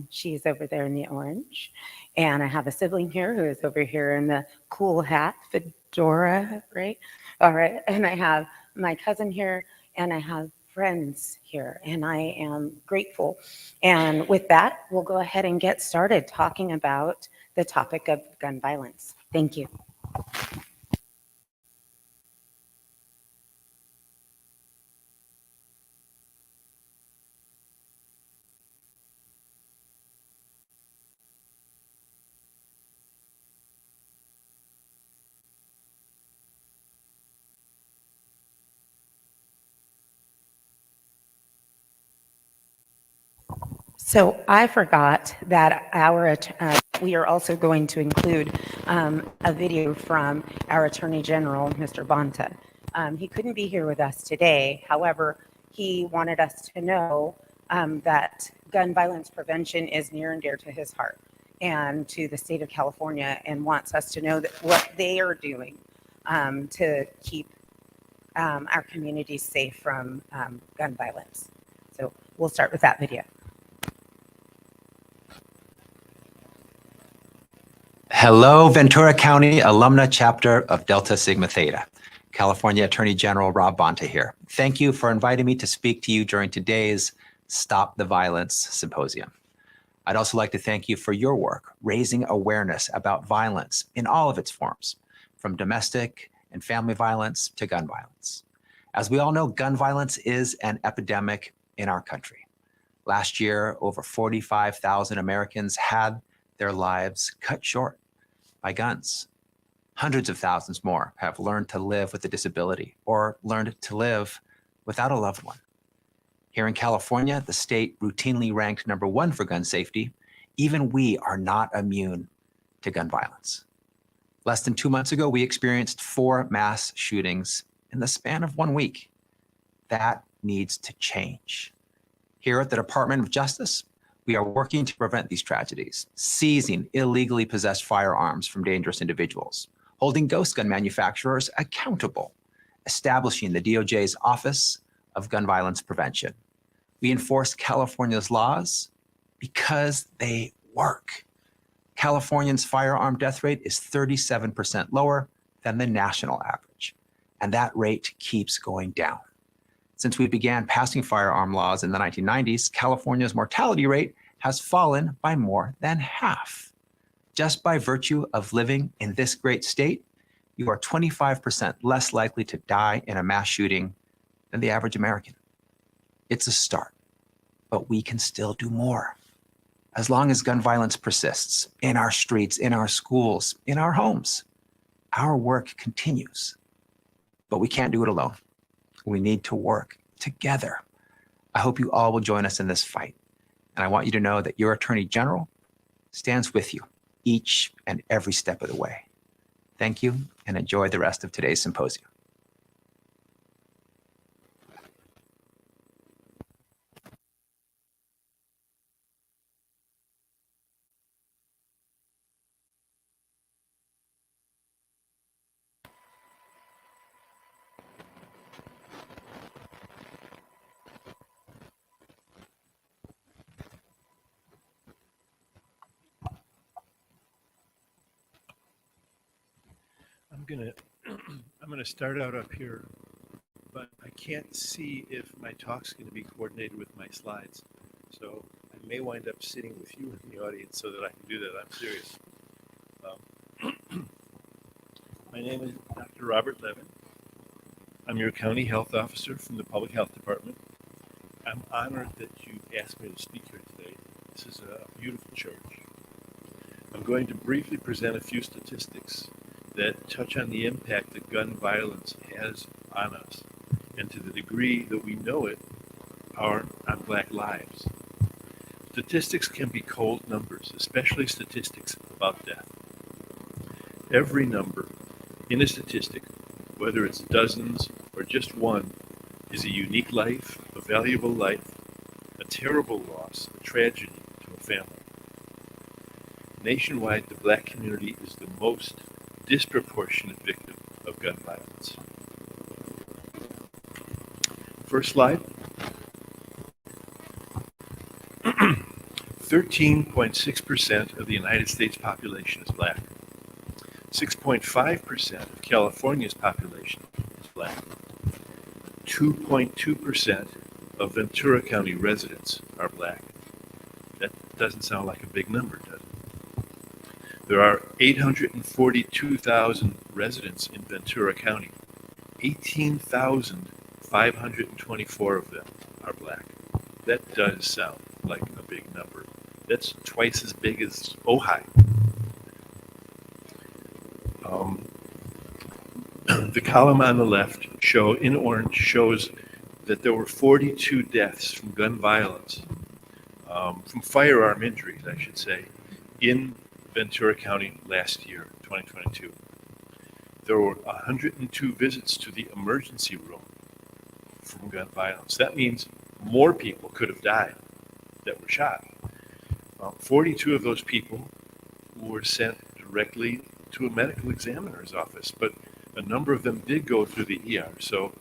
She's over there in the orange. And I have a sibling here who is over here in the cool hat, fedora, right? All right. And I have my cousin here, and I have friends here, and I am grateful. And with that, we'll go ahead and get started talking about the topic of gun violence. Thank you. So I forgot that we are also going to include a video from our Attorney General, Mr. Bonta. He couldn't be here with us today. However, he wanted us to know that gun violence prevention is near and dear to his heart and to the state of California, and wants us to know that what they are doing to keep our communities safe from gun violence. So we'll start with that video. Hello, Ventura County Alumna Chapter of Delta Sigma Theta. California Attorney General Rob Bonta here. Thank you for inviting me to speak to you during today's Stop the Violence Symposium. I'd also like to thank you for your work raising awareness about violence in all of its forms, from domestic and family violence to gun violence. As we all know, gun violence is an epidemic in our country. Last year, over 45,000 Americans had their lives cut short by guns. Hundreds of thousands more have learned to live with a disability or learned to live without a loved one. Here in California, the state routinely ranked #1 for gun safety. Even we are not immune to gun violence. Less than 2 months ago, we experienced 4 mass shootings in the span of 1 week. That needs to change. Here at the Department of Justice, we are working to prevent these tragedies, seizing illegally possessed firearms from dangerous individuals, holding ghost gun manufacturers accountable, establishing the DOJ's Office of Gun Violence Prevention. We enforce California's laws because they work. Californians' firearm death rate is 37% lower than the national average, and that rate keeps going down. Since we began passing firearm laws in the 1990s, California's mortality rate has fallen by more than half. Just by virtue of living in this great state, you are 25% less likely to die in a mass shooting than the average American. It's a start, but we can still do more. As long as gun violence persists in our streets, in our schools, in our homes, our work continues. But we can't do it alone. We need to work together. I hope you all will join us in this fight. And I want you to know that your Attorney General stands with you each and every step of the way. Thank you, and enjoy the rest of today's symposium. I'm gonna start out up here, but I can't see if my talk's going to be coordinated with my slides. So I may wind up sitting with you in the audience so that I can do that. I'm serious. My name is Dr. Robert Levin. I'm your county health officer from the Public Health Department. I'm honored that you asked me to speak here today. This is a beautiful church. I'm going to briefly present a few statistics that touch on the impact that gun violence has on us, and to the degree that we know it, on Black lives. Statistics can be cold numbers, especially statistics about death. Every number in a statistic, whether it's dozens or just one, is a unique life, a valuable life, a terrible loss, a tragedy to a family. Nationwide, the Black community is the most disproportionate victim of gun violence. First slide. 13.6% of the United States population is Black. 6.5% of California's population is Black. 2.2% of Ventura County residents are Black. That doesn't sound like a big number, does it? There are 842,000 residents in Ventura County. 18,524 of them are Black. That does sound like a big number. That's twice as big as Ojai. The column on the left in orange shows that there were 42 deaths from gun violence, from firearm injuries, I should say, in Ventura County last year, 2022. There were 102 visits to the emergency room from gun violence. That means more people could have died that were shot. 42 of those people were sent directly to a medical examiner's office, but a number of them did go through the ER, so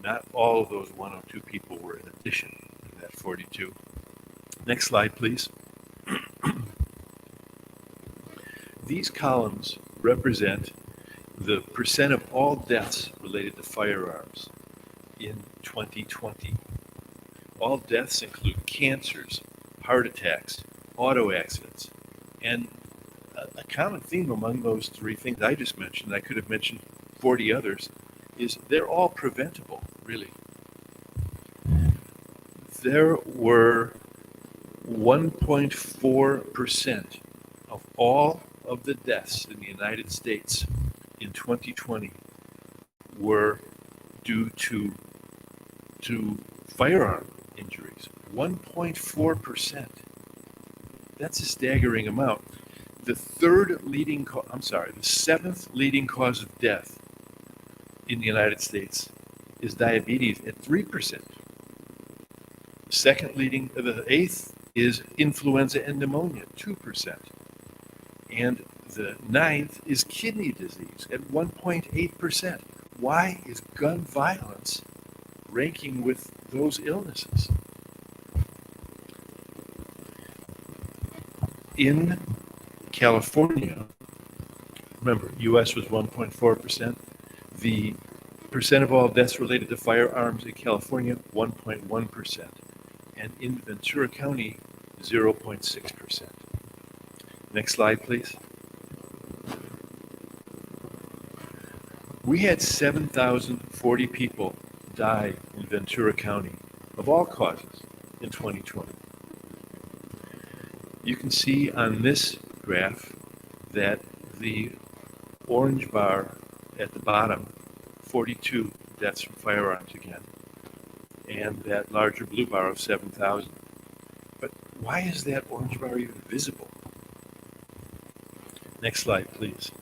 not all of those 102 people were in addition to that 42. Next slide, please. These columns represent the percent of all deaths related to firearms in 2020. All deaths include cancers, heart attacks, auto accidents, and a common theme among those three things I just mentioned, I could have mentioned 40 others, is they're all preventable, really. There were 1.4% of all of the deaths in the United States in 2020 were due to firearm injuries. 1.4%. That's a staggering amount. The seventh leading cause of death in the United States is diabetes at 3%. The eighth is influenza and pneumonia, 2%. And the ninth is kidney disease at 1.8%. Why is gun violence ranking with those illnesses? In California, remember, US was 1.4%. The percent of all deaths related to firearms in California, 1.1%. And in Ventura County, 0.6%. Next slide, please. We had 7,040 people die in Ventura County of all causes in 2020. You can see on this graph that the orange bar at the bottom, 42 deaths from firearms again, and that larger blue bar of 7,000. But why is that orange bar even visible? Next slide, please.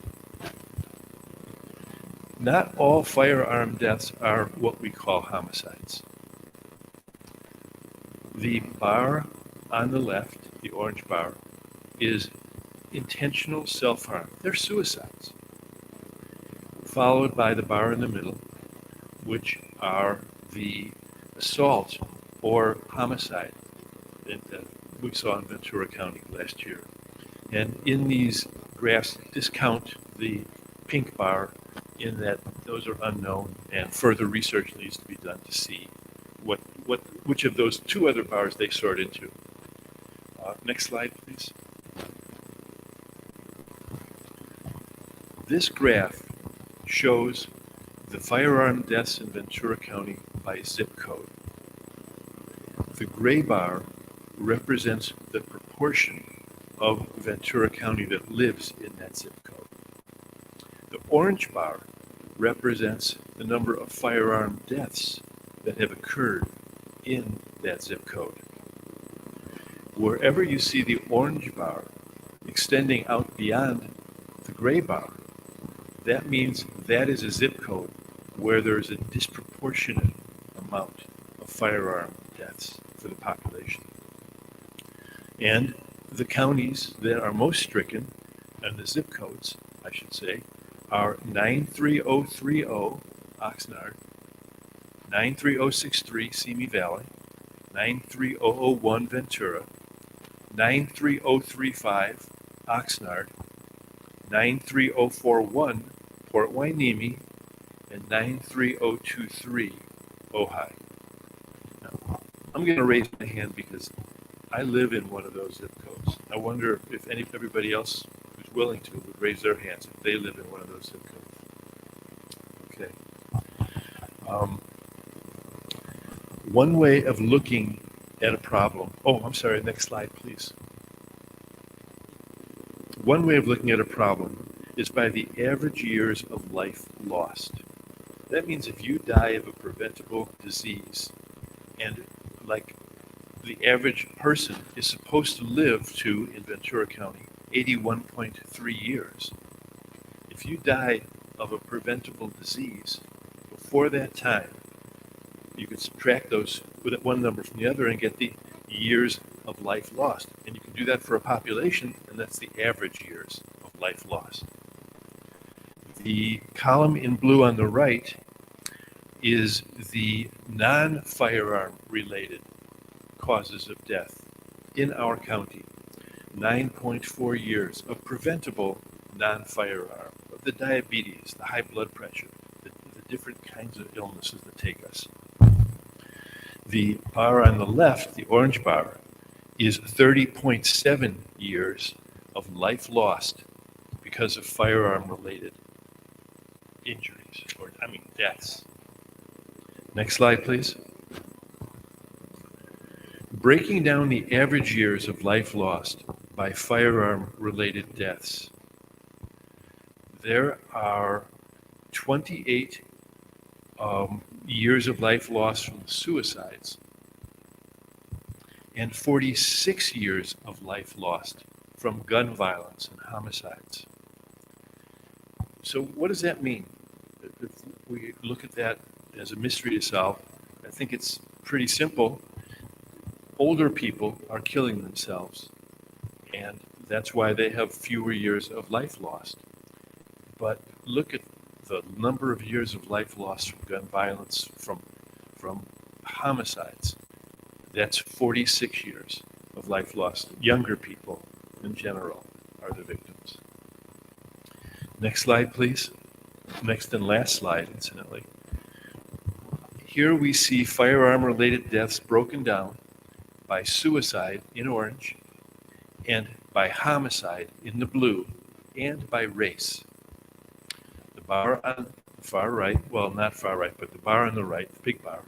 Not all firearm deaths are what we call homicides. The bar on the left, the orange bar, is intentional self-harm. They're suicides. Followed by the bar in the middle, which are the assault or homicide that we saw in Ventura County last year. And in these graphs, discount the pink bar in that those are unknown, and further research needs to be done to see which of those two other bars they sort into. Next slide, please. This graph shows the firearm deaths in Ventura County by zip code. The gray bar represents the proportion of Ventura County that lives in that zip code. The orange bar represents the number of firearm deaths that have occurred in that zip code. Wherever you see the orange bar extending out beyond the gray bar, that means that is a zip code where there's a disproportionate amount of firearm deaths for the population. And the counties that are most stricken, and the zip codes, I should say, are 93030 Oxnard, 93063 Simi Valley, 93001 Ventura, 93035 Oxnard, 93041 Port Hueneme, and 93023 Ojai. Now, I'm going to raise my hand because I live in one of those zip codes. I wonder if everybody else who's willing to would raise their hands if they live in one of those zip codes. Okay. One way of looking at a problem. Oh, I'm sorry. Next slide, please. One way of looking at a problem is by the average years of life lost. That means if you die of a preventable disease, and like the average person is supposed to live to, in Ventura County, 81.3 years. If you die of a preventable disease before that time, you can subtract those with one number from the other and get the years of life lost. And you can do that for a population, and that's the average years of life lost. The column in blue on the right is the non-firearm related causes of death in our county. 9.4 years of preventable non-firearm, of the diabetes, the high blood pressure, the different kinds of illnesses that take us. The bar on the left, the orange bar, is 30.7 years of life lost because of firearm-related injuries, or deaths. Next slide, please. Breaking down the average years of life lost by firearm-related deaths, there are 28 years of life lost from suicides and 46 years of life lost from gun violence and homicides. So what does that mean? If we look at that as a mystery to solve, I think it's pretty simple. Older people are killing themselves, and that's why they have fewer years of life lost. But look at the number of years of life lost from gun violence, from homicides. That's 46 years of life lost. Younger people in general are the victims. Next slide, please. Next and last slide, incidentally. Here we see firearm-related deaths broken down by suicide in orange, and by homicide in the blue, and by race. The bar on the far right, well, not far right, but the bar on the right, the big bar,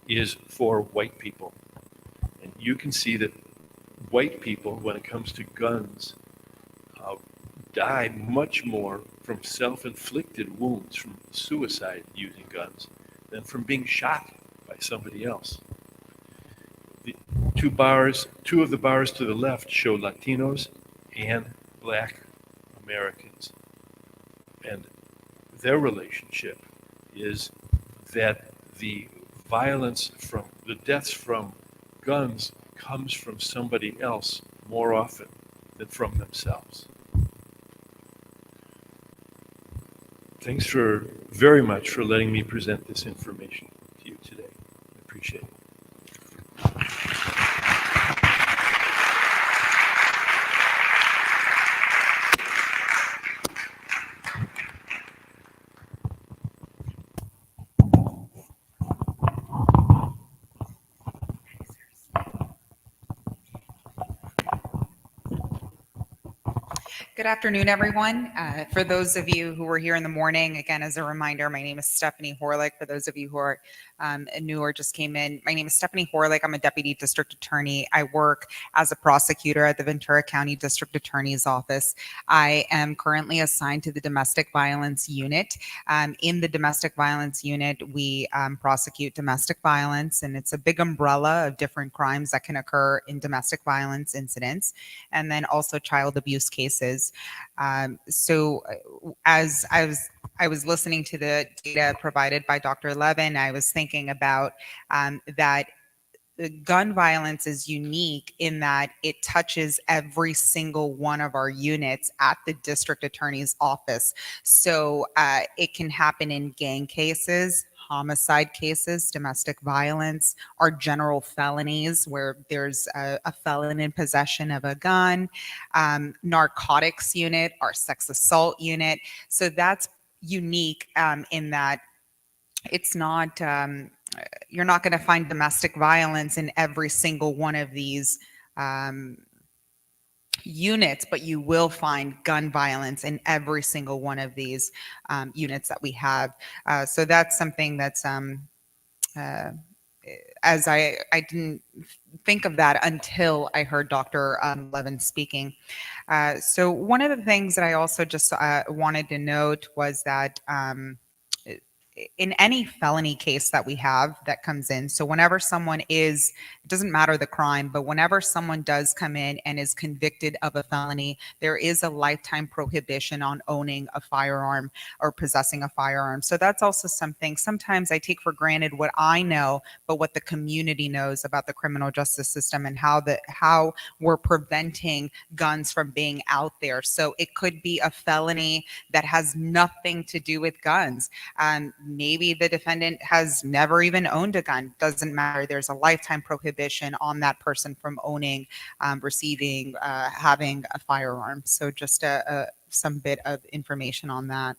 is for white people. And you can see that white people, when it comes to guns, die much more from self-inflicted wounds, from suicide using guns, than from being shot by somebody else. The two of the bars to the left show Latinos and Black Americans. And their relationship is that the violence from the deaths from guns comes from somebody else more often than from themselves. Thanks very much for letting me present this information to you today. I appreciate it. Good afternoon, everyone. For those of you who were here in the morning, again, as a reminder, my name is Stephanie Horlick. For those of you who are new or just came in, my name is Stephanie Horlick. I'm a Deputy District Attorney. I work as a prosecutor at the Ventura County District Attorney's Office. I am currently assigned to the Domestic Violence Unit. In the Domestic Violence Unit, we prosecute domestic violence, and it's a big umbrella of different crimes that can occur in domestic violence incidents, and then also child abuse cases. As I was listening to the data provided by Dr. Levin, I was thinking about that gun violence is unique in that it touches every single one of our units at the district attorney's office. So it can happen in gang cases, homicide cases, domestic violence, our general felonies where there's a felon in possession of a gun, narcotics unit, our sex assault unit. So that's unique in that it's not you're not going to find domestic violence in every single one of these units, but you will find gun violence in every single one of these units that we have. So that's something that's as I didn't think of that until I heard Dr. Levin speaking. So one of the things that I also just wanted to note was that in any felony case that we have that comes in, so whenever someone is, it doesn't matter the crime, but whenever someone does come in and is convicted of a felony, there is a lifetime prohibition on owning a firearm or possessing a firearm. So that's also something sometimes I take for granted what I know, but what the community knows about the criminal justice system and how we're preventing guns from being out there. So it could be a felony that has nothing to do with guns. Maybe the defendant has never even owned a gun. Doesn't matter. There's a lifetime prohibition on that person from owning, receiving, having a firearm. So just some bit of information on that.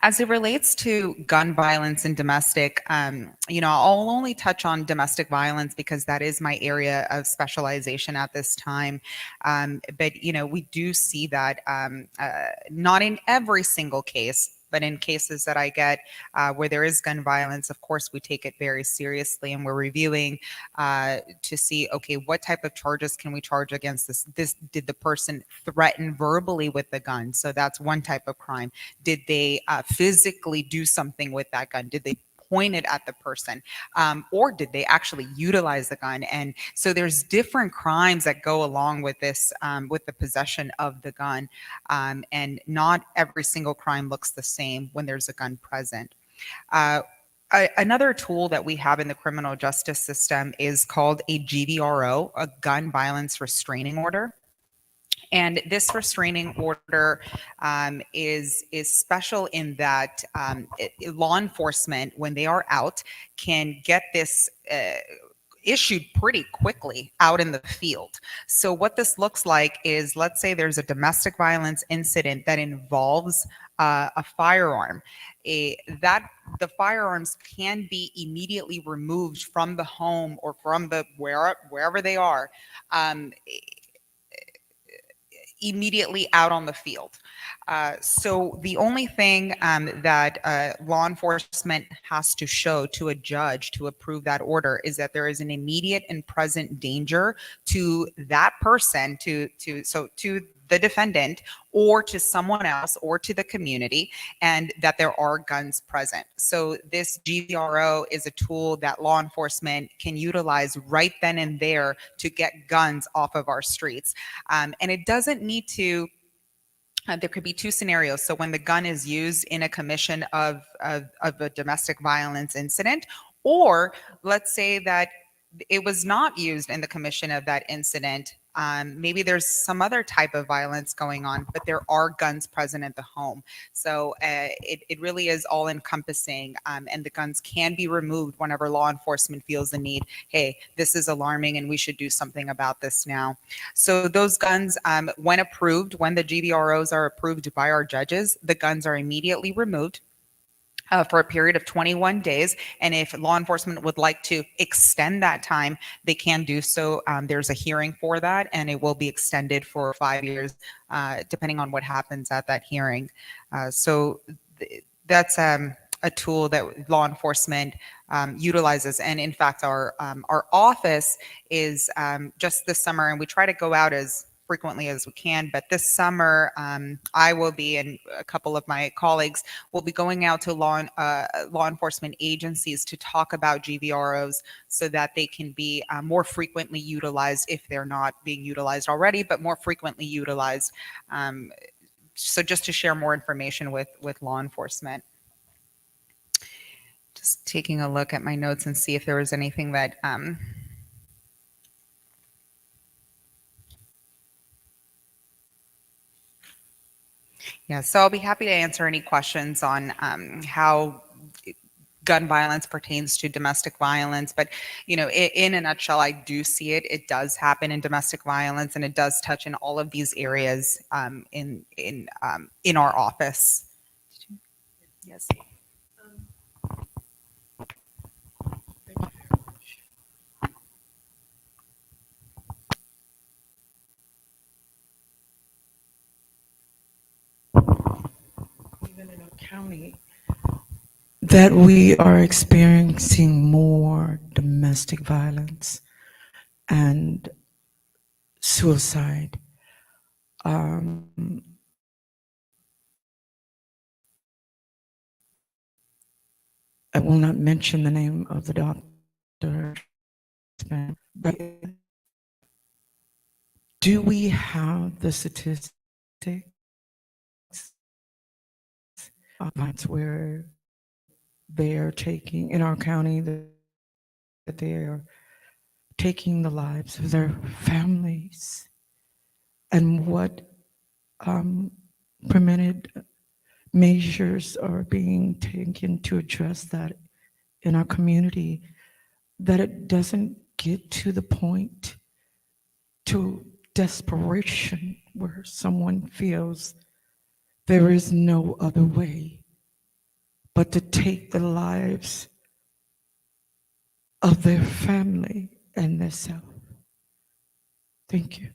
As it relates to gun violence and domestic, I'll only touch on domestic violence because that is my area of specialization at this time. But we do see that not in every single case, but in cases that I get where there is gun violence, of course, we take it very seriously and we're reviewing to see, okay, what type of charges can we charge against this? Did the person threaten verbally with the gun? So that's one type of crime. Did they physically do something with that gun? Did they point it at the person, or did they actually utilize the gun? And so there's different crimes that go along with this, with the possession of the gun, and not every single crime looks the same when there's a gun present. Another tool that we have in the criminal justice system is called a GVRO, a gun violence restraining order. And this restraining order is special in that law enforcement, when they are out, can get this issued pretty quickly out in the field. So what this looks like is, let's say there's a domestic violence incident that involves a firearm. The firearms can be immediately removed from the home or from the wherever they are. Immediately out on the field. So the only thing that law enforcement has to show to a judge to approve that order is that there is an immediate and present danger to that person, to the defendant or to someone else or to the community, and that there are guns present. So this GVRO is a tool that law enforcement can utilize right then and there to get guns off of our streets. And it doesn't need to, there could be two scenarios. So when the gun is used in a commission of a domestic violence incident, or let's say that it was not used in the commission of that incident. Maybe there's some other type of violence going on, but there are guns present at the home. So it really is all encompassing, and the guns can be removed whenever law enforcement feels the need. Hey, this is alarming and we should do something about this now. So those guns, when approved, when the GVROs are approved by our judges, the guns are immediately removed. for a period of 21 days. And if law enforcement would like to extend that time, they can do so. There's a hearing for that, and it will be extended for 5 years, depending on what happens at that hearing. That's a tool that law enforcement utilizes. And in fact, our office is just this summer, and we try to go out as frequently as we can. But this summer, I will be, and a couple of my colleagues will be going out to law enforcement agencies to talk about GVROs so that they can be more frequently utilized if they're not being utilized already, but more frequently utilized. So just to share more information with law enforcement. Just taking a look at my notes and see if there was anything that yeah, so I'll be happy to answer any questions on how gun violence pertains to domestic violence. But, you know, in a nutshell, I do see it. It does happen in domestic violence, and it does touch in all of these areas in our office. Yes. Even in our county, that we are experiencing more domestic violence and suicide. I will not mention the name of the doctor, but do we have the statistics where they are taking, in our county, that they are taking the lives of their families, and what prevented measures are being taken to address that in our community, that it doesn't get to the point to desperation where someone feels there is no other way but to take the lives of their family and themselves. Thank you.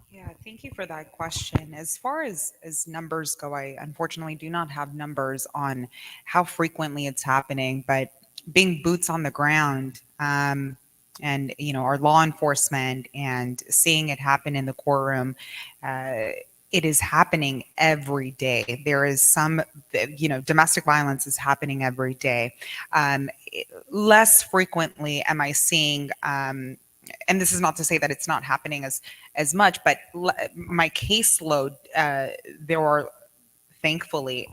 Yeah, thank you for that question. As far as numbers go, I unfortunately do not have numbers on how frequently it's happening, but being boots on the ground, and you know, our law enforcement and seeing it happen in the courtroom, it is happening every day. There is some, you know, domestic violence is happening every day. Less frequently am I seeing, and this is not to say that it's not happening as much, but my caseload, there are thankfully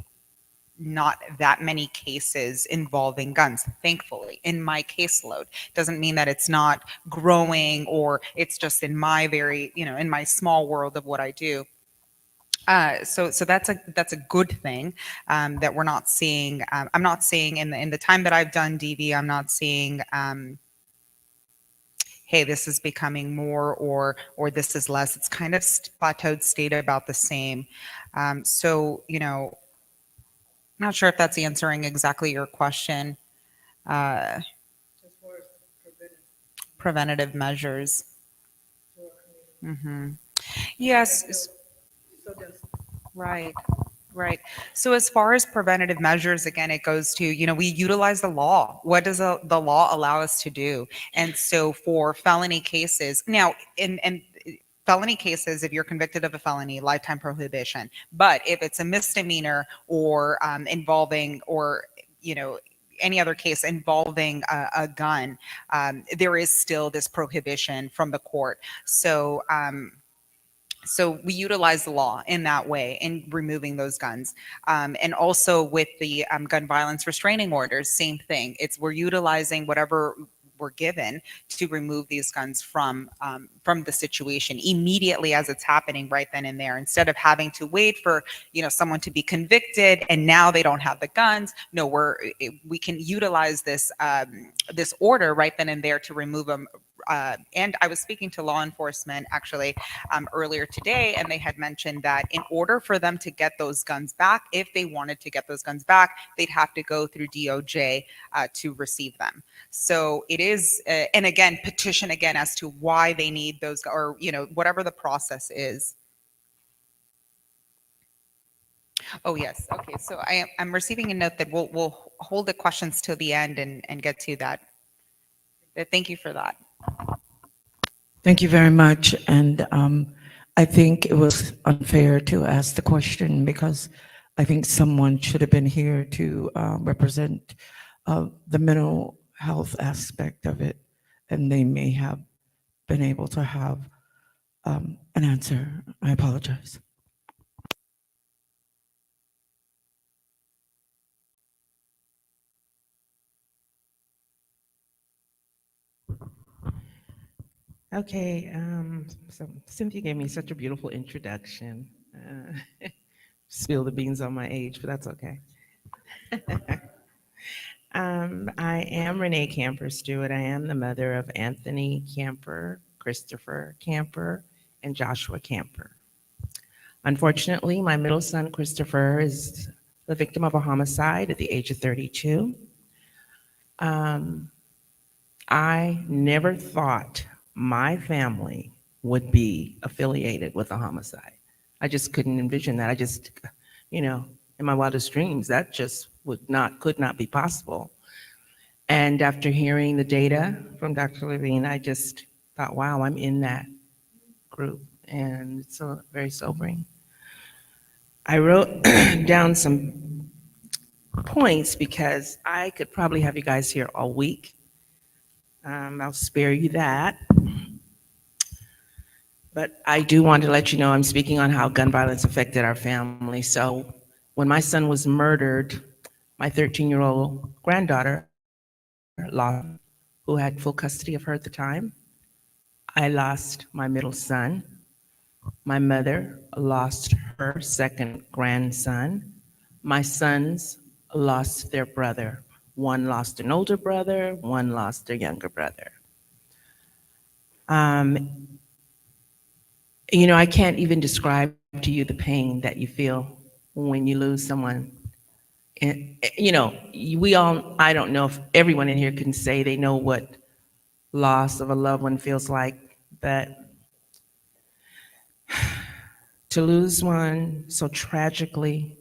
not that many cases involving guns, thankfully, in my caseload. Doesn't mean that it's not growing, or it's just in my very, you know, in my small world of what I do. So that's a good thing, that we're not seeing. I'm not seeing in the time that I've done DV, I'm not seeing, hey, this is becoming more, or this is less. It's kind of plateaued, stayed about the same. So, you know, I'm not sure if that's answering exactly your question. Preventative measures. Yes. Right. Right. So as far as preventative measures, again, it goes to, you know, we utilize the law. What does the law allow us to do? And so for felony cases, now, in felony cases, if you're convicted of a felony, lifetime prohibition. But if it's a misdemeanor, or involving, or, you know, any other case involving a gun, there is still this prohibition from the court. So, so we utilize the law in that way in removing those guns. And also with the gun violence restraining orders, same thing. We're utilizing whatever we're given to remove these guns from the situation immediately as it's happening, right then and there, instead of having to wait for, you know, someone to be convicted and now they don't have the guns. No, we can utilize this this order right then and there to remove them and I was speaking to law enforcement actually earlier today, and they had mentioned that in order for them to get those guns back, if they wanted to get those guns back, they'd have to go through DOJ to receive them. So it is, and again, petition again as to why they need those, or whatever the process is. Oh, yes. Okay. So I'm receiving a note that we'll hold the questions till the end and get to that. Thank you for that. Thank you very much. And I think it was unfair to ask the question because I think someone should have been here to represent the mental health aspect of it, and they may have been able to have an answer. I apologize. Okay, so Cynthia gave me such a beautiful introduction. Spill the beans on my age, but that's okay. I am Renee Camper Stewart. I am the mother of Anthony Camper, Christopher Camper, and Joshua Camper. Unfortunately, my middle son, Christopher, is the victim of a homicide at the age of 32. I never thought my family would be affiliated with a homicide. I just couldn't envision that. I just, in my wildest dreams, that just could not be possible. And after hearing the data from Dr. Levine, I just thought, wow, I'm in that group. And it's very sobering. I wrote down some points because I could probably have you guys here all week. I'll spare you that. But I do want to let you know I'm speaking on how gun violence affected our family. So when my son was murdered, my 13-year-old granddaughter lost, who had full custody of her at the time. I lost my middle son. My mother lost her second grandson. My sons lost their brother. One lost an older brother, one lost a younger brother. I can't even describe to you the pain that you feel when you lose someone. And, I don't know if everyone in here can say they know what loss of a loved one feels like, but to lose one so tragically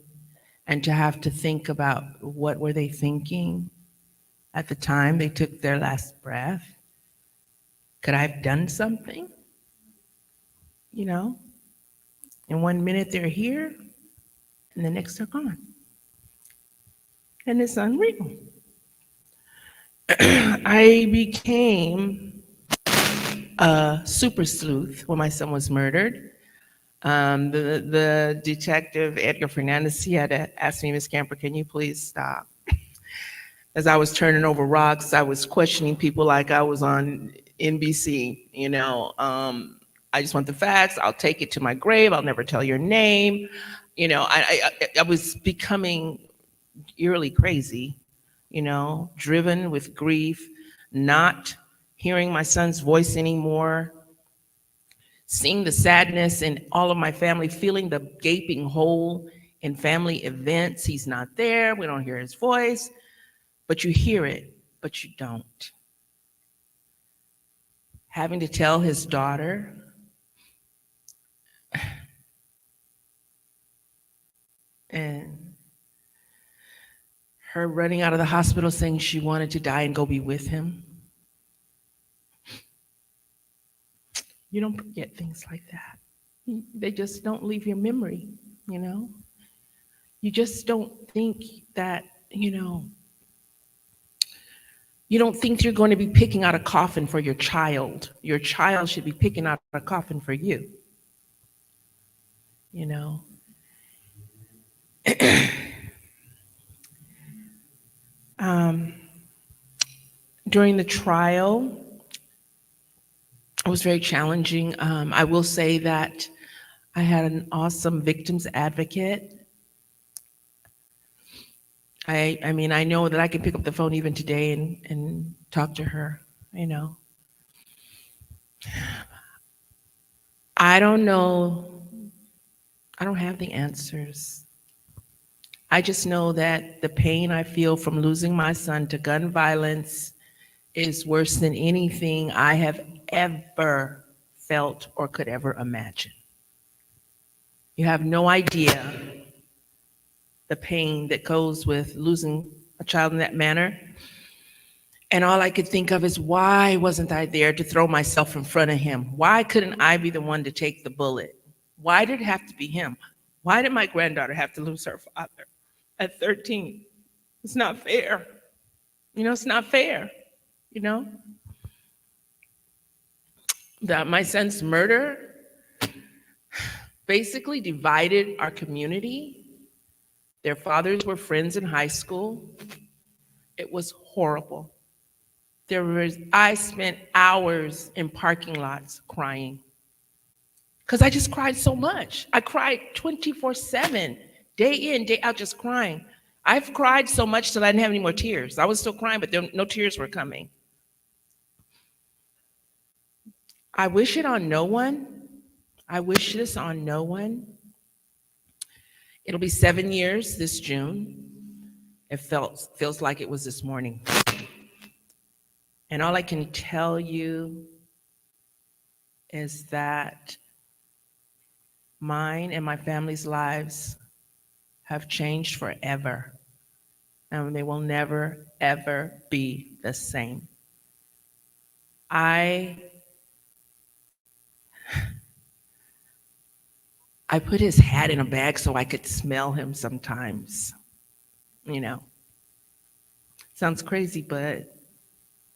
and to have to think about what were they thinking at the time they took their last breath. Could I have done something? In 1 minute they're here and the next they're gone. And it's unreal. I became a super sleuth when my son was murdered. The detective, Edgar Fernandez, he had asked me, Ms. Camper, can you please stop? As I was turning over rocks, I was questioning people like I was on NBC. I just want the facts. I'll take it to my grave. I'll never tell your name. I was becoming eerily crazy, driven with grief, not hearing my son's voice anymore, seeing the sadness in all of my family, feeling the gaping hole in family events. He's not there. We don't hear his voice, but you hear it, but you don't. Having to tell his daughter, and her running out of the hospital saying she wanted to die and go be with him. You don't forget things like that. They just don't leave your memory, You just don't think that, you don't think you're going to be picking out a coffin for your child. Your child should be picking out a coffin for you. During the trial, it was very challenging. I will say that I had an awesome victims advocate. I know that I can pick up the phone even today and talk to her, I don't know. I don't have the answers. I just know that the pain I feel from losing my son to gun violence is worse than anything I have ever felt or could ever imagine. You have no idea the pain that goes with losing a child in that manner. And all I could think of is, why wasn't I there to throw myself in front of him? Why couldn't I be the one to take the bullet? Why did it have to be him? Why did my granddaughter have to lose her father at 13? It's not fair. It's not fair, you know? That my son's murder basically divided our community. Their fathers were friends in high school. It was horrible. I spent hours in parking lots crying because I just cried so much. I cried 24/7, day in, day out, just crying. I've cried so much till I didn't have any more tears. I was still crying, but no tears were coming. I wish it on no one. I wish this on no one. It'll be 7 years this June. It feels like it was this morning. And all I can tell you is that mine and my family's lives have changed forever. And they will never, ever be the same. I put his hat in a bag so I could smell him sometimes. Sounds crazy, but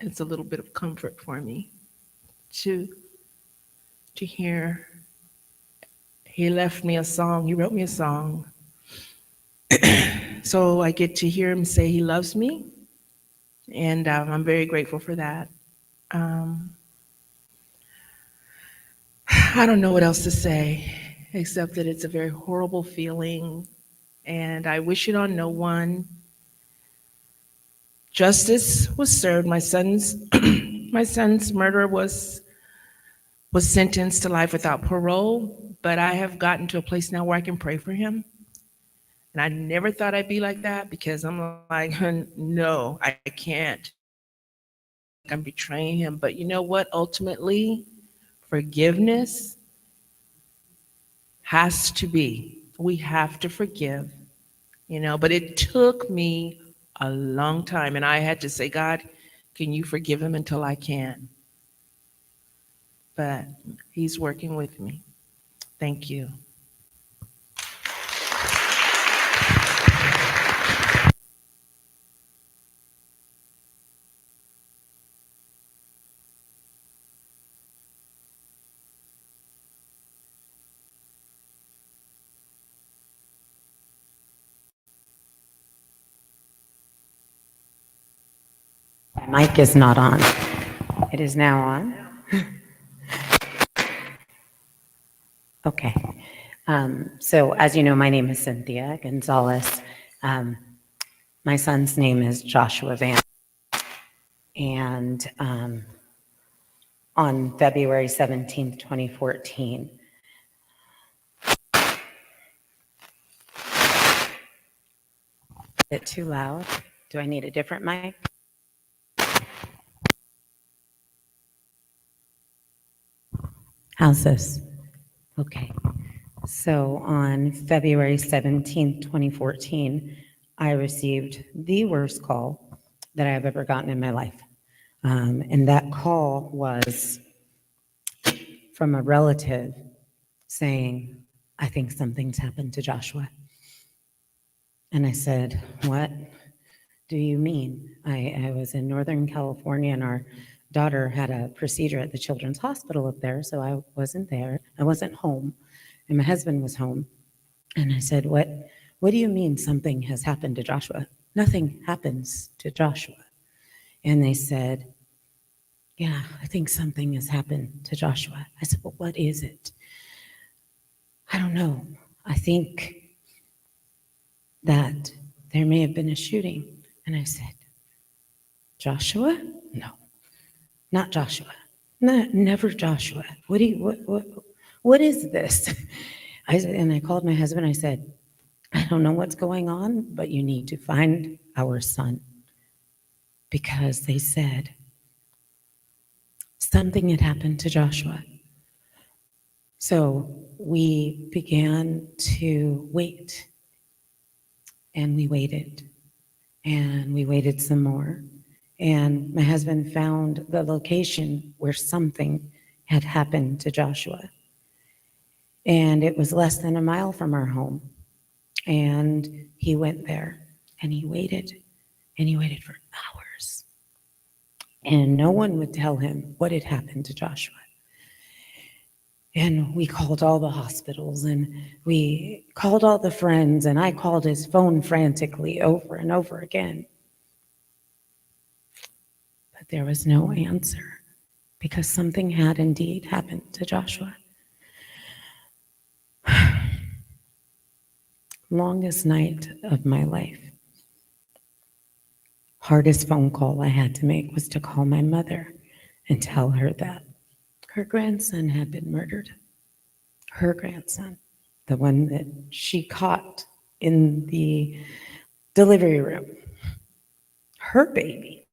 it's a little bit of comfort for me to hear. He left me a song. He wrote me a song. So I get to hear him say he loves me, and I'm very grateful for that. I don't know what else to say, except that it's a very horrible feeling, and I wish it on no one. Justice was served. My son's murderer was sentenced to life without parole, but I have gotten to a place now where I can pray for him. And I never thought I'd be like that, because I'm like, no, I can't. I'm betraying him. But you know what? Ultimately, forgiveness has to be. We have to forgive, but it took me a long time. And I had to say, God, can you forgive him until I can? But he's working with me. Thank you. My mic is not on. It is now on. Okay. So as you know, my name is Cynthia Gonzalez. My son's name is Joshua Van. And on February 17th, 2014, is it too loud? Do I need a different mic? How's this? Okay. So on February 17th, 2014, I received the worst call that I've ever gotten in my life. And that call was from a relative saying, I think something's happened to Joshua. And I said, what do you mean? I was in Northern California, and our daughter had a procedure at the Children's Hospital up there, so I wasn't there. I wasn't home, and my husband was home. And I said, what do you mean something has happened to Joshua? Nothing happens to Joshua. And they said, yeah, I think something has happened to Joshua. I said, well, what is it? I don't know. I think that there may have been a shooting. And I said, Joshua? No, not Joshua. Never Joshua. What is this? And I called my husband. I said, I don't know what's going on, but you need to find our son. Because they said something had happened to Joshua. So we began to wait, and we waited, and we waited some more. And my husband found the location where something had happened to Joshua. And it was less than a mile from our home. And he went there, and he waited for hours. And no one would tell him what had happened to Joshua. And we called all the hospitals, and we called all the friends, and I called his phone frantically over and over again. But there was no answer, because something had indeed happened to Joshua. Longest night of my life. Hardest phone call I had to make was to call my mother and tell her that her grandson had been murdered. Her grandson, the one that she caught in the delivery room. Her baby.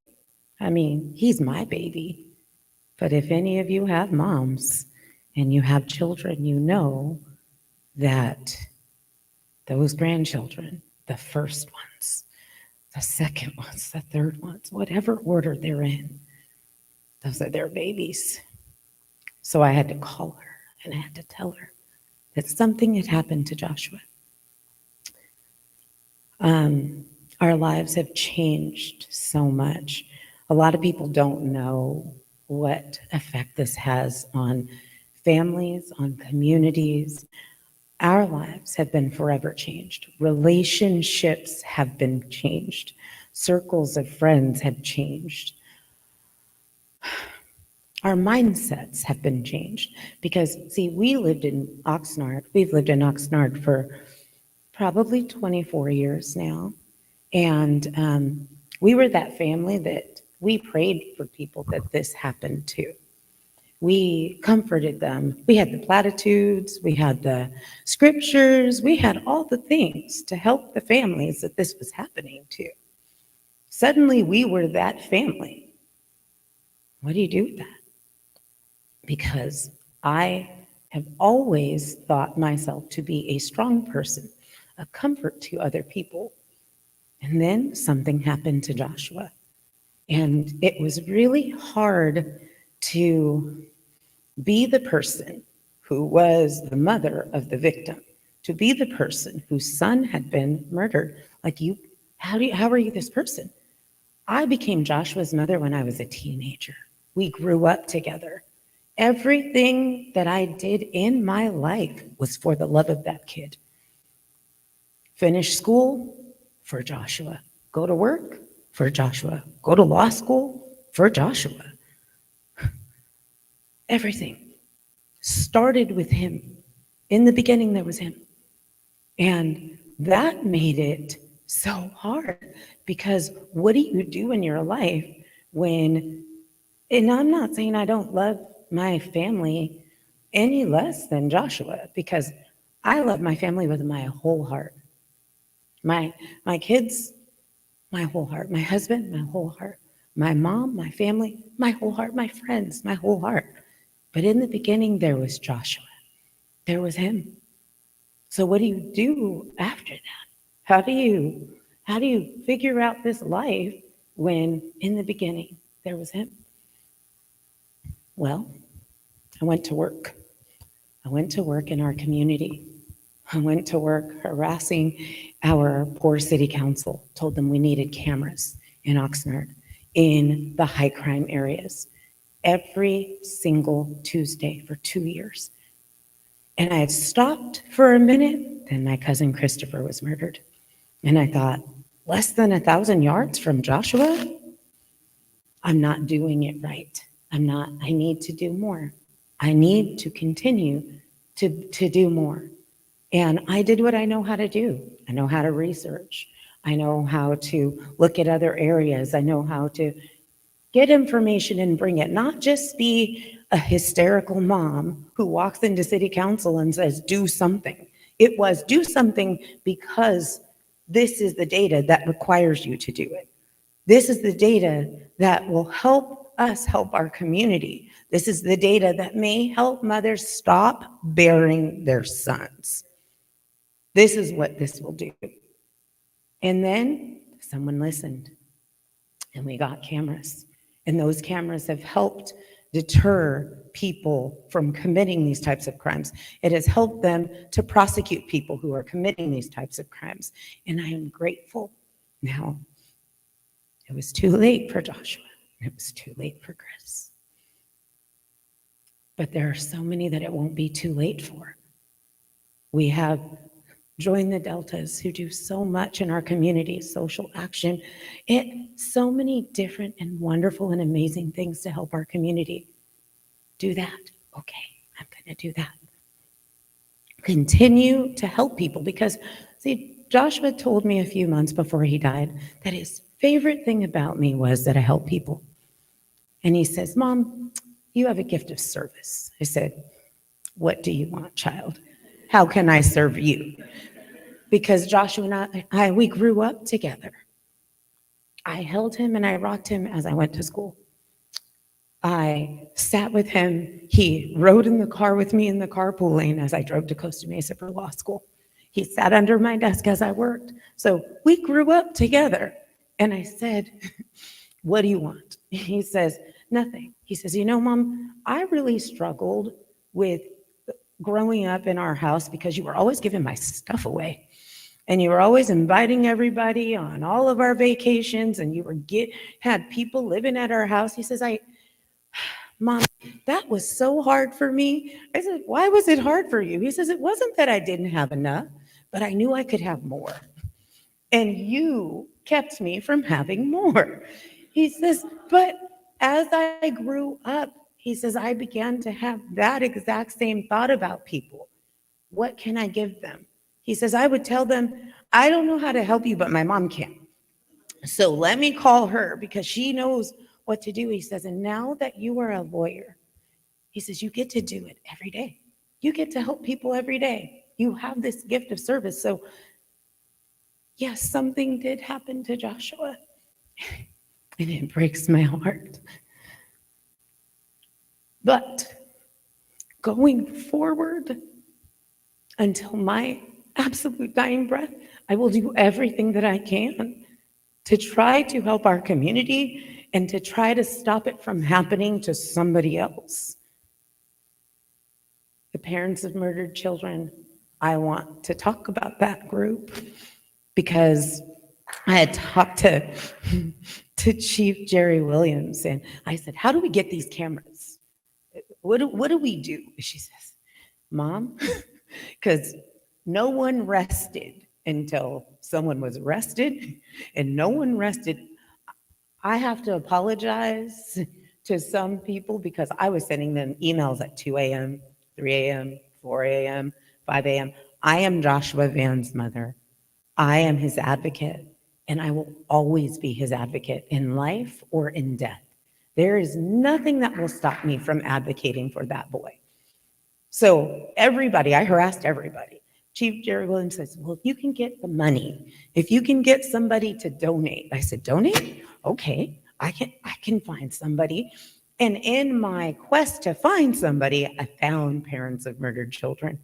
I mean, he's my baby. But if any of you have moms and you have children, you know that those grandchildren, the first ones, the second ones, the third ones, whatever order they're in, those are their babies. So I had to call her, and I had to tell her that something had happened to Joshua. Our lives have changed so much. A lot of people don't know what effect this has on families, on communities. Our lives have been forever changed. Relationships have been changed. Circles of friends have changed. Our mindsets have been changed because, see, we lived in Oxnard. We've lived in Oxnard for probably 24 years now. And we were that family that we prayed for people that this happened to. We comforted them. We had the platitudes, we had the scriptures, we had all the things to help the families that this was happening to. Suddenly we were that family. What do you do with that? Because I have always thought myself to be a strong person, a comfort to other people. And then something happened to Joshua. And it was really hard to be the person who was the mother of the victim, to be the person whose son had been murdered. Like, you, how are you this person? I became Joshua's mother when I was a teenager. We grew up together. Everything that I did in my life was for the love of that kid. Finish school for Joshua. Go to work for Joshua. Go to law school for Joshua. Everything started with him. In the beginning, there was him. And that made it so hard, because what do you do in your life when, and I'm not saying I don't love my family any less than Joshua, because I love my family with my whole heart. My kids, my whole heart. My husband, my whole heart. My mom, my family, my whole heart. My friends, my whole heart. But in the beginning, there was Joshua. There was him. So what do you do after that? How do you figure out this life when in the beginning there was him? Well, I went to work. I went to work in our community. I went to work harassing our poor city council, told them we needed cameras in Oxnard in the high crime areas every single Tuesday for 2 years. And I had stopped for a minute, then my cousin Christopher was murdered. And I thought, less than 1,000 yards from Joshua? I'm not doing it right. I need to do more. I need to continue to do more. And I did what I know how to do. I know how to research. I know how to look at other areas. I know how to Get information and bring it, not just be a hysterical mom who walks into city council and says, do something. It was do something because this is the data that requires you to do it. This is the data that will help us help our community. This is the data that may help mothers stop bearing their sons. This is what this will do. And then someone listened, and we got cameras. And those cameras have helped deter people from committing these types of crimes. It has helped them to prosecute people who are committing these types of crimes. And I am grateful. Now, it was too late for Joshua. It was too late for Chris. But there are so many that it won't be too late for. We have Join the Deltas who do so much in our community, social action, so many different and wonderful and amazing things to help our community. Do that. Okay, I'm going to do that. Continue to help people because, see, Joshua told me a few months before he died that his favorite thing about me was that I help people. And he says, Mom, you have a gift of service. I said, what do you want, child? How can I serve you? Because Joshua and I, we grew up together. I held him and I rocked him as I went to school. I sat with him. He rode in the car with me in the carpool lane as I drove to Costa Mesa for law school. He sat under my desk as I worked. So we grew up together. And I said, what do you want? He says, nothing. He says, you know, Mom, I really struggled with growing up in our house because you were always giving my stuff away. And you were always inviting everybody on all of our vacations, and you were had people living at our house. He says, Mom, that was so hard for me. I said, why was it hard for you? He says, it wasn't that I didn't have enough, but I knew I could have more. And you kept me from having more. He says, but as I grew up, he says, I began to have that exact same thought about people. What can I give them? He says, I would tell them, I don't know how to help you, but my mom can. So let me call her because she knows what to do. He says, and now that you are a lawyer, he says, you get to do it every day. You get to help people every day. You have this gift of service. So yes, something did happen to Joshua, and it breaks my heart. But going forward, until my absolute dying breath, I will do everything that I can to try to help our community and to try to stop it from happening to somebody else. The parents of murdered children, I want to talk about that group because I had talked to Chief Jerry Williams, and I said, how do we get these cameras? What do we do? She says, Mom, because no one rested until someone was arrested, and no one rested. I have to apologize to some people because I was sending them emails at 2 a.m., 3 a.m., 4 a.m., 5 a.m. I am Joshua Van's mother. I am his advocate, and I will always be his advocate in life or in death. There is nothing that will stop me from advocating for that boy. So everybody, I harassed everybody. Chief Jerry Williams says, well, if you can get the money, if you can get somebody to donate. I said, donate? Okay, I can find somebody. And in my quest to find somebody, I found Parents of Murdered Children.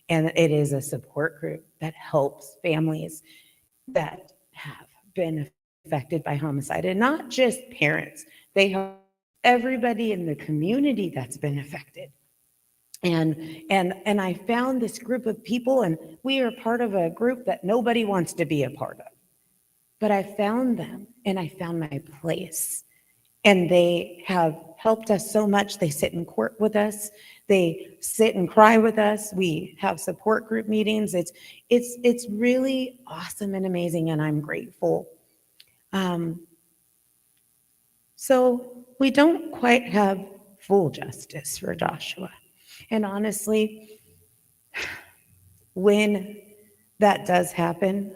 And it is a support group that helps families that have been affected by homicide, and not just parents. They help everybody in the community that's been affected. And I found this group of people, and we are part of a group that nobody wants to be a part of. But I found them, and I found my place. And they have helped us so much. They sit in court with us. They sit and cry with us. We have support group meetings. It's really awesome and amazing, and I'm grateful. So we don't quite have full justice for Joshua. And honestly, when that does happen,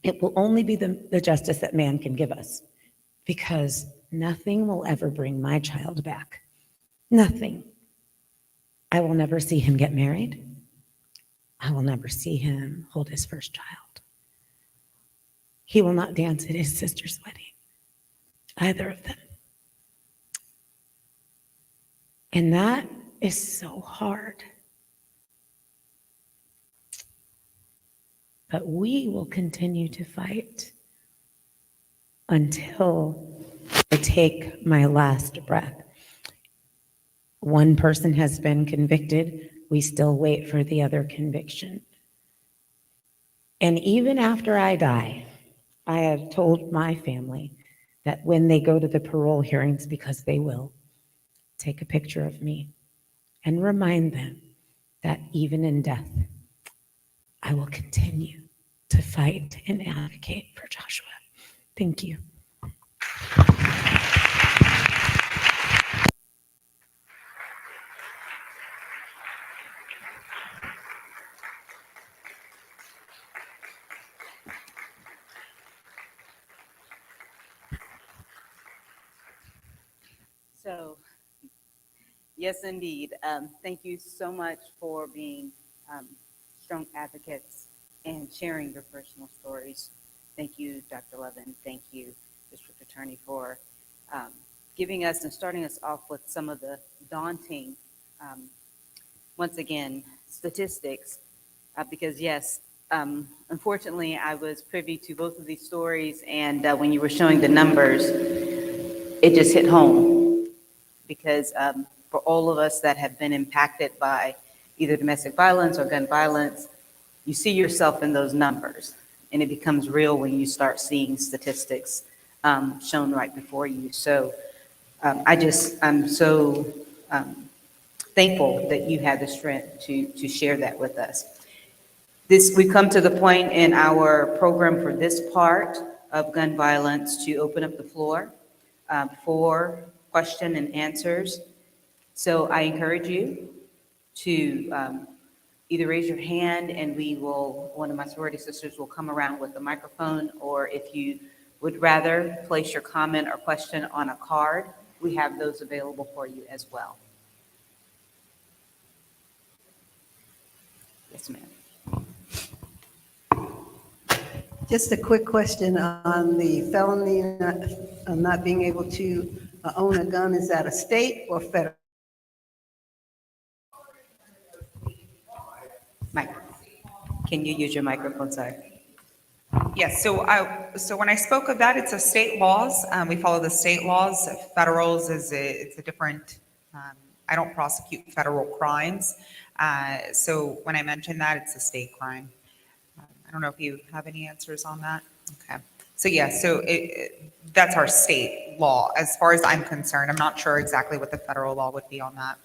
it will only be the justice that man can give us. because nothing will ever bring my child back. Nothing. I will never see him get married. I will never see him hold his first child. He will not dance at his sister's wedding, either of them. And that is so hard. But we will continue to fight until I take my last breath. One person has been convicted. We still wait for the other conviction. And even after I die, I have told my family that when they go to the parole hearings, because they will, take a picture of me and remind them that even in death, I will continue to fight and advocate for Joshua. Thank you. So, yes, indeed. Thank you so much for being strong advocates and sharing your personal stories. Thank you, Dr. Levin. Thank you, District Attorney, for giving us and starting us off with some of the daunting, once again, statistics. Because yes, unfortunately, I was privy to both of these stories, and when you were showing the numbers, it just hit home. Because for all of us that have been impacted by either domestic violence or gun violence, you see yourself in those numbers, and it becomes real when you start seeing statistics shown right before you. So I'm so thankful that you had the strength to share that with us. We come to the point in our program for this part of gun violence to open up the floor for question and answers. So I encourage you to either raise your hand and one of my sorority sisters will come around with a microphone, or if you would rather place your comment or question on a card, we have those available for you as well. Yes, ma'am. Just a quick question on the felony not being able to own a gun. Is that a state or federal? Mike, Can you use your microphone, sorry? yes, so when I spoke of that, it's a state laws. We follow the state laws. Federals it's a different, I don't prosecute federal crimes. So when I mentioned that, it's a state crime. I don't know if you have any answers on that. Okay. So yeah, that's our state law. As far as I'm concerned, I'm not sure exactly what the federal law would be on that.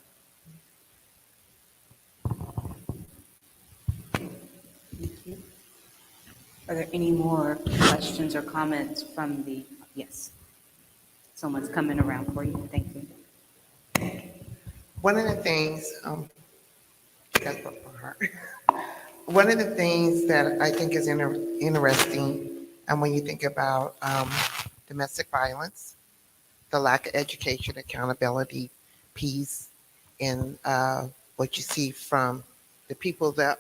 Are there any more questions or comments from the, yes? Someone's coming around for you, thank you. One of the things, you guys broke my heart. One of the things that I think is interesting, and when you think about domestic violence, the lack of education, accountability, peace, and what you see from the people that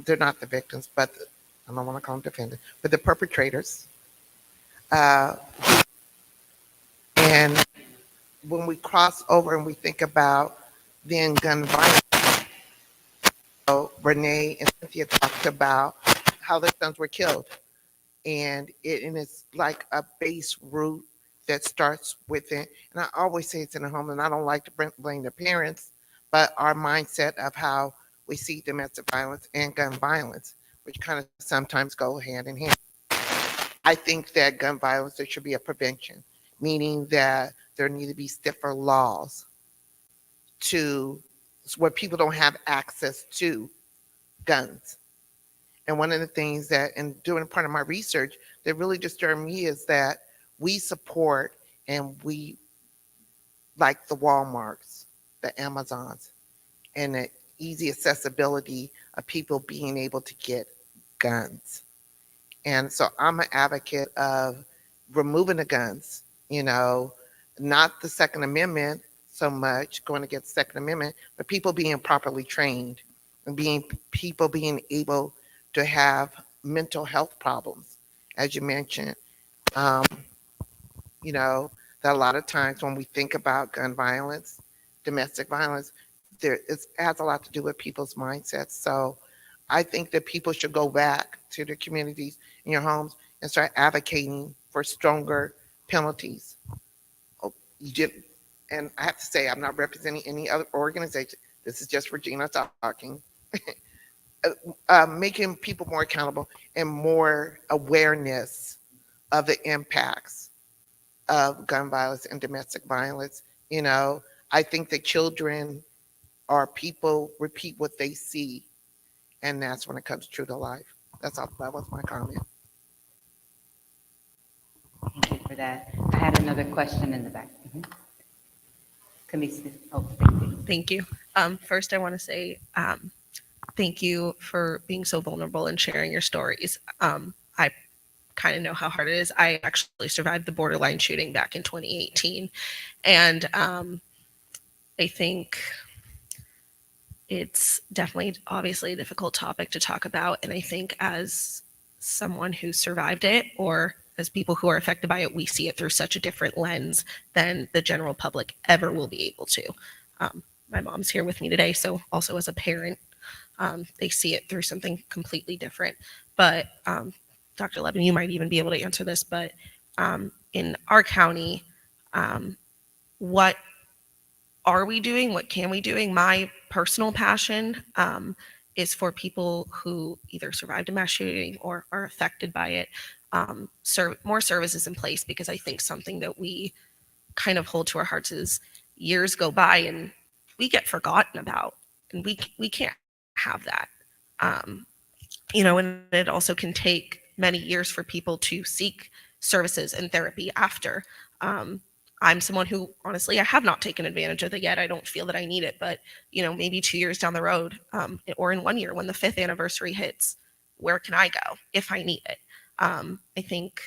they're not the victims, but I don't want to call them defendants, but the perpetrators. And when we cross over and we think about then gun violence, Renee and Cynthia talked about how their sons were killed. And it's like a base root that starts with it. And I always say it's in the home, and I don't like to blame the parents, but our mindset of how we see domestic violence and gun violence, which kind of sometimes go hand in hand. I think that gun violence, there should be a prevention, meaning that there need to be stiffer laws where people don't have access to guns. And one of the things that, and doing part of my research, that really disturbed me is that we support and we like the Walmarts, the Amazons, and the easy accessibility of people being able to get guns. And so I'm an advocate of removing the guns, not the Second Amendment so much, going against the Second Amendment, but people being properly trained and people being able to have mental health problems, as you mentioned. Um, that a lot of times when we think about gun violence, domestic violence, it has a lot to do with people's mindsets. So I think that people should go back to their communities in your homes and start advocating for stronger penalties. Oh, and I have to say, I'm not representing any other organization. This is just Regina talking. Making people more accountable and more awareness of the impacts of gun violence and domestic violence. I think that children or people repeat what they see, and that's when it comes true to life. That was my comment. Thank you for that. I had another question in the back. Thank you. Thank you. First, I want to say thank you for being so vulnerable and sharing your stories. I kind of know how hard it is. I actually survived the borderline shooting back in 2018. And I think it's definitely, obviously, a difficult topic to talk about. And I think as someone who survived it, or as people who are affected by it, we see it through such a different lens than the general public ever will be able to. My mom's here with me today, so also as a parent, they see it through something completely different. But Dr. Levin, you might even be able to answer this, but in our county, what are we doing? What can we doing? My personal passion is for people who either survived a mass shooting or are affected by it, more services in place, because I think something that we kind of hold to our hearts is years go by and we get forgotten about, and we can't have that. And it also can take many years for people to seek services and therapy after. I'm someone who, honestly, I have not taken advantage of it yet. I don't feel that I need it, but maybe 2 years down the road, or in 1 year when the 5th anniversary hits, where can I go if I need it? I think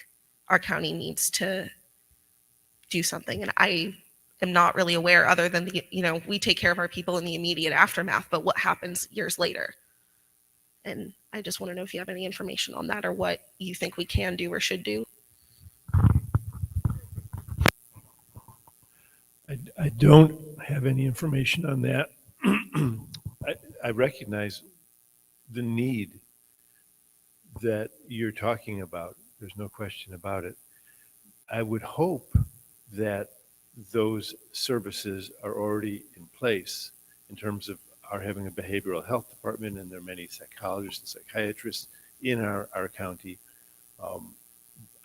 our county needs to do something, and I am not really aware, other than we take care of our people in the immediate aftermath, but what happens years later? And I just want to know if you have any information on that, or what you think we can do or should do. I don't have any information on that. I recognize the need that you're talking about. There's no question about it. I would hope that those services are already in place in terms of our having a behavioral health department, and there are many psychologists and psychiatrists in our county.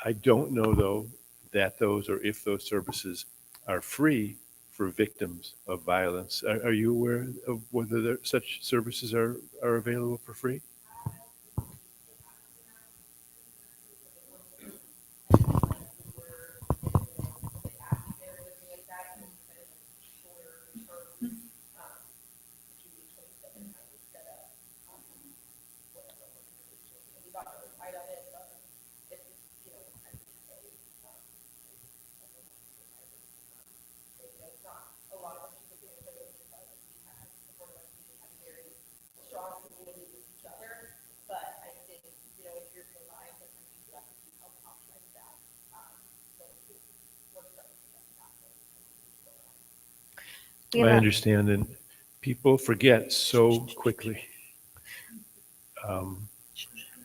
I don't know, though, that those, or if those services are free for victims of violence. Are you aware of whether such services are available for free? I understand, and people forget so quickly.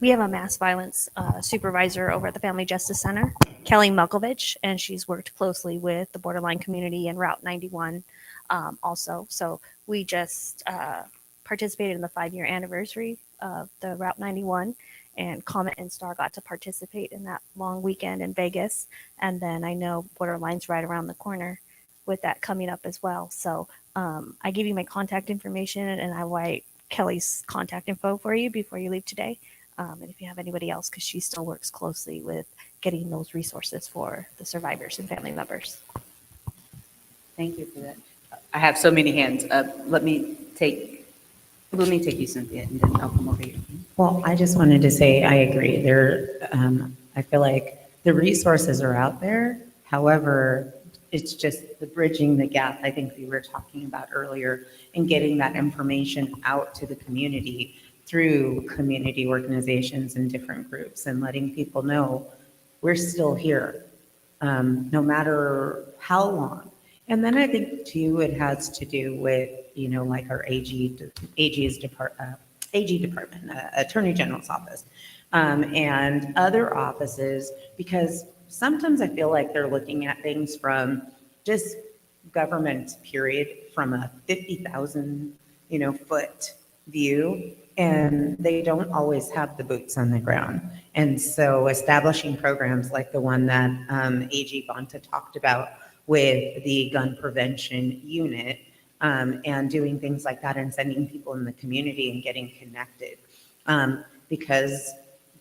We have a mass violence supervisor over at the Family Justice Center, Kelly Mukovich, and she's worked closely with the borderline community and Route 91 also. So we just participated in the 5-year anniversary of the Route 91, and Comet and Star got to participate in that long weekend in Vegas. And then I know Borderline's right around the corner with that coming up as well. So I gave you my contact information, and I write Kelly's contact info for you before you leave today. And if you have anybody else, because she still works closely with getting those resources for the survivors and family members. Thank you for that. I have so many hands up. Let me take you, Cynthia, and then I'll come over here. Well, I just wanted to say I agree. I feel like The resources are out there. However, it's just the bridging the gap I think we were talking about earlier and getting that information out to the community through community organizations and different groups and letting people know we're still here, no matter how long. And then I think too, it has to do with, like our AG's AG department, Attorney General's office, and other offices, because sometimes I feel like they're looking at things from just government period, from a 50,000, foot view, and they don't always have the boots on the ground. And so establishing programs like the one that AG Bonta talked about with the gun prevention unit, and doing things like that and sending people in the community and getting connected. Because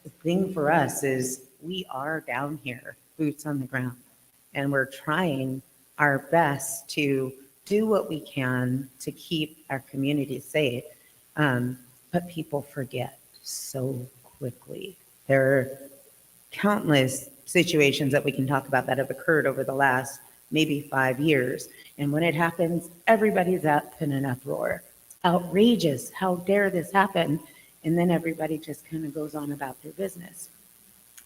the thing for us is we are down here, boots on the ground, and we're trying our best to do what we can to keep our community safe. But people forget so quickly. There are countless situations that we can talk about that have occurred over the last maybe 5 years. And when it happens, everybody's up in an uproar. Outrageous, how dare this happen? And then everybody just kind of goes on about their business.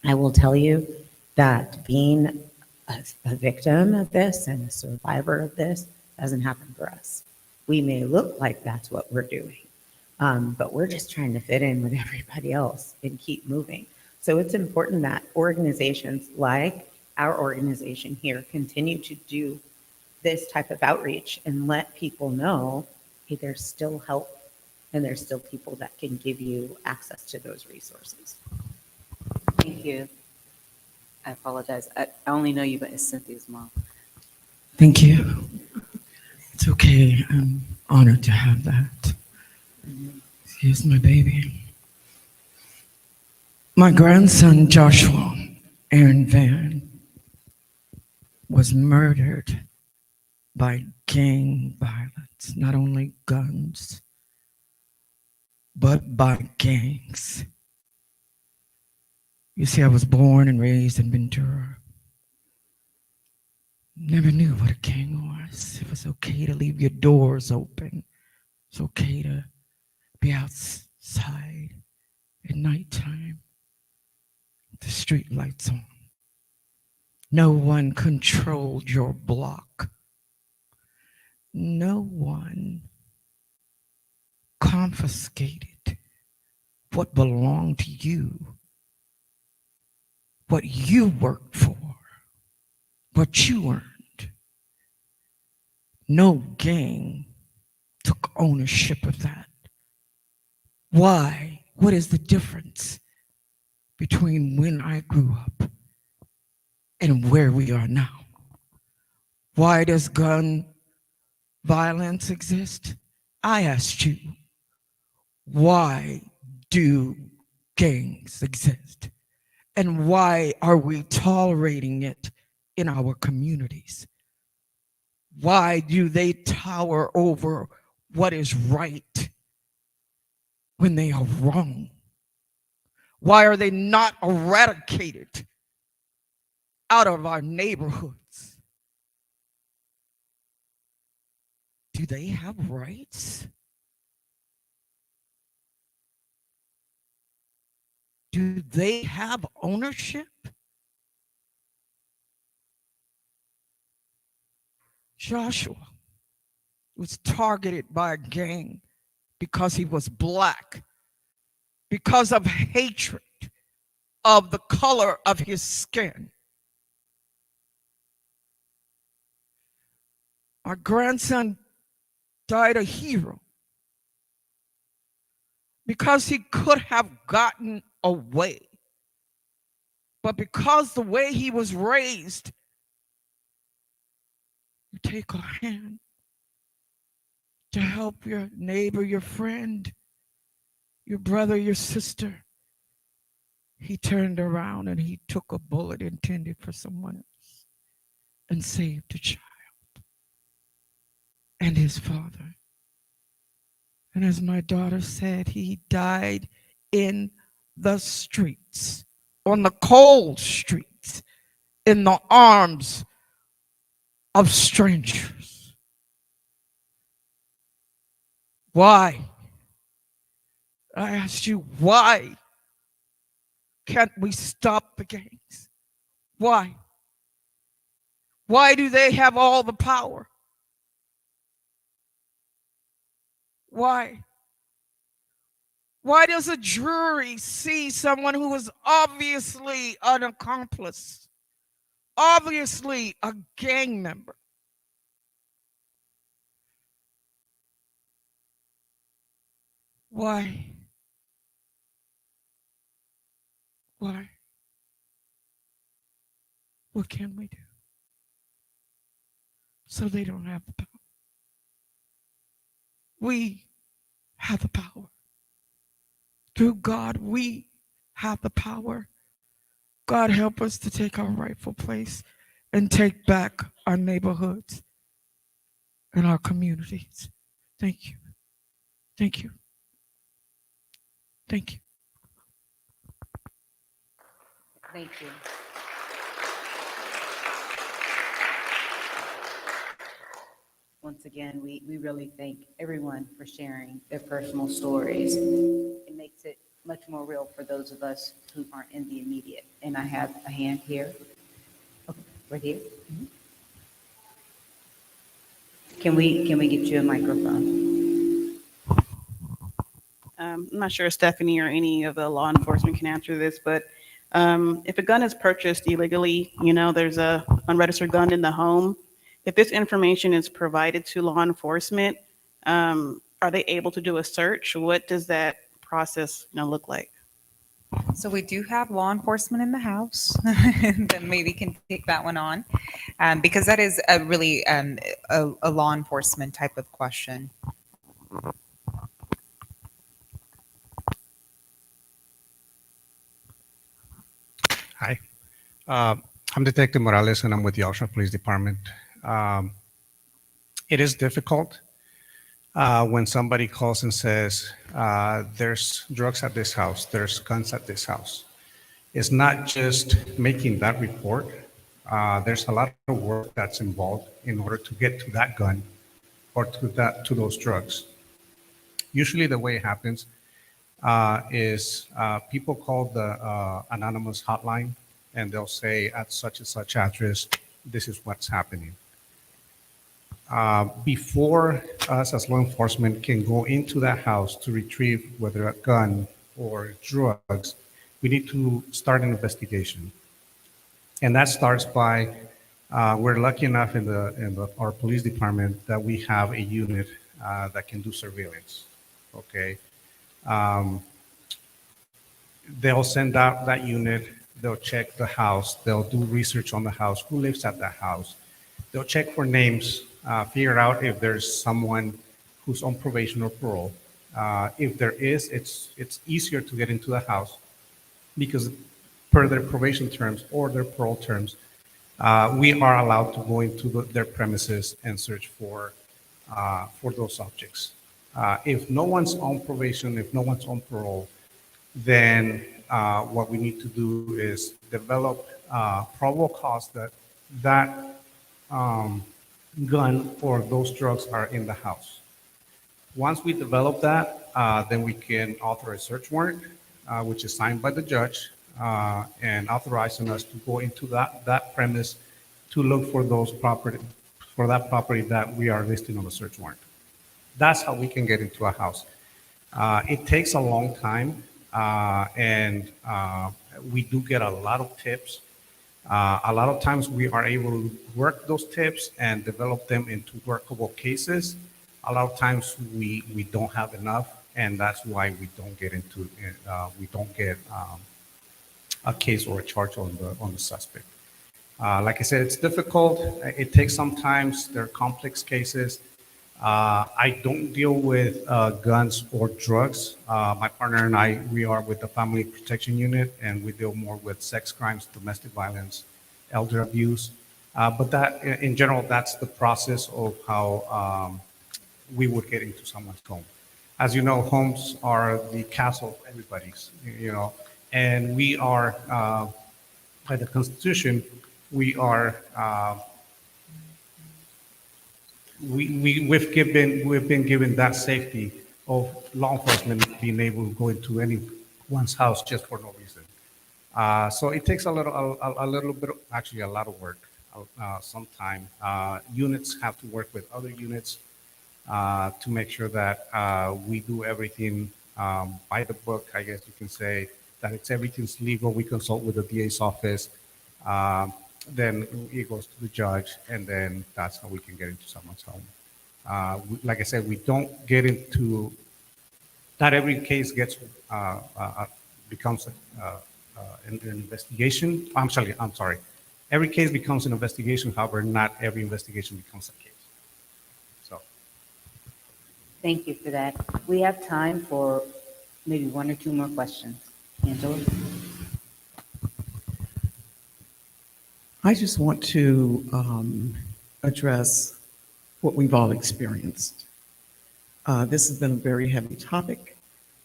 I will tell you that being a victim of this and a survivor of this doesn't happen for us. We may look like that's what we're doing, but we're just trying to fit in with everybody else and keep moving. So it's important that organizations like our organization here continue to do this type of outreach and let people know, hey, there's still help and there's still people that can give you access to those resources. Thank you. I apologize. I only know you as Cynthia's mom. Thank you. It's okay. I'm honored to have that. Here's my baby. My grandson, Joshua Aaron Van, was murdered by gang violence, not only guns, but by gangs. You see, I was born and raised in Ventura. Never knew what a gang was. It was okay to leave your doors open. It's okay to be outside at nighttime, the street lights on. No one controlled your block. No one confiscated what belonged to you, what you worked for, what you earned. No gang took ownership of that. Why? What is the difference between when I grew up and where we are now? Why does gun violence exist? I asked you, why do gangs exist? And why are we tolerating it in our communities? Why do they tower over what is right when they are wrong? Why are they not eradicated out of our neighborhoods? Do they have rights? Do they have ownership? Joshua was targeted by a gang because he was Black, because of hatred of the color of his skin. Our grandson died a hero because he could have gotten away. But because the way he was raised, you take a hand to help your neighbor, your friend, your brother, your sister. He turned around and he took a bullet intended for someone else and saved a child and his father. And as my daughter said, he died in the streets, on the cold streets, in the arms of strangers? Why? I asked you, why can't we stop the gangs? Why? Why do they have all the power? Why? Why does a jury see someone who is obviously an accomplice, obviously a gang member? Why? Why? What can we do? So they don't have the power. We have the power. Through God, we have the power. God, help us to take our rightful place and take back our neighborhoods and our communities. Thank you. Thank you. Thank you. Thank you. Once again, we really thank everyone for sharing their personal stories. It makes it much more real for those of us who aren't in the immediate. And I have a hand here. Okay, right here. Mhm. Can we get you a microphone? I'm not sure if Stephanie or any of the law enforcement can answer this, but if a gun is purchased illegally, there's a unregistered gun in the home. If this information is provided to law enforcement, are they able to do a search? What does that process, look like? So we do have law enforcement in the house that maybe can take that one on, because that is a really a law enforcement type of question. Hi, I'm Detective Morales, and I'm with the Ocean Police Department. It is difficult when somebody calls and says, there's drugs at this house, there's guns at this house. It's not just making that report. There's a lot of work that's involved in order to get to that gun or to those drugs. Usually the way it happens is people call the anonymous hotline, and they'll say at such and such address, this is what's happening. Before us as law enforcement can go into that house to retrieve whether a gun or drugs, we need to start an investigation. And that starts by, we're lucky enough in our police department that we have a unit that can do surveillance, okay? They'll send out that unit, they'll check the house, they'll do research on the house, who lives at that house. They'll check for names, figure out if there's someone who's on probation or parole. If there is, it's easier to get into the house because per their probation terms or their parole terms, we are allowed to go into their premises and search for those objects. If no one's on probation, if no one's on parole, then what we need to do is develop probable cause that gun or those drugs are in the house. Once we develop that, then we can author a search warrant, which is signed by the judge and authorizing us to go into that premise to look for that property that we are listing on the search warrant. That's how we can get into a house. It takes a long time, and we do get a lot of tips. A lot of times we are able to work those tips and develop them into workable cases. A lot of times we don't have enough, and that's why we don't get a case or a charge on the suspect. Like I said, it's difficult. It takes some time. They're complex cases. I don't deal with guns or drugs. My partner and I, we are with the Family Protection Unit, and we deal more with sex crimes, domestic violence, elder abuse. But that, in general, that's the process of how we would get into someone's home. As you know, homes are the castle of everybody's, and we are, by the Constitution, we are, we've been given that safety of law enforcement being able to go into anyone's house just for no reason. So it takes a little bit, actually a lot of work, some time. Units have to work with other units to make sure that we do everything by the book, I guess you can say, that everything's legal. We consult with the DA's office. Then it goes to the judge, and then that's how we can get into someone's home. Like I said, we don't get into, not every case gets, becomes an investigation. I'm sorry. Every case becomes an investigation, however, not every investigation becomes a case. So. Thank you for that. We have time for maybe one or two more questions. Angela? I just want to address what we've all experienced. This has been a very heavy topic,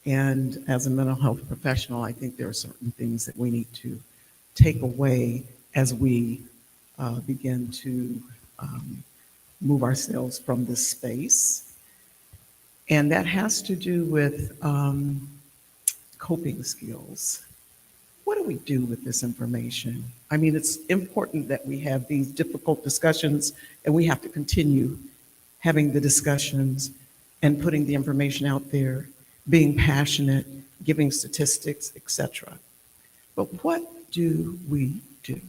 and as a mental health professional, I think there are certain things that we need to take away as we begin to move ourselves from this space. And that has to do with coping skills. What do we do with this information? I mean, it's important that we have these difficult discussions, and we have to continue having the discussions and putting the information out there, being passionate, giving statistics, etc. But what do we do?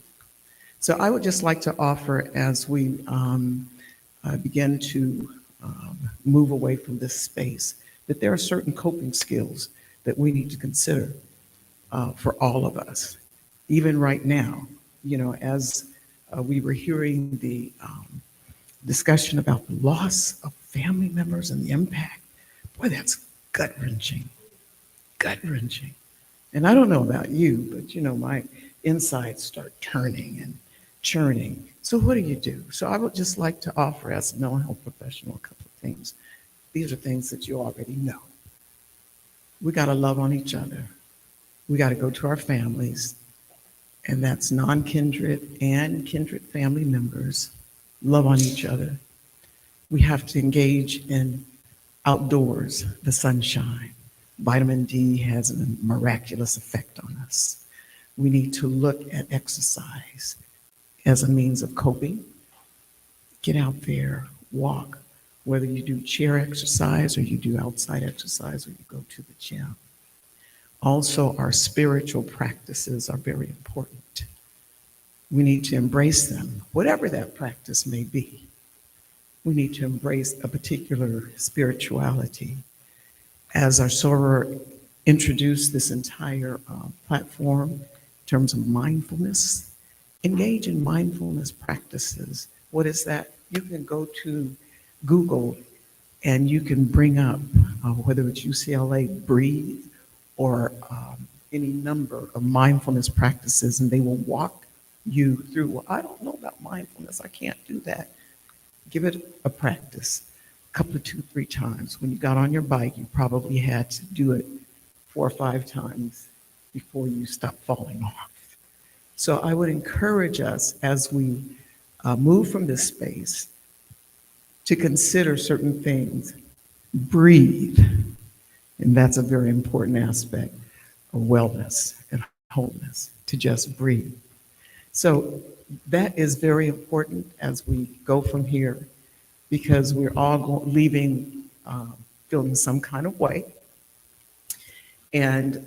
So I would just like to offer, as we begin to move away from this space, that there are certain coping skills that we need to consider for all of us. Even right now, as we were hearing the discussion about the loss of family members and the impact, boy, that's gut-wrenching, gut-wrenching. And I don't know about you, but my insides start turning and churning. So what do? So I would just like to offer, as a mental health professional, a couple of things. These are things that you already know. We got to love on each other. We got to go to our families, and that's non-kindred and kindred family members. Love on each other. We have to engage in outdoors, the sunshine. Vitamin D has a miraculous effect on us. We need to look at exercise as a means of coping. Get out there, walk, whether you do chair exercise or you do outside exercise or you go to the gym. Also, our spiritual practices are very important. We need to embrace them, whatever that practice may be. We need to embrace a particular spirituality. As our soror introduced this entire platform in terms of mindfulness, engage in mindfulness practices. What is that? You can go to Google and you can bring up, whether it's UCLA Breathe or any number of mindfulness practices, and they will walk you through, well, I don't know about mindfulness, I can't do that. Give it a practice, a couple of 2-3 times. When you got on your bike, you probably had to do it 4 or 5 times before you stopped falling off. So I would encourage us, as we move from this space, to consider certain things. Breathe. And that's a very important aspect of wellness and wholeness, to just breathe. So that is very important as we go from here, because we're all leaving feeling some kind of way. And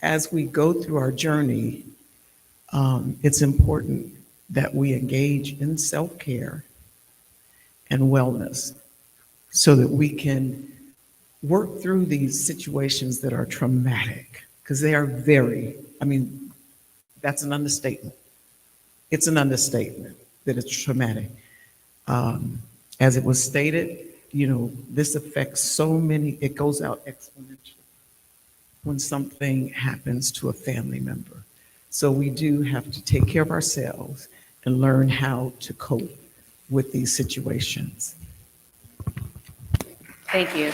as we go through our journey, it's important that we engage in self-care and wellness so that we can work through these situations that are traumatic, because they are that's an understatement. It's an understatement that it's traumatic. As it was stated, this affects so many, it goes out exponentially when something happens to a family member. So we do have to take care of ourselves and learn how to cope with these situations. Thank you.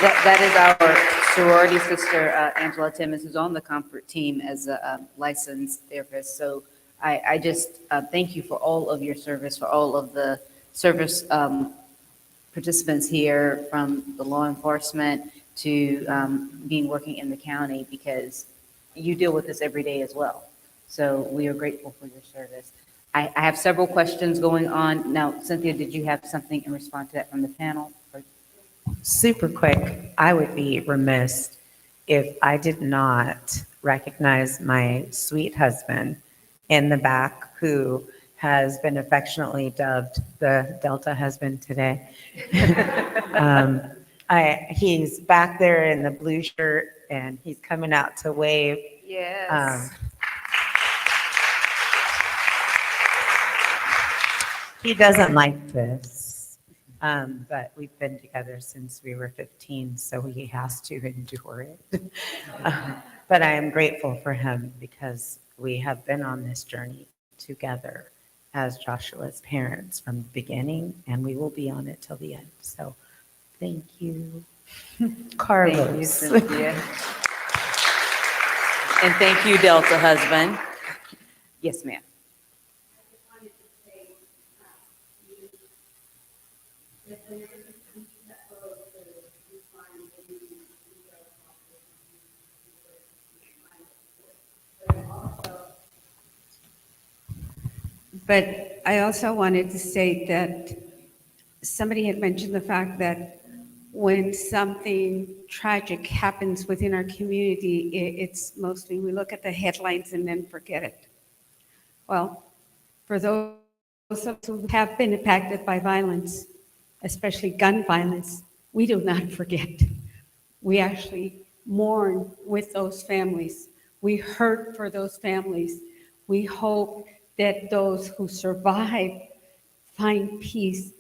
That is our sorority sister, Angela Timmons, who's on the comfort team as a licensed therapist. So I just thank you for all of your service, for all of the service participants here, from the law enforcement to being working in the county, because you deal with this every day as well. So we are grateful for your service. I have several questions going on. Now, Cynthia, did you have something in response to that from the panel? Super quick, I would be remiss if I did not recognize my sweet husband in the back, who has been affectionately dubbed the Delta husband today. He's back there in the blue shirt, and he's coming out to wave. Yes. He doesn't like this, but we've been together since we were 15, so he has to endure it. But I am grateful for him, because we have been on this journey together as Joshua's parents from the beginning, and we will be on it till the end. So thank you, Carlos. Thank you, Cynthia. And thank you, Delta husband. Yes, ma'am. But I also wanted to say that somebody had mentioned the fact that when something tragic happens within our community, it's mostly we look at the headlines and then forget it. Well, for those of us who have been impacted by violence, especially gun violence, we do not forget. We actually mourn with those families. We hurt for those families. We hope that those who survive find peace.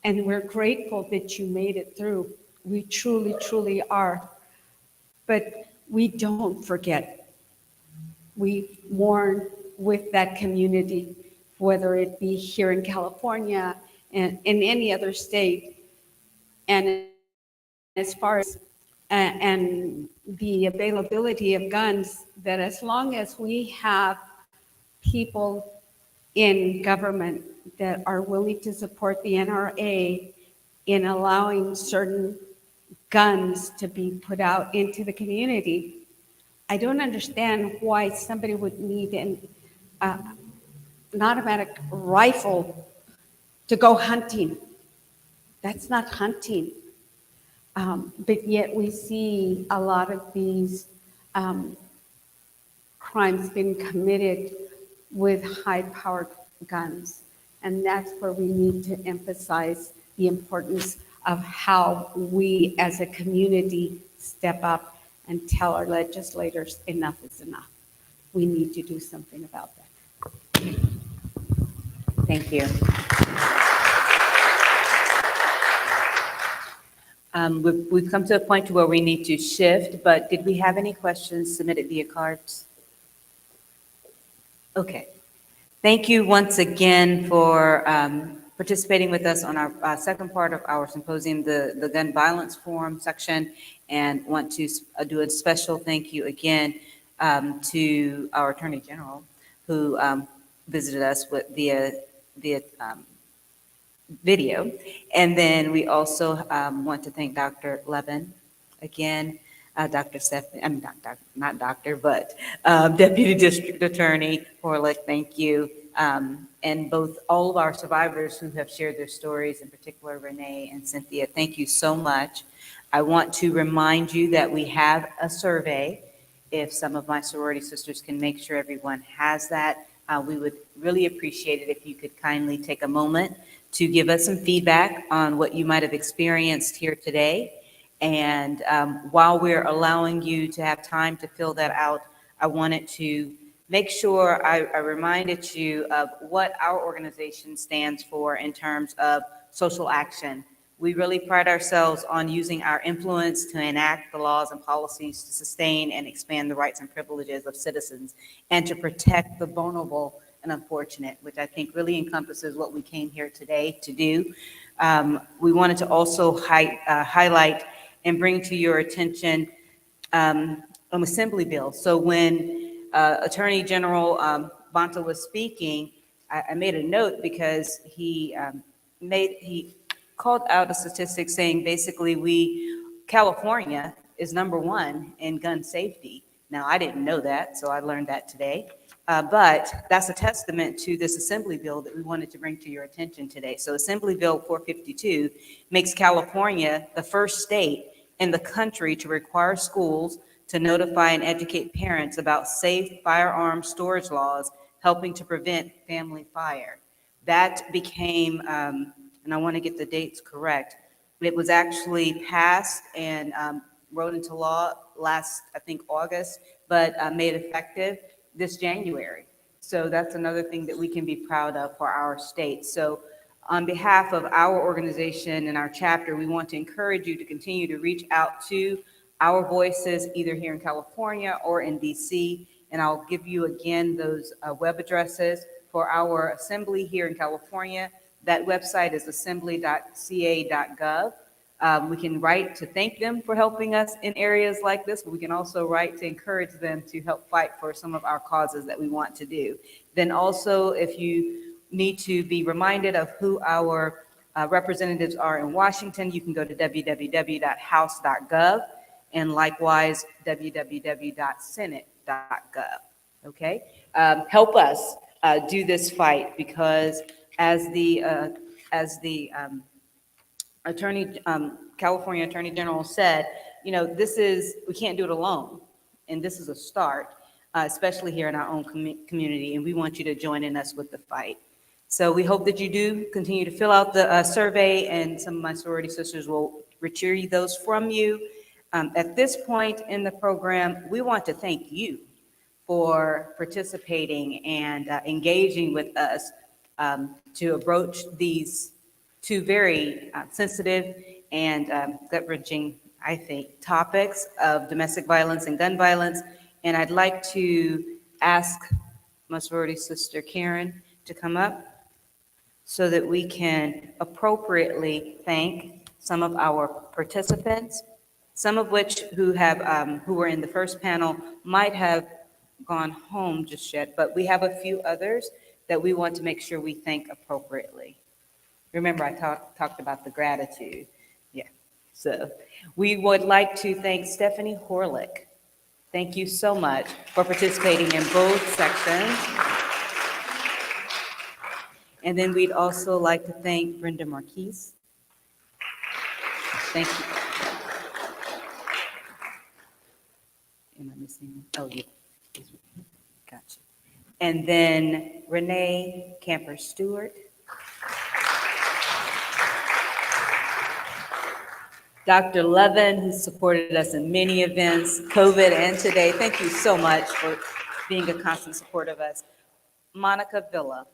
And we're grateful that you made it through. We truly, truly are. But we don't forget. We mourn with that community, whether it be here in California and in any other state. And as far as and the availability of guns, that as long as we have people in government that are willing to support the NRA in allowing certain guns to be put out into the community, I don't understand why somebody would need an automatic rifle to go hunting. That's not hunting. But yet we see a lot of these crimes being committed with high-powered guns. And that's where we need to emphasize the importance of how we as a community step up and tell our legislators enough is enough. We need to do something about that. Thank you. We've come to a point to where we need to shift, but did we have any questions submitted via cards? Okay. Thank you once again for participating with us on our second part of our symposium, the gun violence forum section, and want to do a special thank you again to our Attorney General, who visited us via video. And then we also want to thank Dr. Levin again, Dr. Stephanie, I mean, not doctor, but Deputy District Attorney Horlick, thank you. And all of our survivors who have shared their stories, in particular Renee and Cynthia, thank you so much. I want to remind you that we have a survey. If some of my sorority sisters can make sure everyone has that, we would really appreciate it if you could kindly take a moment to give us some feedback on what you might have experienced here today. And while we're allowing you to have time to fill that out, I wanted to make sure I reminded you of what our organization stands for in terms of social action. We really pride ourselves on using our influence to enact the laws and policies to sustain and expand the rights and privileges of citizens and to protect the vulnerable and unfortunate, which I think really encompasses what we came here today to do. We wanted to also highlight and bring to your attention assembly bill. So when Attorney General Bonta was speaking, I made a note because he called out a statistic saying basically California is #1 in gun safety. Now, I didn't know that, so I learned that today. But that's a testament to this assembly bill that we wanted to bring to your attention today. So Assembly Bill 452 makes California the first state in the country to require schools to notify and educate parents about safe firearm storage laws, helping to prevent family fire. That became, and I want to get the dates correct, it was actually passed and wrote into law last, I think, August, but made effective this January. So that's another thing that we can be proud of for our state. So on behalf of our organization and our chapter, we want to encourage you to continue to reach out to our voices, either here in California or in DC. And I'll give you again those web addresses for our assembly here in California. That website is assembly.ca.gov. We can write to thank them for helping us in areas like this, but we can also write to encourage them to help fight for some of our causes that we want to do. Then also, if you need to be reminded of who our representatives are in Washington, you can go to www.house.gov and likewise www.senate.gov. Okay? Help us do this fight because as the California Attorney General said, we can't do it alone. And this is a start, especially here in our own community. And we want you to join in us with the fight. So we hope that you do continue to fill out the survey, and some of my sorority sisters will retrieve those from you. At this point in the program, we want to thank you for participating and engaging with us to approach these two very sensitive and gut-wrenching, I think, topics of domestic violence and gun violence. And I'd like to ask my sorority sister Karen to come up so that we can appropriately thank some of our participants, some of which who were in the first panel might have gone home just yet, but we have a few others that we want to make sure we thank appropriately. Remember, I talked about the gratitude. Yeah. So we would like to thank Stephanie Horlick. Thank you so much for participating in both sections. And then we'd also like to thank Brenda Marquise. Thank you. Am I missing? Oh, yeah. Gotcha. And then Renee Camper-Stewart. Dr. Levin, who supported us in many events, COVID and today. Thank you so much for being a constant support of us. Monica Villa.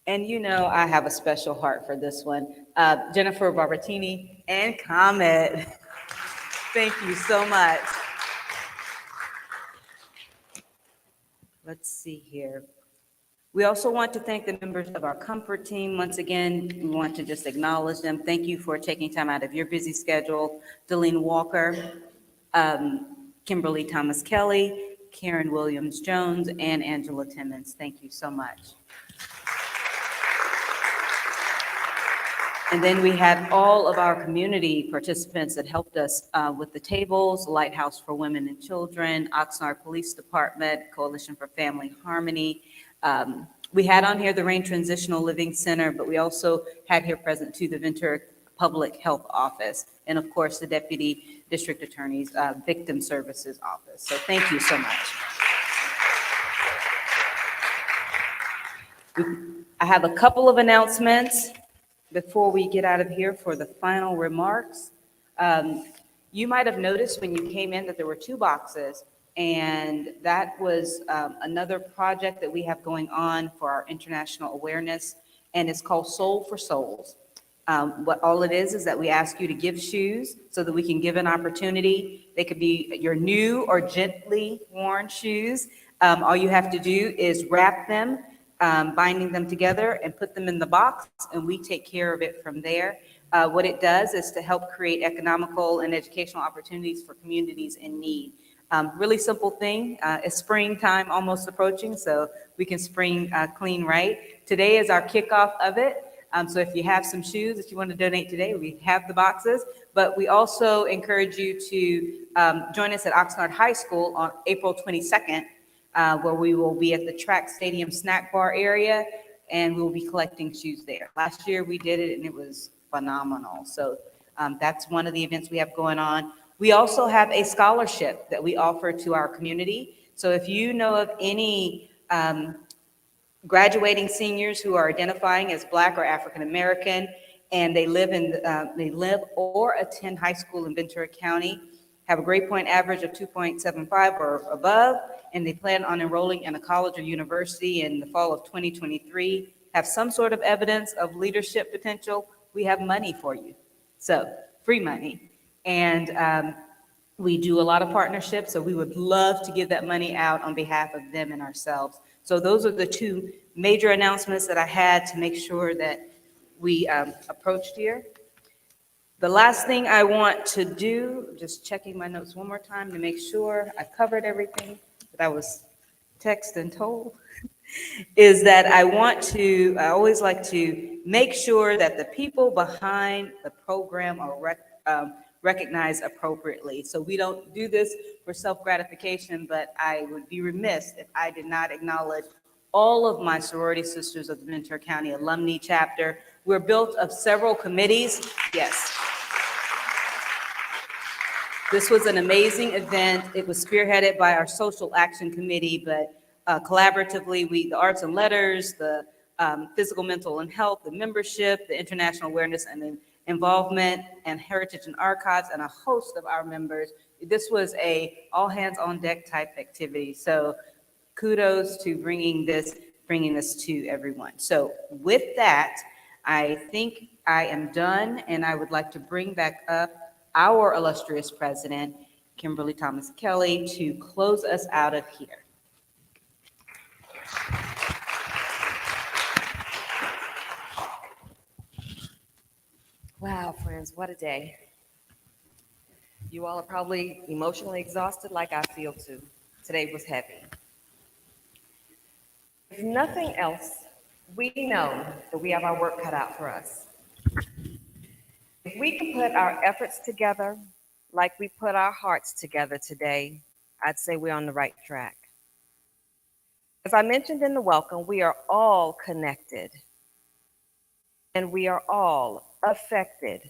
And I have a special heart for this one. Jennifer Barbatini and Comet. Thank you so much. Let's see here. We also want to thank the members of our comfort team. Once again, we want to just acknowledge them. Thank you for taking time out of your busy schedule. Delene Walker, Kimberly Thomas Kelly, Karen Williams Jones, and Angela Timmons. Thank you so much. And then we had all of our community participants that helped us with the tables, Lighthouse for Women and Children, Oxnard Police Department, Coalition for Family Harmony. We had on here the Rain Transitional Living Center, but we also had here present too the Ventura Public Health Office, and of course the Deputy District Attorney's Victim Services Office. So thank you so much. I have a couple of announcements before we get out of here for the final remarks. You might have noticed when you came in that there were 2 boxes, and that was another project that we have going on for our international awareness, and it's called Soul for Souls. What all it is that we ask you to give shoes so that we can give an opportunity. They could be your new or gently worn shoes. All you have to do is wrap them binding them together and put them in the box, and we take care of it from there. What it does is to help create economical and educational opportunities for communities in need. Really simple thing. It's springtime almost approaching, so we can spring clean right. Today is our kickoff of it. So if you have some shoes that you want to donate today, we have the boxes. But we also encourage you to join us at Oxnard High School on April 22nd, where we will be at the track stadium snack bar area, and we will be collecting shoes there. Last year we did it, and it was phenomenal. So that's one of the events we have going on. We also have a scholarship that we offer to our community. So if you know of any graduating seniors who are identifying as Black or African American, and they live or attend high school in Ventura County, have a grade point average of 2.75 or above, and they plan on enrolling in a college or university in the fall of 2023, have some sort of evidence of leadership potential, we have money for you. So free money. And we do a lot of partnerships, so we would love to give that money out on behalf of them and ourselves. So those are the two major announcements that I had to make sure that we approached here. The last thing I want to do, just checking my notes one more time to make sure I covered everything that I was texted and told, is that I always like to make sure that the people behind the program are recognized appropriately. So we don't do this for self-gratification, but I would be remiss if I did not acknowledge all of my sorority sisters of the Ventura County Alumnae chapter. We're built of several committees. Yes. This was an amazing event. It was spearheaded by our social action committee, but collaboratively, the arts and letters, the physical, mental, and health, the membership, the international awareness and involvement, and heritage and archives, and a host of our members. This was a all hands on deck type activity. So kudos to bringing this to everyone. So with that, I think I am done, and I would like to bring back up our illustrious president, Kimberly Thomas Kelly, to close us out of here. Wow, friends, what a day. You all are probably emotionally exhausted like I feel too. Today was heavy. If nothing else, we know that we have our work cut out for us. If we can put our efforts together like we put our hearts together today, I'd say we're on the right track. As I mentioned in the welcome, we are all connected and we are all affected.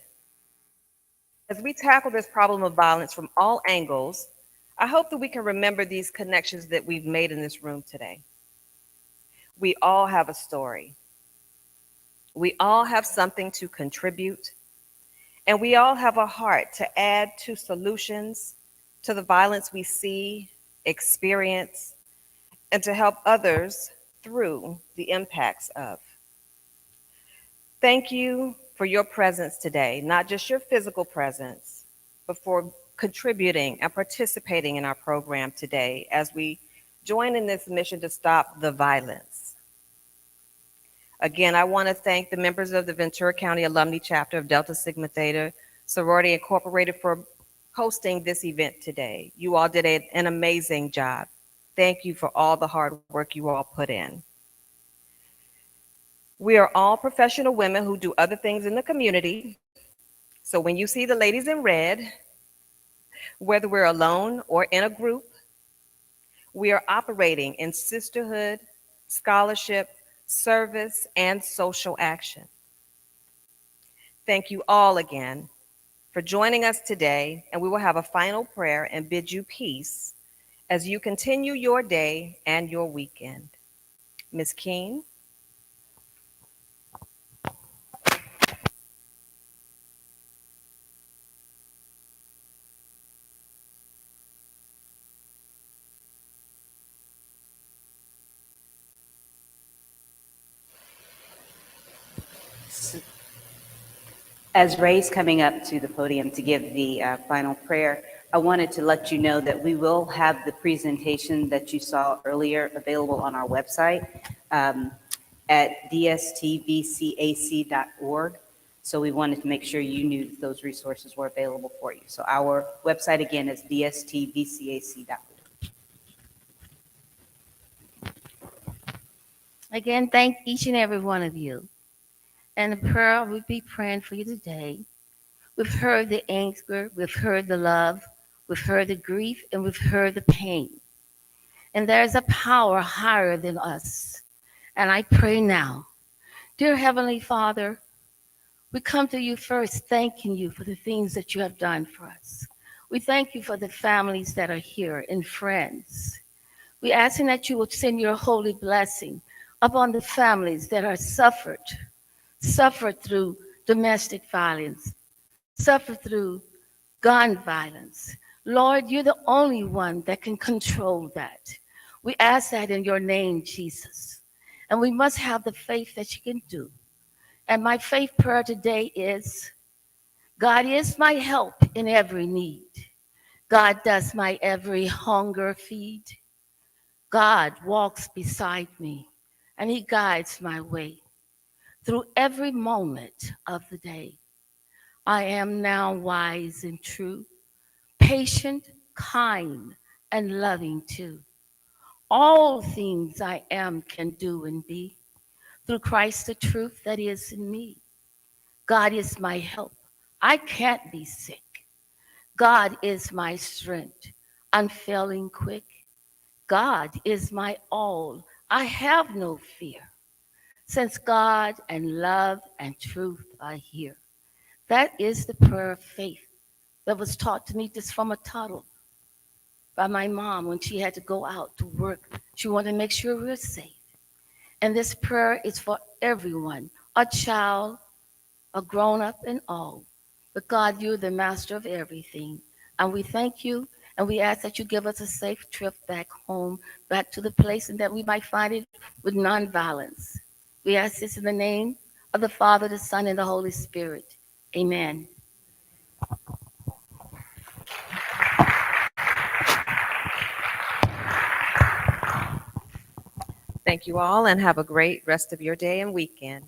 As we tackle this problem of violence from all angles, I hope that we can remember these connections that we've made in this room today. We all have a story. We all have something to contribute, and we all have a heart to add to solutions to the violence we see, experience, and to help others through the impacts of. Thank you for your presence today, not just your physical presence, but for contributing and participating in our program today as we join in this mission to stop the violence. Again, I want to thank the members of the Ventura County Alumnae Chapter of Delta Sigma Theta Sorority Incorporated for hosting this event today. You all did an amazing job. Thank you for all the hard work you all put in. We are all professional women who do other things in the community. So when you see the ladies in red, whether we're alone or in a group, we are operating in sisterhood, scholarship, service, and social action. Thank you all again for joining us today, and we will have a final prayer and bid you peace as you continue your day and your weekend. Ms. King. As Ray's coming up to the podium to give the final prayer, I wanted to let you know that we will have the presentation that you saw earlier available on our website. at dstvcac.org. So we wanted to make sure you knew that those resources were available for you. So our website again is dstvcac.org. Again, thank each and every one of you. And the prayer we'll be praying for you today. We've heard the anger, we've heard the love, we've heard the grief, and we've heard the pain. And there's a power higher than us. And I pray now, dear Heavenly Father, we come to you first, thanking you for the things that you have done for us. We thank you for the families that are here and friends. We asking that you will send your holy blessing upon the families that are suffered through domestic violence, suffered through gun violence. Lord, you're the only one that can control that. We ask that in your name, Jesus. And we must have the faith that you can do. And my faith prayer today is, God is my help in every need. God does my every hunger feed. God walks beside me and he guides my way through every moment of the day. I am now wise and true, patient, kind, and loving too. All things I am, can do, and be through Christ, the truth that is in me. God is my help. I can't be sick. God is my strength, unfailing quick. God is my all. I have no fear, since God and love and truth are here. That is the prayer of faith that was taught to me just from a toddler by my mom when she had to go out to work. She wanted to make sure we were safe. And this prayer is for everyone, a child, a grown-up, and all. But God, you're the master of everything. And we thank you, and we ask that you give us a safe trip back home, back to the place, and that we might find it with nonviolence. We ask this in the name of the Father, the Son, and the Holy Spirit. Amen. Thank you all and have a great rest of your day and weekend.